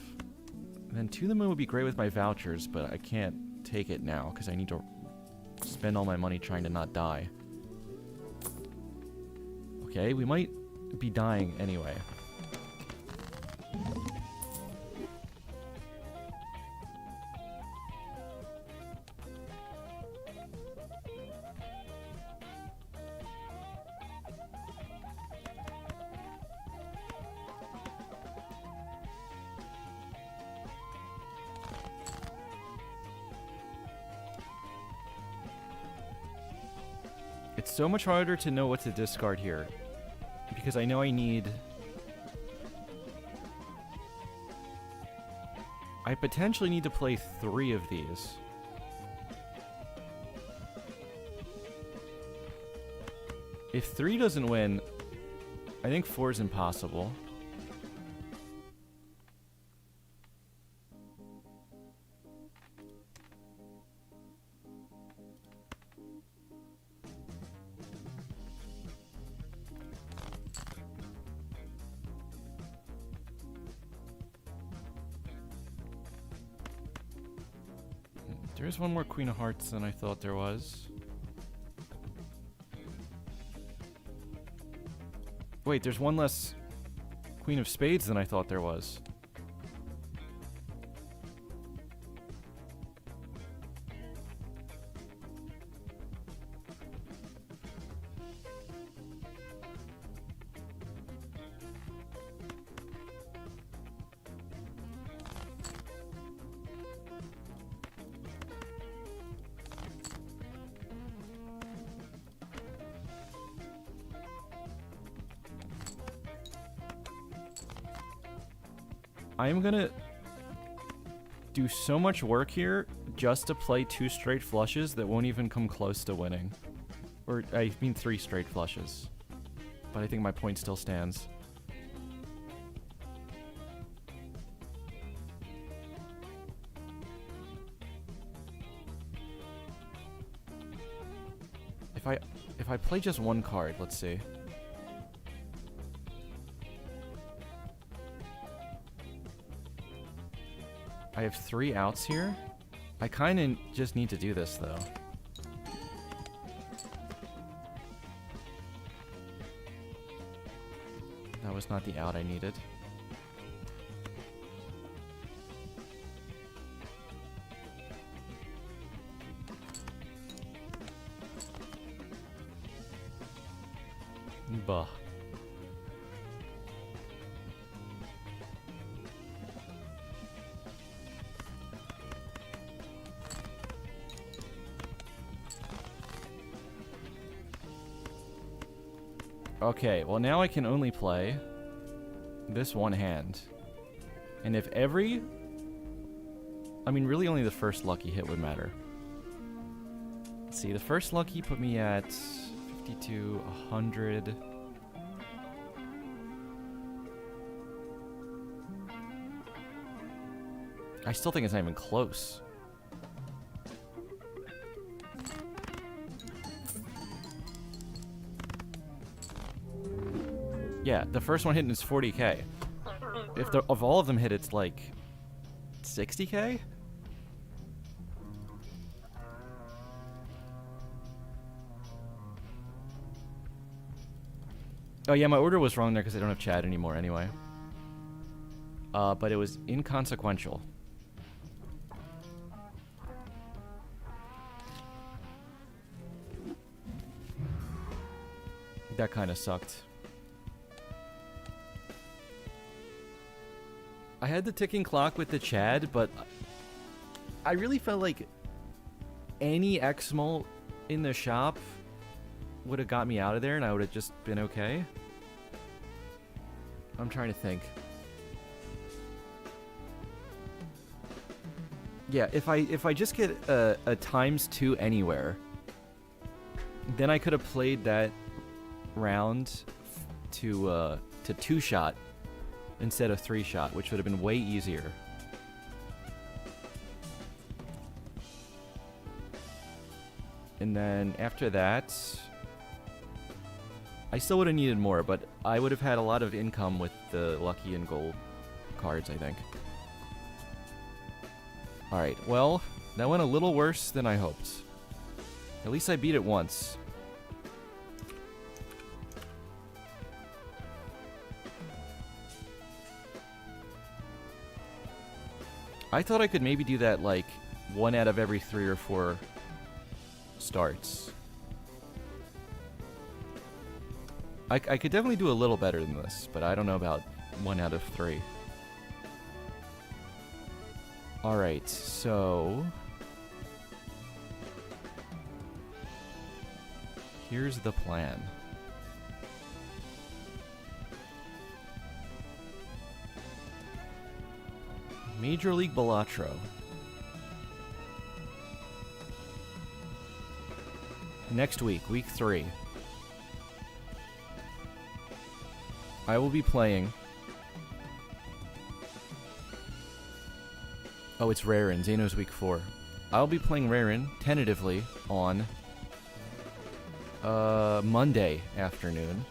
And then To the Moon would be great with my vouchers, but I can't take it now because I need to spend all my money trying to not die. Okay, we might be dying anyway. It's so much harder to know what to discard here. Because I know I need... I potentially need to play 3 of these. If 3 doesn't win, I think 4 is impossible. There's one more Queen of Hearts than I thought there was. Wait, there's one less Queen of Spades than I thought there was. I am gonna do so much work here just to play 2 straight flushes that won't even come close to winning. Or, I mean 3 straight flushes. But I think my point still stands. If I play just 1 card, let's see. I have 3 outs here. I kind of just need to do this, though. That was not the out I needed. Bah. Okay, well now I can only play this one hand. And if every... I mean, really only the first lucky hit would matter. Let's see, the first lucky put me at 52, 100... I still think it's not even close. Yeah, the first one hitting is 40k. If all of them hit, it's like 60k? Oh yeah, my order was wrong there because I don't have Chad anymore anyway. But it was inconsequential. That kind of sucked. I had the ticking clock with the Chad, but I really felt like any X-Mult in the shop would have got me out of there and I would have just been okay. I'm trying to think. Yeah, if I just get a ×2 anywhere, then I could have played that round to 2-shot instead of 3-shot, which would have been way easier. And then after that, I still would have needed more, but I would have had a lot of income with the lucky and gold cards, I think. Alright, well, that went a little worse than I hoped. At least I beat it once. I thought I could maybe do that, like, 1 out of every 3 or 4 starts. I could definitely do a little better than this, but I don't know about 1 out of 3. Alright, so... here's the plan. Major League Balatro. Next week, week 3. I will be playing... Oh, it's Rarin. Xano's week 4. I'll be playing Rarin, tentatively, on... Monday afternoon.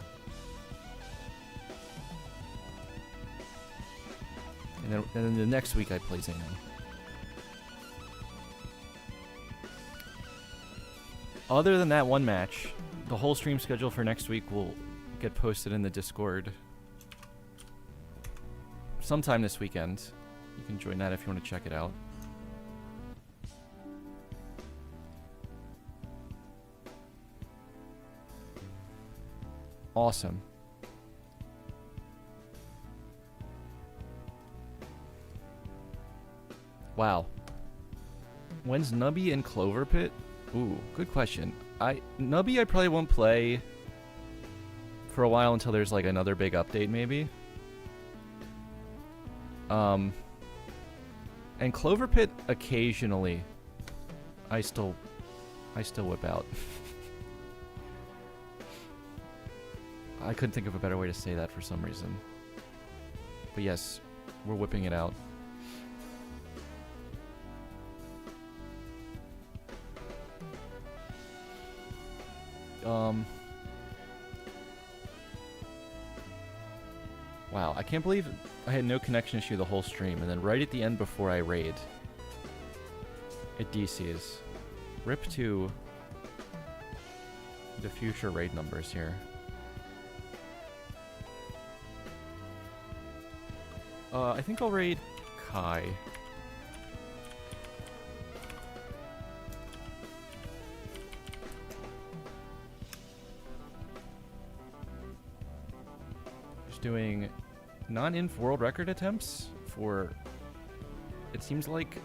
And then the next week I play Xano. Other than that one match, the whole stream schedule for next week will get posted in the Discord sometime this weekend. You can join that if you want to check it out. Awesome. Wow. When's Nubby and Clover Pit? Ooh, good question. Nubby I probably won't play for a while until there's like another big update maybe. And Clover Pit occasionally I still whip out. I couldn't think of a better way to say that for some reason. But yes, we're whipping it out. Wow, I can't believe I had no connection issue the whole stream, and then right at the end before I raid, it DCs. Rip to the future raid numbers here. I think I'll raid Kai. Just doing non-inf world record attempts for, it seems like,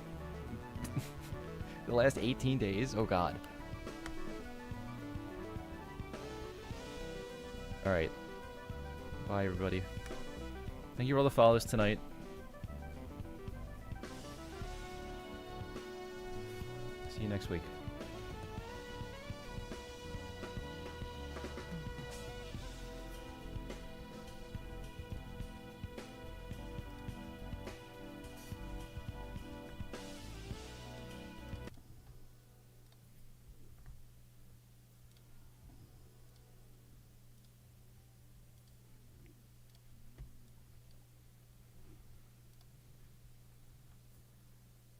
the last 18 days. Oh god. Alright. Bye everybody. Thank you for all the follows tonight. See you next week.